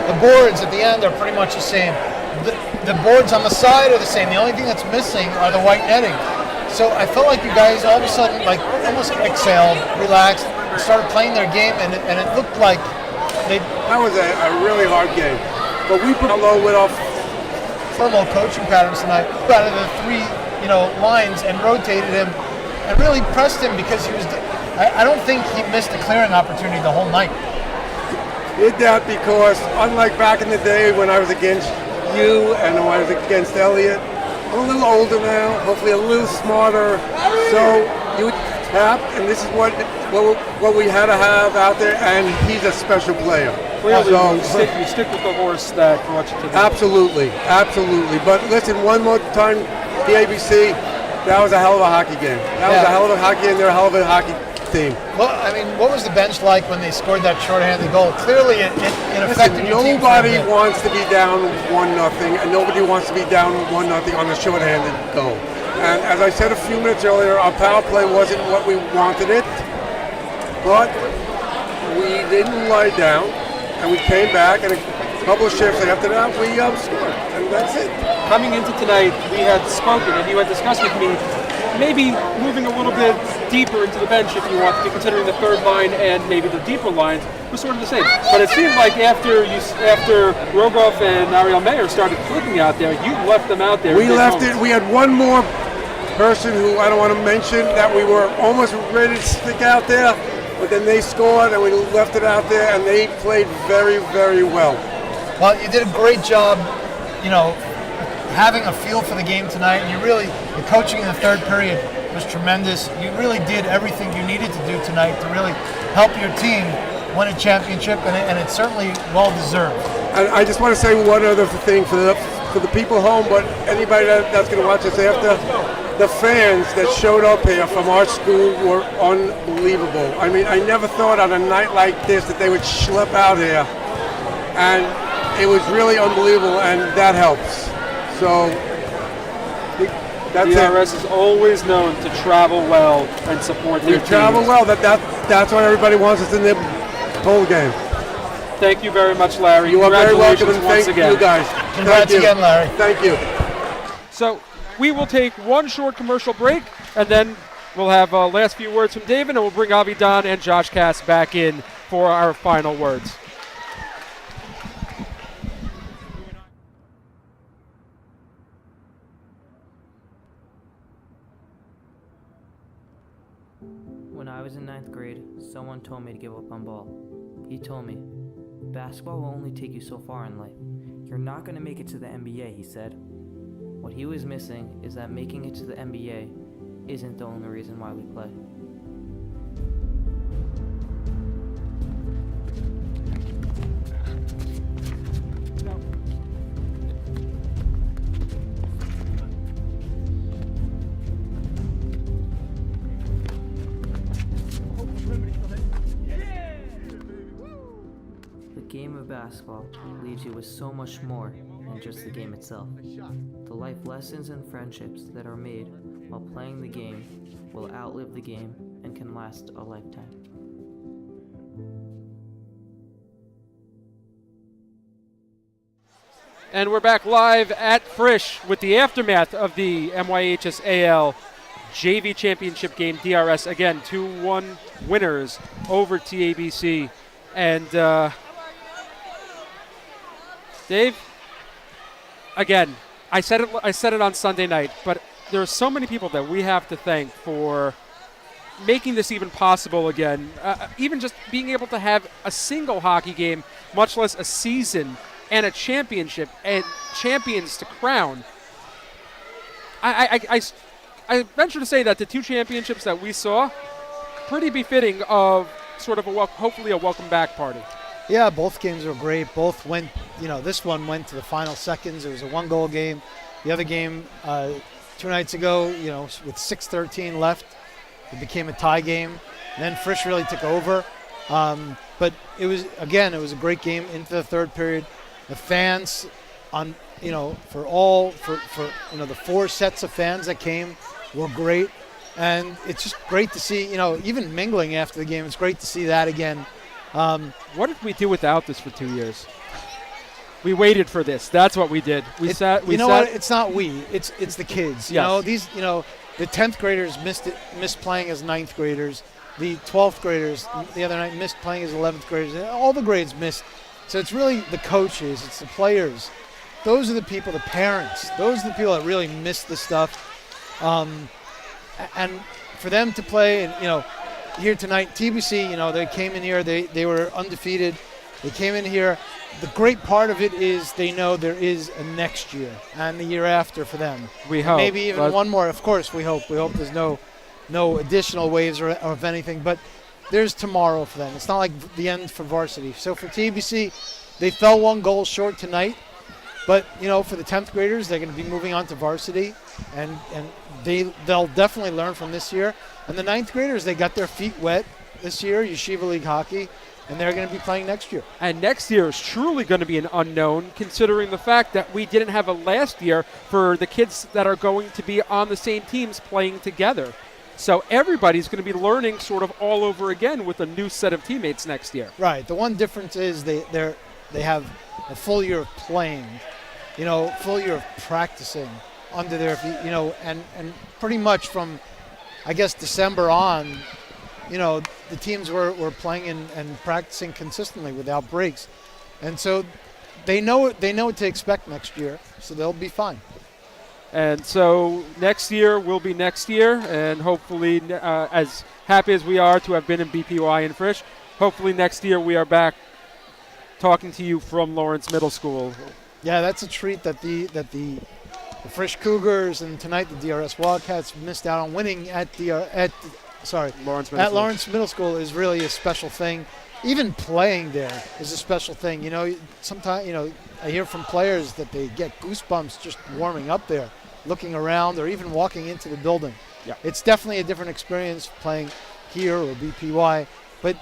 The boards at the end are pretty much the same. The boards on the side are the same. The only thing that's missing are the white netting. So I felt like you guys all of a sudden almost exhaled, relaxed, and started playing their game, and it looked like they... That was a really hard game. But we put a low with off furlough coaching patterns tonight. Out of the three, lines and rotated him and really pressed him because he was... I don't think he missed a clearing opportunity the whole night. Did that because, unlike back in the day when I was against you and when I was against Elliot, I'm a little older now, hopefully a little smarter. So you tap, and this is what we had to have out there, and he's a special player. Clearly, you stick with the horse that brought you to the Absolutely. But listen, one more time, TABC, that was a hell of a hockey game. That was a hell of a hockey game. They're a hell of a hockey team. Well, what was the bench like when they scored that shorthanded goal? Clearly, it affected your team. Nobody wants to be down 1-0, and nobody wants to be down 1-0 on a shorthanded goal. And as I said a few minutes earlier, our power play wasn't what we wanted it, but we didn't lie down, and we came back, and a couple of shifts after that, we scored, and that's it. Coming into tonight, we had spoken, and you had discussed with me maybe moving a little bit deeper into the bench if you want to, considering the third line and maybe the deeper lines was sort of the same. But it seemed like after Rogoff and Ariel Mayer started clicking out there, you left them out there. We left it. We had one more person who I don't want to mention that we were almost ready to stick out there, but then they scored and we left it out there, and they played very, very well. Well, you did a great job, having a feel for the game tonight, and the coaching in the third period was tremendous. You really did everything you needed to do tonight to really help your team win a championship, and it's certainly well-deserved. And I just want to say one other thing for the people home, but anybody that's going to watch us after, the fans that showed up here from our school were unbelievable. I mean, I never thought on a night like this that they would schlep out here, and it was really unbelievable, and that helps. So that's DRS is always known to travel well and support their teams. We travel well. That's why everybody wants us in the bowl game. Thank you very much, Larry. You are very welcome, and thank again. you guys. Congrats again, Larry. Thank you. So we will take one short commercial break, and then we'll have last few words from David, and we'll bring Avi Don and Josh Cass back in for our final words. When I was in 9th grade, someone told me to give up on ball. He told me, basketball will only take you so far in life. You're not going to make it to the NBA, he said. What he was missing is that making it to the NBA isn't the only reason why we play. The game of basketball leaves you with so much more than just the game itself. The life lessons and friendships that are made while playing the game will outlive the game and can last a lifetime. And we're back live at Frisch with the aftermath of the MYHSAL JV Championship game. DRS, again, 2-1 winners over TABC. And Dave, again, I said it on Sunday night, but there are so many people that we have to thank for making this even possible again. Even just being able to have a single hockey game, much less a season and a championship and champions to crown. I venture to say that the two championships that we saw, pretty befitting of sort of hopefully a welcome back party. Yeah, both games were great. Both went, this one went to the final seconds. It was a one-goal game. The other game 2 nights ago, with 6:13 left, it became a tie game. And then Frisch really took over. But it was a great game into the third period. The fans for the 4 sets of fans that came were great. And it's just great to see, even mingling after the game, it's great to see that again. What did we do without this for 2 years? We waited for this. That's what we did. It's not we. It's the kids. Yes. The 10th graders missed playing as 9th graders. The 12th graders the other night missed playing as 11th graders. All the grades missed. So it's really the coaches. It's the players. Those are the people, the parents. Those are the people that really miss the stuff. And for them to play, and here tonight, TBC, they came in here, they were undefeated. They came in here. The great part of it is they know there is a next year and the year after for them. We hope. Maybe even one more. Of course, we hope. We hope there's no additional waves or of anything, but there's tomorrow for them. It's not like the end for Varsity. So for TBC, they fell 1 goal short tonight, but, for the 10th graders, they're going to be moving on to Varsity, and they'll definitely learn from this year. And the 9th graders, they got their feet wet this year, Yeshiva League hockey, and they're going to be playing next year. And next year is truly going to be an unknown, considering the fact that we didn't have a last year for the kids that are going to be on the same teams playing together. So everybody's going to be learning sort of all over again with a new set of teammates next year. Right. The one difference is they have a full year of playing, full year of practicing under their feet, and pretty much from, I guess, December on, the teams were playing and practicing consistently without breaks. And so they know what to expect next year, so they'll be fine. And so next year will be next year, and hopefully, as happy as we are to have been in BPY and Frisch, hopefully next year we are back talking to you from Lawrence Middle School. Yeah, that's a treat that the Frisch Cougars and tonight the DRS Wildcats missed out on winning at Lawrence Middle School is really a special thing. Even playing there is a special thing. You know, sometimes, you know, I hear from players that they get goosebumps just warming up there, looking around, or even walking into the building. Yeah. It's definitely a different experience playing here or BPY. But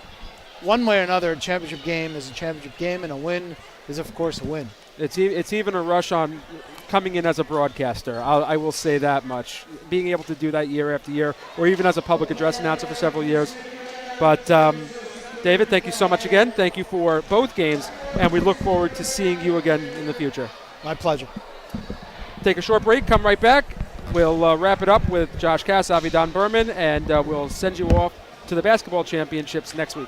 one way or another, a championship game is a championship game, and a win is, of course, a win. It's even a rush on coming in as a broadcaster. I will say that much. Being able to do that year after year, or even as a public address announcer for several years. But David, thank you so much again. Thank you for both games, and we look forward to seeing you again in the future. My pleasure. Take a short break, come right back. We'll wrap it up with Josh Cass, Avidan Berman, and we'll send you off to the basketball championships next week.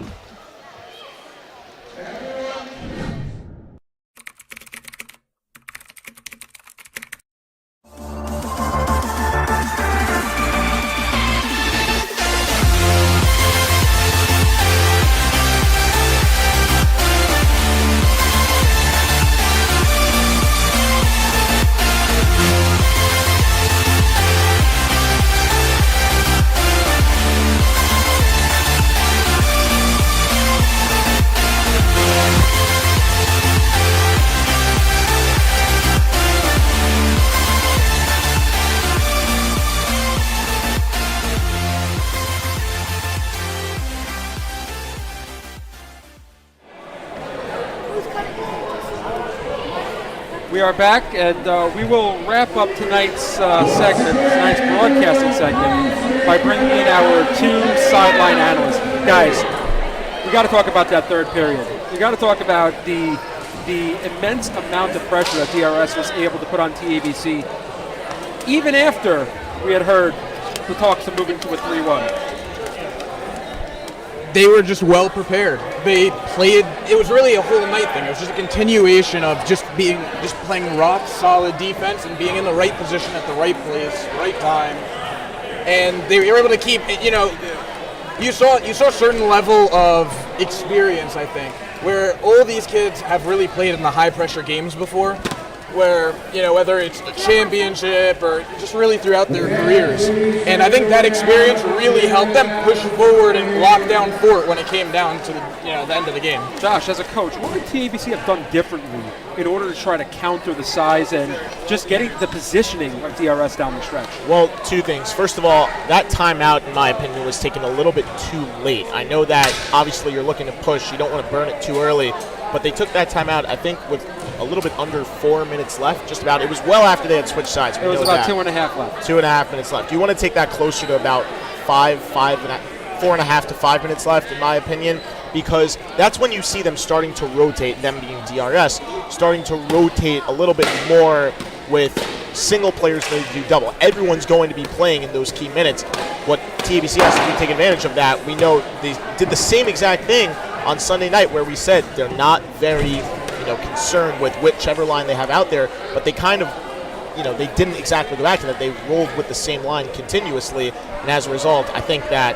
We are back, and we will wrap up tonight's segment, tonight's broadcasting segment, by bringing in our two sideline analysts. Guys, we got to talk about that third period. We got to talk about the immense amount of pressure that DRS was able to put on TABC, even after we had heard the talks of moving to a 3-1. They were just well prepared. They played. It was really a whole night thing. It was just a continuation of just playing rock solid defense and being in the right position at the right place, right time. And they were able to keep. You know, you saw a certain level of experience, I think, where all these kids have really played in the high pressure games before. Where, you know, whether it's a championship or just really throughout their careers. And I think that experience really helped them push forward and lock down fort when it came down to the end of the game. Josh, as a coach, what would TABC have done differently in order to try to counter the size and just getting the positioning of DRS down the stretch? Well, two things. First of all, that timeout, in my opinion, was taken a little bit too late. I know that obviously you're looking to push. You don't want to burn it too early. But they took that timeout, I think, with a little bit under 4 minutes left, just about. It was well after they had switched sides. It was about 2.5 left. 2.5 minutes left. You want to take that closer to about 4.5 to 5 minutes left, in my opinion, because that's when you see them starting to rotate, them being DRS, starting to rotate a little bit more with single players ready to do double. Everyone's going to be playing in those key minutes. What TABC has to do to take advantage of that, we know they did the same exact thing on Sunday night, where we said they're not very concerned with whichever line they have out there, but they kind of, they didn't exactly go back to that. They rolled with the same line continuously, and as a result, I think that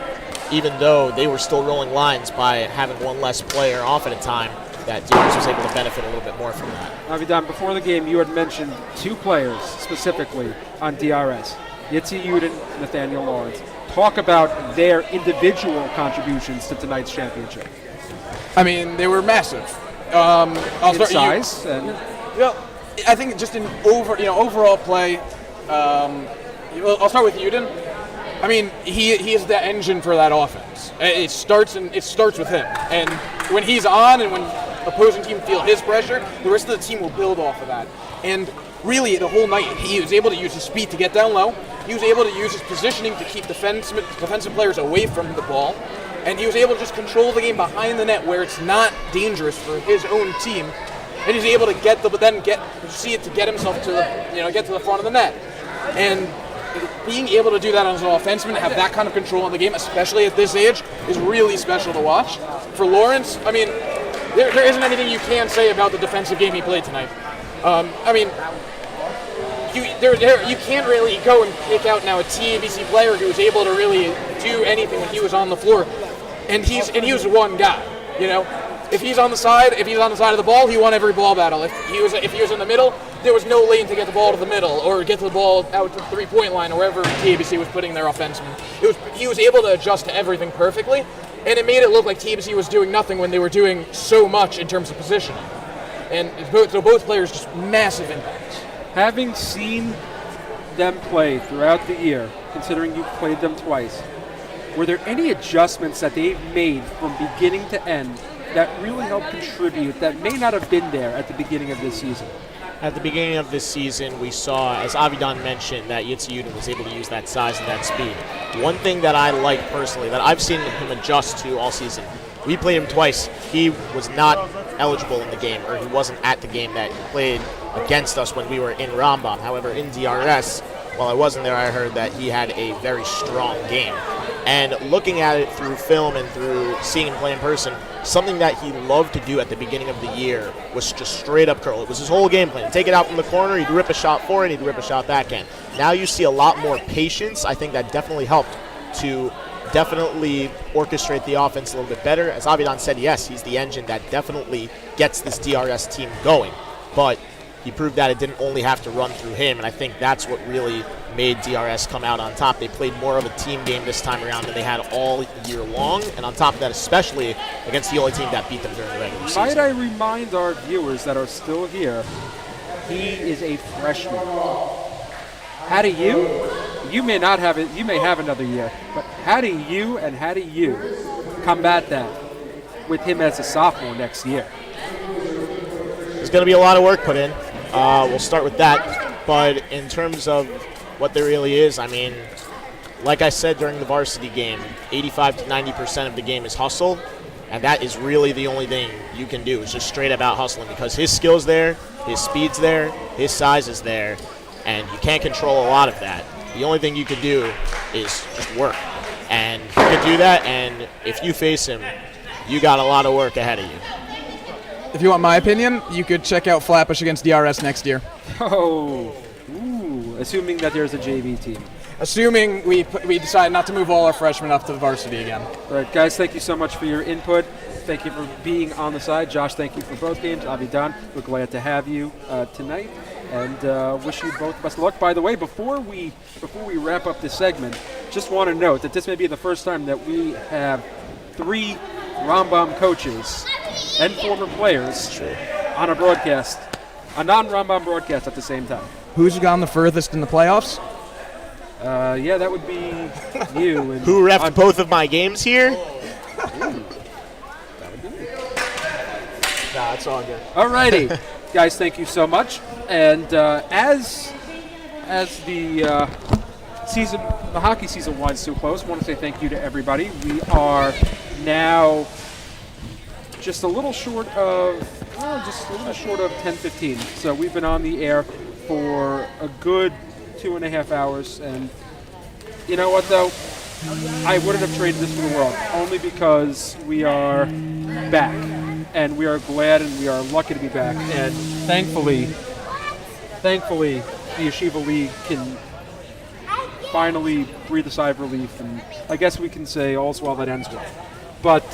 even though they were still rolling lines by having one less player off at a time, that DRS was able to benefit a little bit more from that. Avidan, before the game, you had mentioned two players specifically on DRS, Yitzi Uden and Nathaniel Lawrence. Talk about their individual contributions to tonight's championship. I mean, they were massive. I'll start size. I think just in overall play. I'll start with Uden. I mean, he is the engine for that offense. It starts with him, and when he's on, and when opposing team feel his pressure, the rest of the team will build off of that. And really, the whole night, he was able to use his speed to get down low. He was able to use his positioning to keep defensive players away from the ball. And he was able to just control the game behind the net where it's not dangerous for his own team. And he's able to get himself to get to the front of the net. And being able to do that as an offenseman, have that kind of control in the game, especially at this age, is really special to watch. For Lawrence, I mean, there isn't anything you can say about the defensive game he played tonight. I mean, you can't really go and pick out now a TABC player who was able to really do anything when he was on the floor, and he was one guy. You know, if he's on the side of the ball, he won every ball battle. If he was in the middle, there was no lane to get the ball to the middle or get the ball out to the 3-point line or wherever TABC was putting their offensemen. He was able to adjust to everything perfectly, and it made it look like TABC was doing nothing when they were doing so much in terms of positioning. And both players just massive impacts. Having seen them play throughout the year, considering you played them twice, were there any adjustments that they've made from beginning to end that really helped contribute that may not have been there at the beginning of this season? At the beginning of this season, we saw, as Avidan mentioned, that Yitzhak was able to use that size and that speed. One thing that I like personally, that I've seen him adjust to all season, we played him twice. He was not eligible in the game, or he wasn't at the game that he played against us when we were in Rambam. However, in DRS, while I wasn't there, I heard that he had a very strong game. And looking at it through film and through seeing him play in person, something that he loved to do at the beginning of the year was just straight up curl. It was his whole game plan. Take it out from the corner, he'd rip a shot forward, he'd rip a shot backhand. Now you see a lot more patience. I think that definitely helped to definitely orchestrate the offense a little bit better. As Avidan said, yes, he's the engine that definitely gets this DRS team going. But he proved that it didn't only have to run through him, and I think that's what really made DRS come out on top. They played more of a team game this time around than they had all year long, and on top of that, especially against the only team that beat them during the regular season. Might I remind our viewers that are still here, he is a freshman. How do you may not have it, you may have another year, but how do you combat that with him as a sophomore next year? There's going to be a lot of work put in. We'll start with that. But in terms of what there really is, I mean, like I said during the varsity game, 85 to 90% of the game is hustle, and that is really the only thing you can do is just straight up out hustling, because his skill's there, his speed's there, his size is there, and you can't control a lot of that. The only thing you could do is just work. And you could do that, and if you face him, you got a lot of work ahead of you. If you want my opinion, you could check out Flatbush against DRS next year. Oh, assuming that there's a JV team. Assuming we decide not to move all our freshmen up to the varsity again. All right, guys, thank you so much for your input. Thank you for being on the side. Josh, thank you for both games. Avidan, we're glad to have you tonight, and wish you both best of luck. By the way, before we wrap up this segment, just want to note that this may be the first time that we have 3 Rambam coaches and former players on a broadcast, a non-Rambam broadcast at the same time. Who's gone the furthest in the playoffs? Yeah, that would be you. And who reffed both of my games here? Nah, it's all good. Alrighty, guys, thank you so much. And as the hockey season winds to a close, I want to say thank you to everybody. We are now just a little short of 10:15. So we've been on the air for a good 2.5 hours, and you know what though? I wouldn't have traded this for the world, only because we are back, and we are glad and we are lucky to be back. And thankfully, the Yeshiva League can finally breathe a sigh of relief, and I guess we can say all's well that ends well. But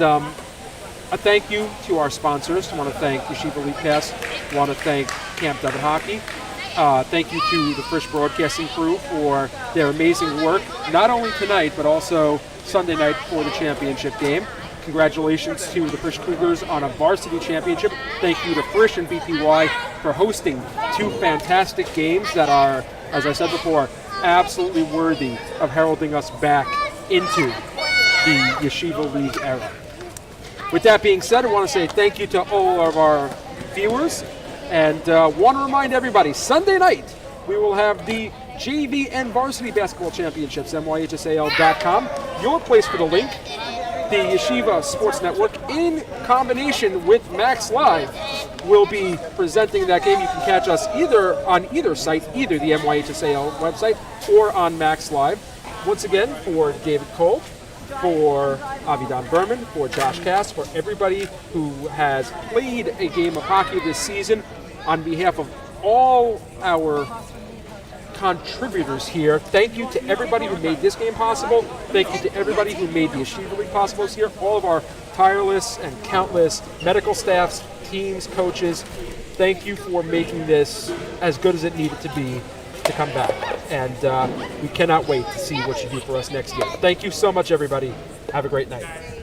a thank you to our sponsors. I want to thank Yeshiva Widcats. I want to thank Camp David Hockey. Thank you to the Frisch Broadcasting crew for their amazing work, not only tonight, but also Sunday night for the championship game. Congratulations to the Frisch Cougars on a varsity championship. Thank you to Frisch and BPY for hosting 2 fantastic games that are, as I said before, absolutely worthy of heralding us back into the Yeshiva League era. With that being said, I want to say thank you to all of our viewers, and want to remind everybody, Sunday night we will have the JV and Varsity Basketball Championships, MYHSAL.com, your place for the link. The Yeshiva Sports Network, in combination with Max Live, will be presenting that game. You can catch us either on either site, either the MYHSAL website or on Max Live. Once again, for David Cole, for Avidan Berman, for Josh Cass, for everybody who has played a game of hockey this season, on behalf of all our contributors here. Thank you to everybody who made this game possible. Thank you to everybody who made the Yeshiva League possible this year. All of our tireless and countless medical staffs, teams, coaches. Thank you for making this as good as it needed to be to come back. And we cannot wait to see what you do for us next year. Thank you so much, everybody. Have a great night.